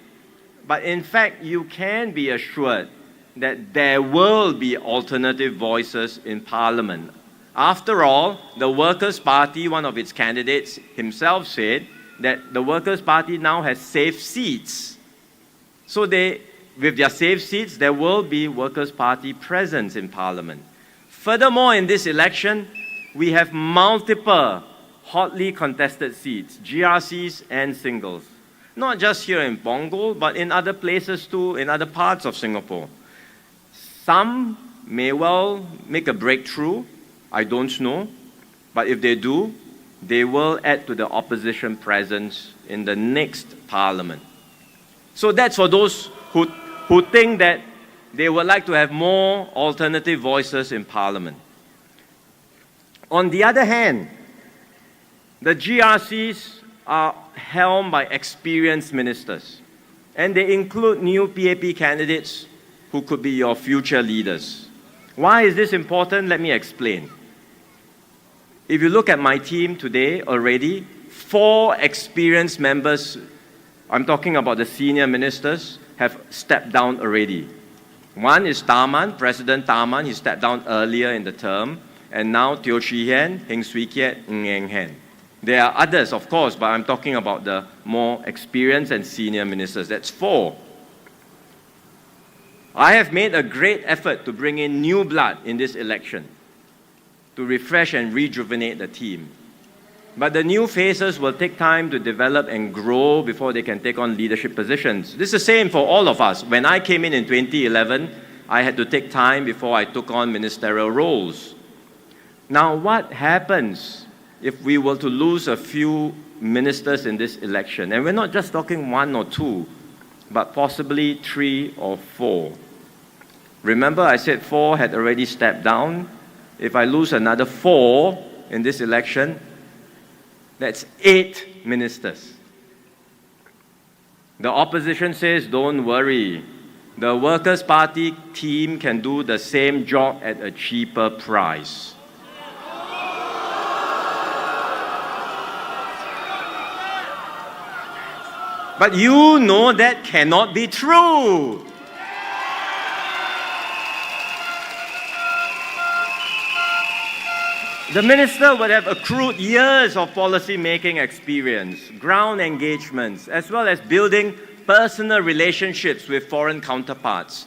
but in fact, you can be assured that there will be alternative voices in Parliament. After all, the Workers' Party, one of its candidates himself said that the Workers' Party now has safe seats. So with their safe seats, there will be Workers' Party presence in Parliament. Furthermore, in this election, we have multiple hotly contested seats, GRCs and singles. Not just here in Punggol, but in other places too, in other parts of Singapore. Some may well make a breakthrough, I don't know, but if they do, they will add to the opposition presence in the next Parliament. So that's for those who think that they would like to have more alternative voices in Parliament. On the other hand, the GRCs are helmed by experienced ministers, and they include new PAP candidates who could be your future leaders. Why is this important? Let me explain. If you look at my team today already, 4 experienced members, I'm talking about the senior ministers, have stepped down already. One is Taman, President Taman, he stepped down earlier in the term, and now Teo Chee Hian, Heng Swee Kiat, Ng Eng Hen. There are others, of course, but I'm talking about the more experienced and senior ministers. That's 4. I have made a great effort to bring in new blood in this election, to refresh and rejuvenate the team. But the new faces will take time to develop and grow before they can take on leadership positions. This is the same for all of us. When I came in 2011, I had to take time before I took on ministerial roles. Now, what happens if we were to lose a few ministers in this election? And we're not just talking 1 or 2, but possibly 3 or 4. Remember, I said 4 had already stepped down. If I lose another 4 in this election, that's 8 ministers. The opposition says, don't worry. The Workers' Party team can do the same job at a cheaper price. But you know that cannot be true. The minister would have accrued years of policy-making experience, ground engagements, as well as building personal relationships with foreign counterparts.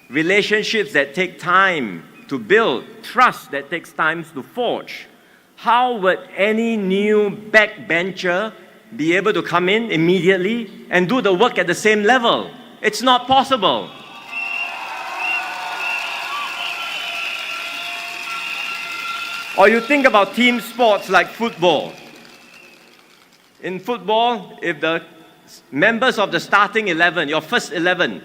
Relationships that take time to build, trust that takes time to forge. How would any new backbencher be able to come in immediately and do the work at the same level? It's not possible. Or you think about team sports like football. In football, if the members of the starting 11, your first 11,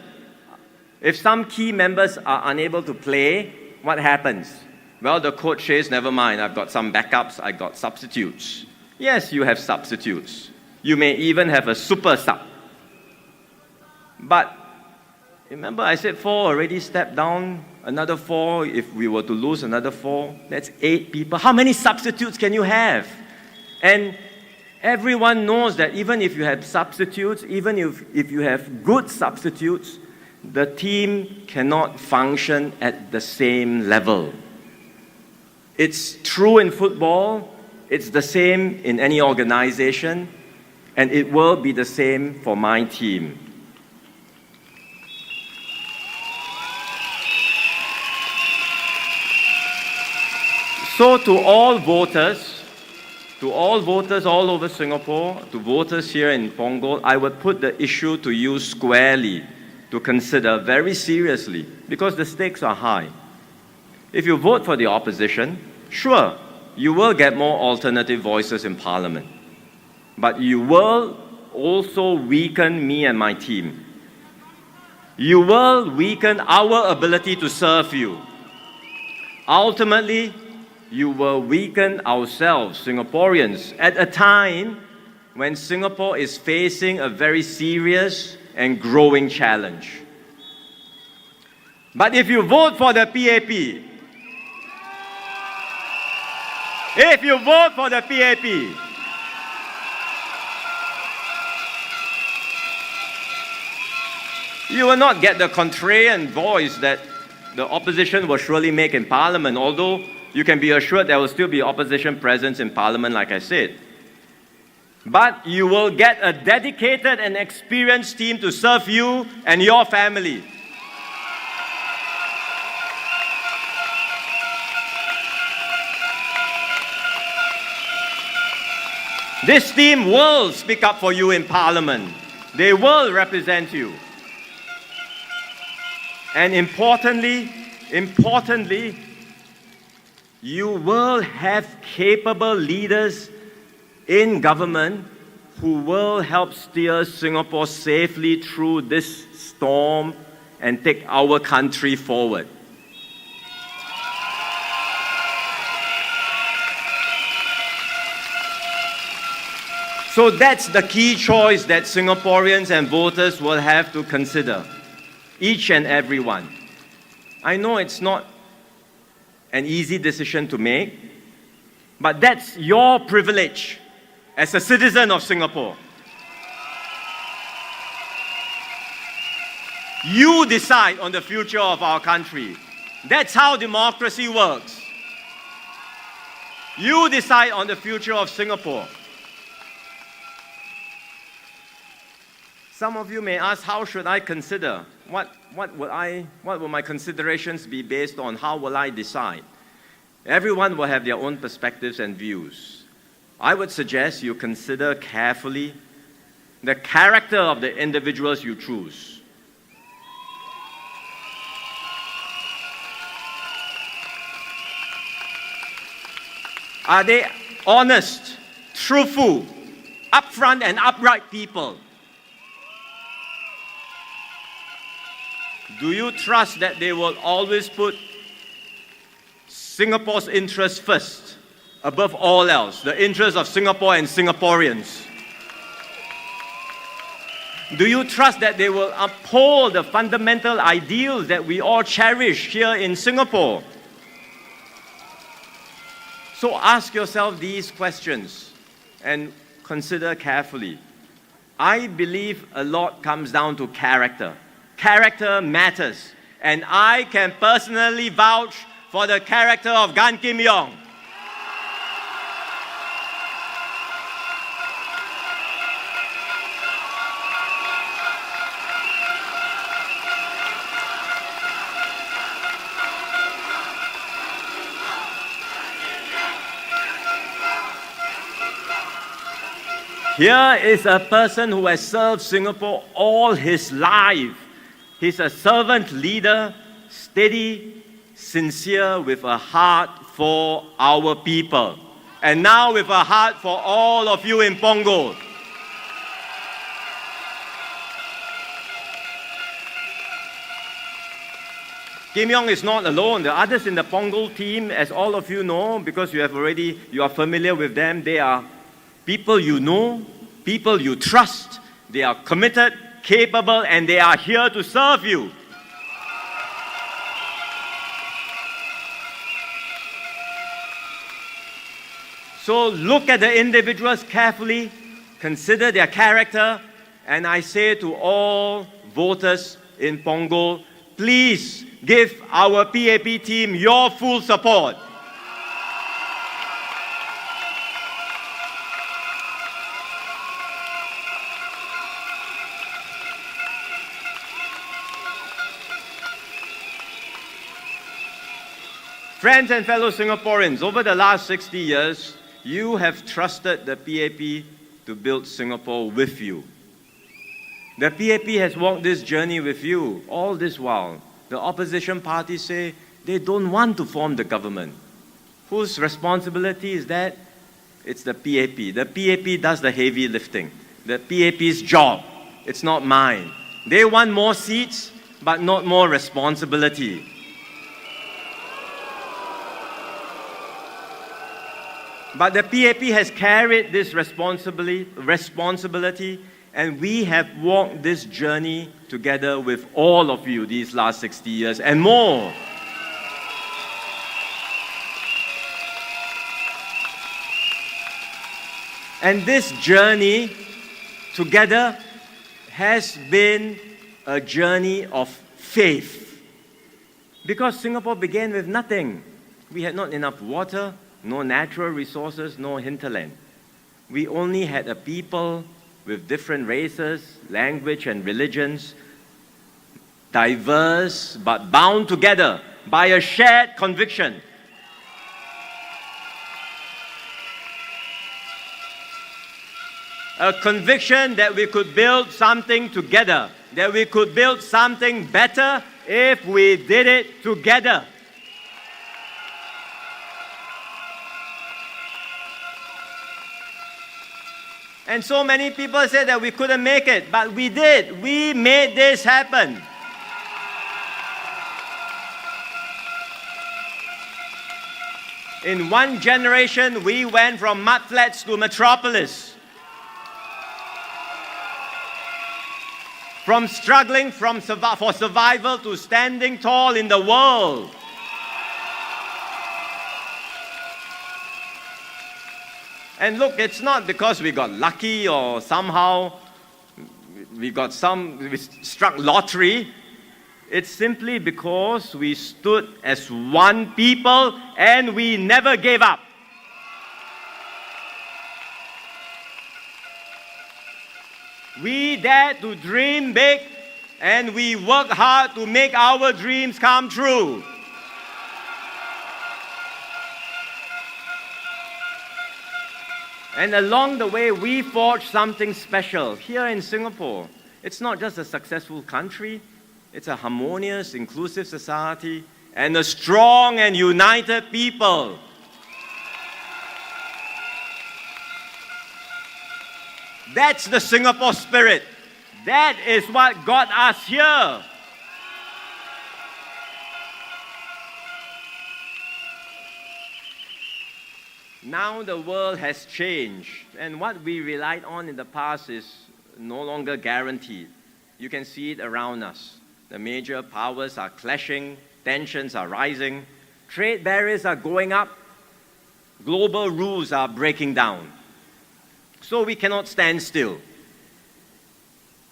if some key members are unable to play, what happens? Well, the coach says, never mind, I've got some backups, I've got substitutes. Yes, you have substitutes. You may even have a super sub. But remember, I said 4 already stepped down. Another 4, if we were to lose another 4, that's 8 people. How many substitutes can you have? And everyone knows that even if you have substitutes, even if you have good substitutes, the team cannot function at the same level. It's true in football, it's the same in any organization, and it will be the same for my team. So to all voters all over Singapore, to voters here in Punggol, I would put the issue to you squarely, to consider very seriously, because the stakes are high. If you vote for the opposition, sure, you will get more alternative voices in Parliament. But you will also weaken me and my team. You will weaken our ability to serve you. Ultimately, you will weaken ourselves, Singaporeans, at a time when Singapore is facing a very serious and growing challenge. But if you vote for the PAP, you will not get the contrarian voice that the opposition will surely make in Parliament, although you can be assured there will still be opposition presence in Parliament, like I said. But you will get a dedicated and experienced team to serve you and your family. This team will speak up for you in Parliament. They will represent you. And importantly, you will have capable leaders in government who will help steer Singapore safely through this storm and take our country forward. So that's the key choice that Singaporeans and voters will have to consider, each and every one. I know it's not an easy decision to make, but that's your privilege as a citizen of Singapore. You decide on the future of our country. That's how democracy works. You decide on the future of Singapore. Some of you may ask, how should I consider? What will my considerations be based on? How will I decide? Everyone will have their own perspectives and views. I would suggest you consider carefully the character of the individuals you choose. Are they honest, truthful, upfront and upright people? Do you trust that they will always put Singapore's interests first, above all else, the interests of Singapore and Singaporeans? Do you trust that they will uphold the fundamental ideals that we all cherish here in Singapore? So ask yourself these questions and consider carefully. I believe a lot comes down to character. Character matters, and I can personally vouch for the character of Gan Kim Yong. Here is a person who has served Singapore all his life. He's a servant leader, steady, sincere, with a heart for our people. And now with a heart for all of you in Punggol. Kim Yong is not alone. The others in the Punggol team, as all of you know, because you are familiar with them, they are people you know, people you trust. They are committed, capable, and they are here to serve you. So look at the individuals carefully, consider their character, and I say to all voters in Punggol, please give our PAP team your full support. Friends and fellow Singaporeans, over the last 60 years, you have trusted the PAP to build Singapore with you. The PAP has walked this journey with you all this while. The opposition parties say they don't want to form the government. Whose responsibility is that? It's the PAP. The PAP does the heavy lifting. The PAP's job. It's not mine. They want more seats, but not more responsibility. But the PAP has carried this responsibility, and we have walked this journey together with all of you these last 60 years and more. And this journey together has been a journey of faith. Because Singapore began with nothing. We had not enough water, no natural resources, no hinterland. We only had a people with different races, language and religions, diverse but bound together by a shared conviction. A conviction that we could build something together, that we could build something better if we did it together. And so many people said that we couldn't make it, but we did. We made this happen. In one generation, we went from mudflats to metropolis. From struggling for survival to standing tall in the world. And look, it's not because we got lucky or somehow we struck lottery. It's simply because we stood as one people and we never gave up. We dared to dream big and we worked hard to make our dreams come true. And along the way, we forged something special here in Singapore. It's not just a successful country, it's a harmonious, inclusive society and a strong and united people. That's the Singapore spirit. That is what got us here. Now the world has changed, and what we relied on in the past is no longer guaranteed. You can see it around us. The major powers are clashing, tensions are rising, trade barriers are going up, global rules are breaking down. So we cannot stand still.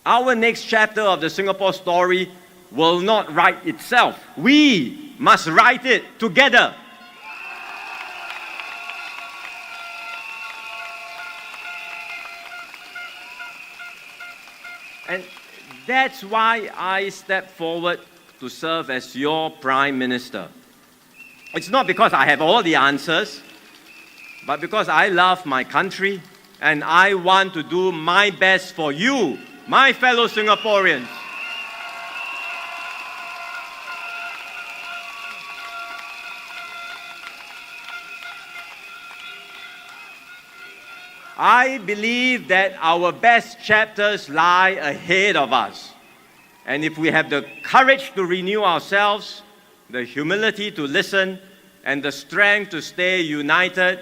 Our next chapter of the Singapore story will not write itself. We must write it together. And that's why I stepped forward to serve as your Prime Minister. It's not because I have all the answers, but because I love my country and I want to do my best for you, my fellow Singaporeans. I believe that our best chapters lie ahead of us. And if we have the courage to renew ourselves, the humility to listen, and the strength to stay united,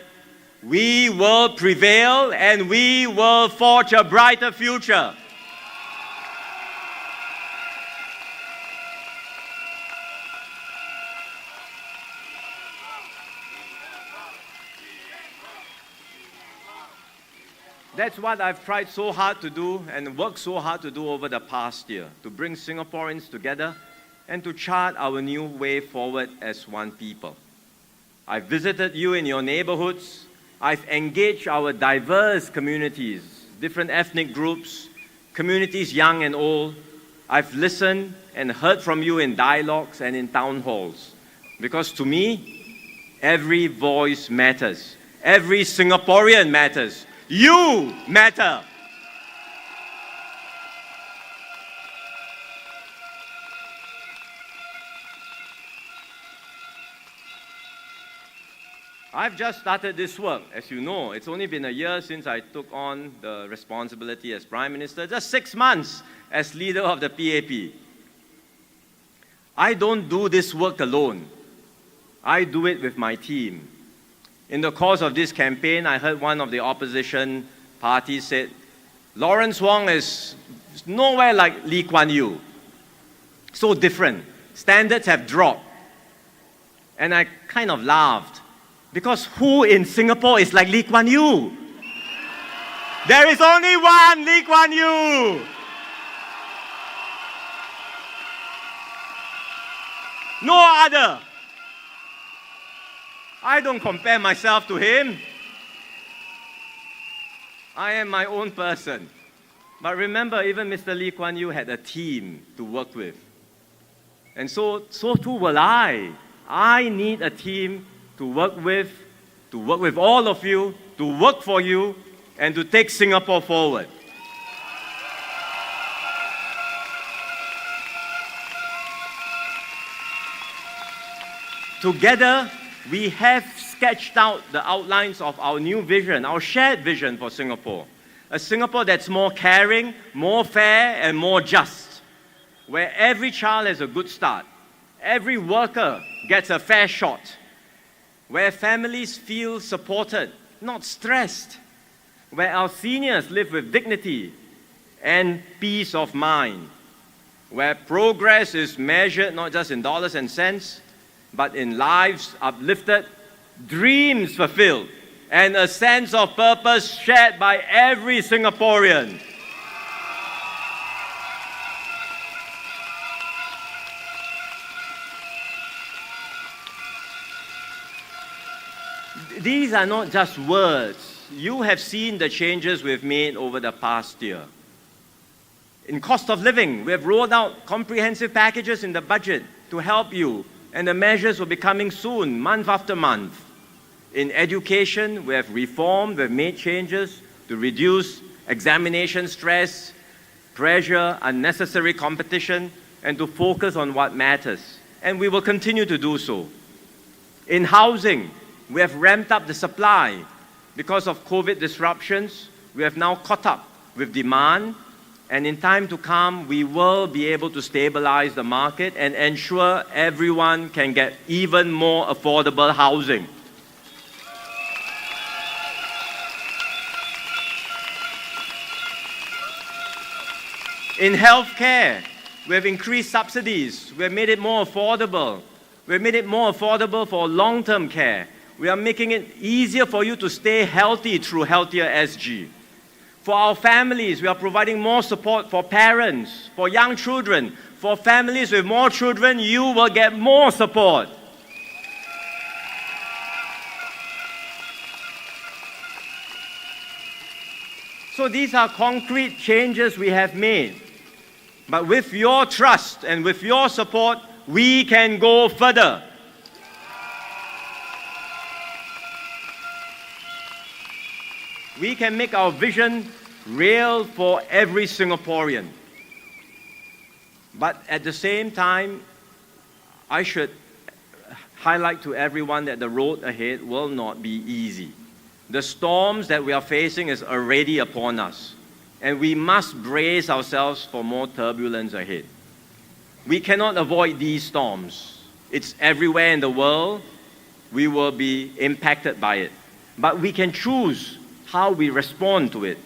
we will prevail and we will forge a brighter future. That's what I've tried so hard to do and worked so hard to do over the past year, to bring Singaporeans together and to chart our new way forward as one people. I've visited you in your neighborhoods. I've engaged our diverse communities, different ethnic groups, communities young and old. I've listened and heard from you in dialogues and in town halls. Because to me, every voice matters. Every Singaporean matters. You matter. I've just started this work, as you know. It's only been a year since I took on the responsibility as Prime Minister, just 6 months as leader of the PAP. I don't do this work alone. I do it with my team. In the course of this campaign, I heard one of the opposition parties said, Lawrence Wong is nowhere like Lee Kuan Yew. So different. Standards have dropped. And I kind of laughed. Because who in Singapore is like Lee Kuan Yew? There is only one Lee Kuan Yew. No other. I don't compare myself to him. I am my own person. But remember, even Mr. Lee Kuan Yew had a team to work with. And so too will I. I need a team to work with all of you, to work for you, and to take Singapore forward. Together, we have sketched out the outlines of our new vision, our shared vision for Singapore. A Singapore that's more caring, more fair, and more just, where every child has a good start, every worker gets a fair shot, where families feel supported, not stressed, where our seniors live with dignity and peace of mind, where progress is measured not just in dollars and cents, but in lives uplifted, dreams fulfilled, and a sense of purpose shared by every Singaporean. These are not just words. You have seen the changes we've made over the past year. In cost of living, we have rolled out comprehensive packages in the budget to help you, and the measures will be coming soon, month after month. In education, we have reformed, we have made changes to reduce examination stress, pressure, unnecessary competition, and to focus on what matters. And we will continue to do so. In housing, we have ramped up the supply. Because of COVID disruptions, we have now caught up with demand, and in time to come, we will be able to stabilize the market and ensure everyone can get even more affordable housing. In healthcare, we have increased subsidies. We have made it more affordable. We have made it more affordable for long-term care. We are making it easier for you to stay healthy through Healthier SG. For our families, we are providing more support for parents, for young children. For families with more children, you will get more support. So these are concrete changes we have made. But with your trust and with your support, we can go further. We can make our vision real for every Singaporean. But at the same time, I should highlight to everyone that the road ahead will not be easy. The storms that we are facing is already upon us, and we must brace ourselves for more turbulence ahead. We cannot avoid these storms. It's everywhere in the world. We will be impacted by it. But we can choose how we respond to it.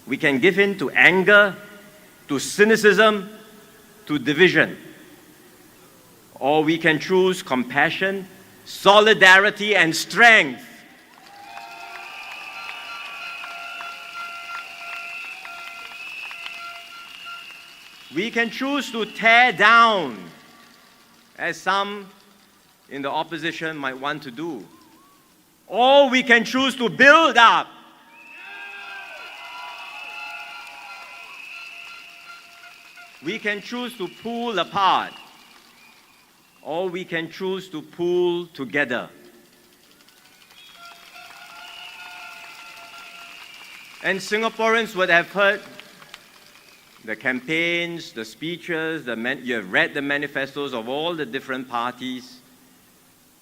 We can give in to anger, to cynicism, to division. Or we can choose compassion, solidarity, and strength. We can choose to tear down, as some in the opposition might want to do. Or we can choose to build up. We can choose to pull apart. Or we can choose to pull together. And Singaporeans would have heard the campaigns, the speeches, you have read the manifestos of all the different parties.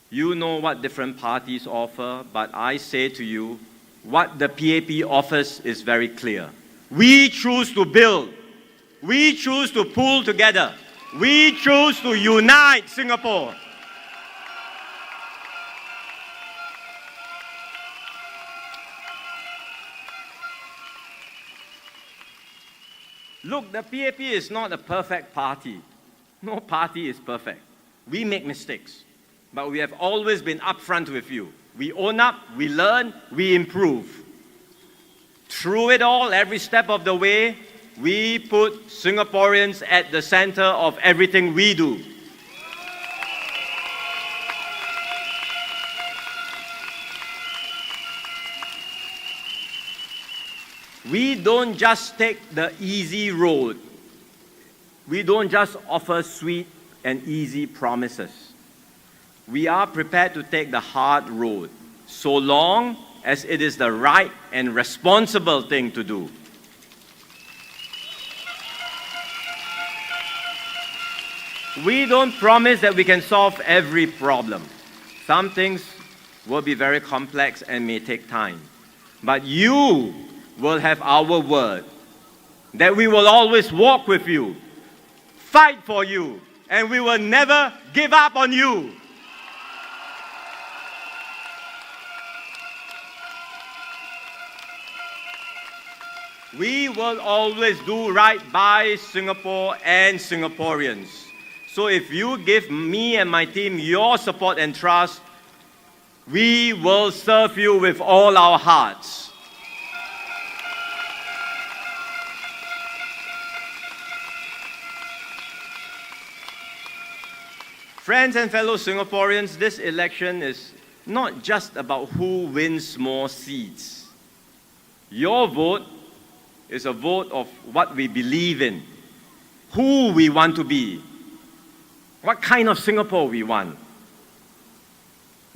You know what different parties offer, but I say to you, what the PAP offers is very clear. We choose to build. We choose to pull together. We choose to unite Singapore. Look, the PAP is not a perfect party. No party is perfect. We make mistakes, but we have always been upfront with you. We own up, we learn, we improve. Through it all, every step of the way, we put Singaporeans at the center of everything we do. We don't just take the easy road. We don't just offer sweet and easy promises. We are prepared to take the hard road, so long as it is the right and responsible thing to do. We don't promise that we can solve every problem. Some things will be very complex and may take time. But you will have our word that we will always walk with you, fight for you, and we will never give up on you. We will always do right by Singapore and Singaporeans. So if you give me and my team your support and trust, we will serve you with all our hearts. Friends and fellow Singaporeans, this election is not just about who wins more seats. Your vote is a vote of what we believe in, who we want to be, what kind of Singapore we want.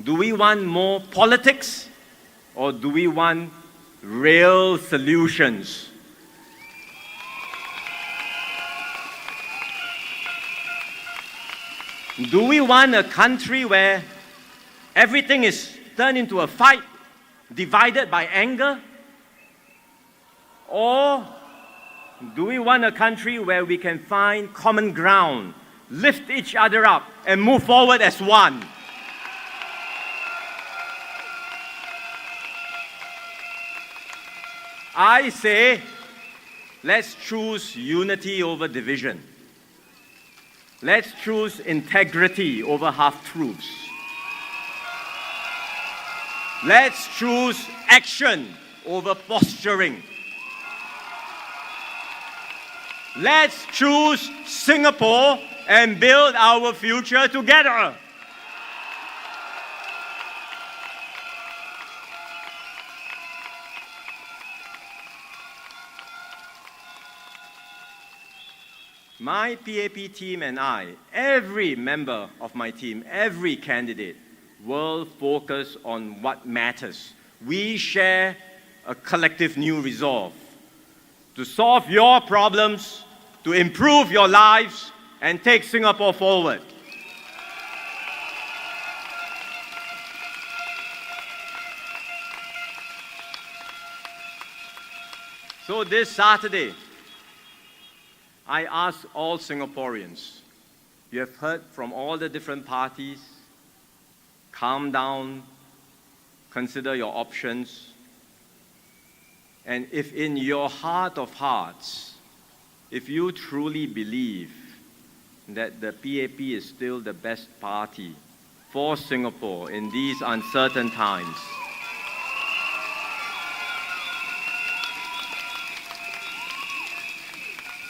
Do we want more politics or do we want real solutions? Do we want a country where everything is turned into a fight, divided by anger? Or do we want a country where we can find common ground, lift each other up, and move forward as one? I say, let's choose unity over division. Let's choose integrity over half-truths. Let's choose action over posturing. Let's choose Singapore and build our future together. My PAP team and I, every member of my team, every candidate, will focus on what matters. We share a collective new resolve to solve your problems, to improve your lives, and take Singapore forward. So this Saturday, I ask all Singaporeans, you have heard from all the different parties, calm down, consider your options, and if in your heart of hearts, if you truly believe that the PAP is still the best party for Singapore in these uncertain times,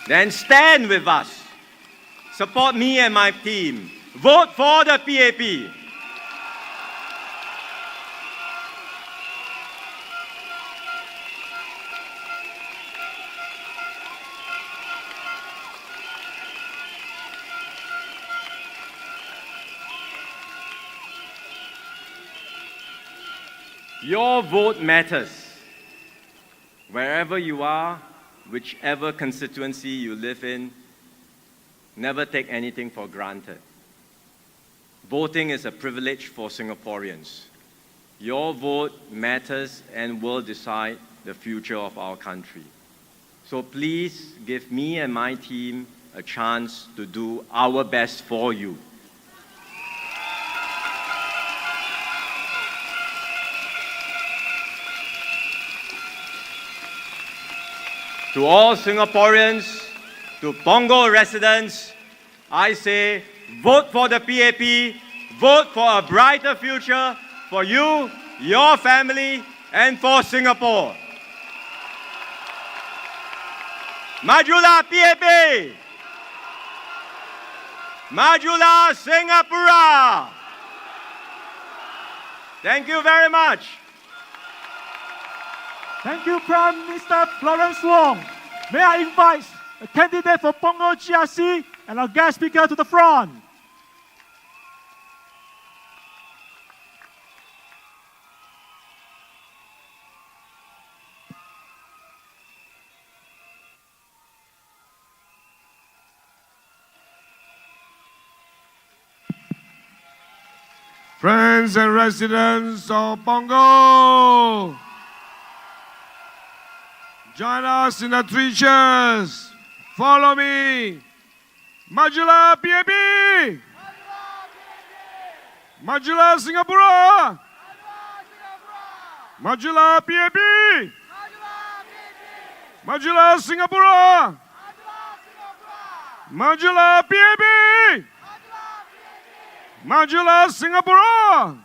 then stand with us. Support me and my team. Vote for the PAP. Your vote matters. Wherever you are, whichever constituency you live in, never take anything for granted. Voting is a privilege for Singaporeans. Your vote matters and will decide the future of our country. So please give me and my team a chance to do our best for you. To all Singaporeans, to Punggol residents, I say, vote for the PAP, vote for a brighter future for you, your family, and for Singapore. Majulah PAP! Majulah Singapura! Thank you very much. Thank you, Prime Minister Florence Wong. May I invite the candidate for Punggol GRC and our guest speaker to the front. Friends and residents of Punggol, join us in the 3 cheers. Follow me. Majulah PAP! Majulah Singapura! Majulah PAP! Majulah Singapura! Majulah PAP! Majulah Singapura!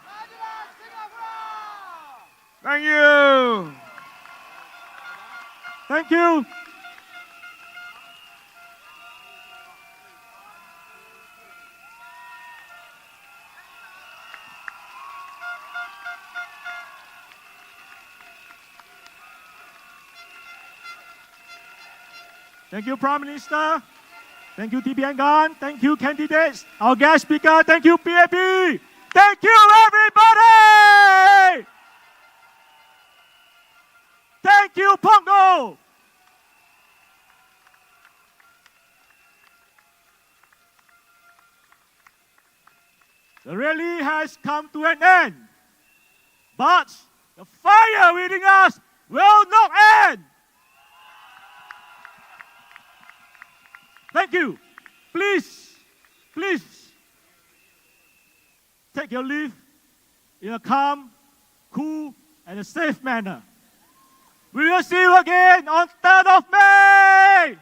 Thank you. Thank you. Thank you, Prime Minister. Thank you, TPN Gan. Thank you, candidates. Our guest speaker. Thank you, PAP. Thank you, everybody. Thank you, Punggol. The rally has come to an end, but the fire within us will not end. Thank you. Please take your leave in a calm, cool, and a safe manner. We will see you again on 3rd of May.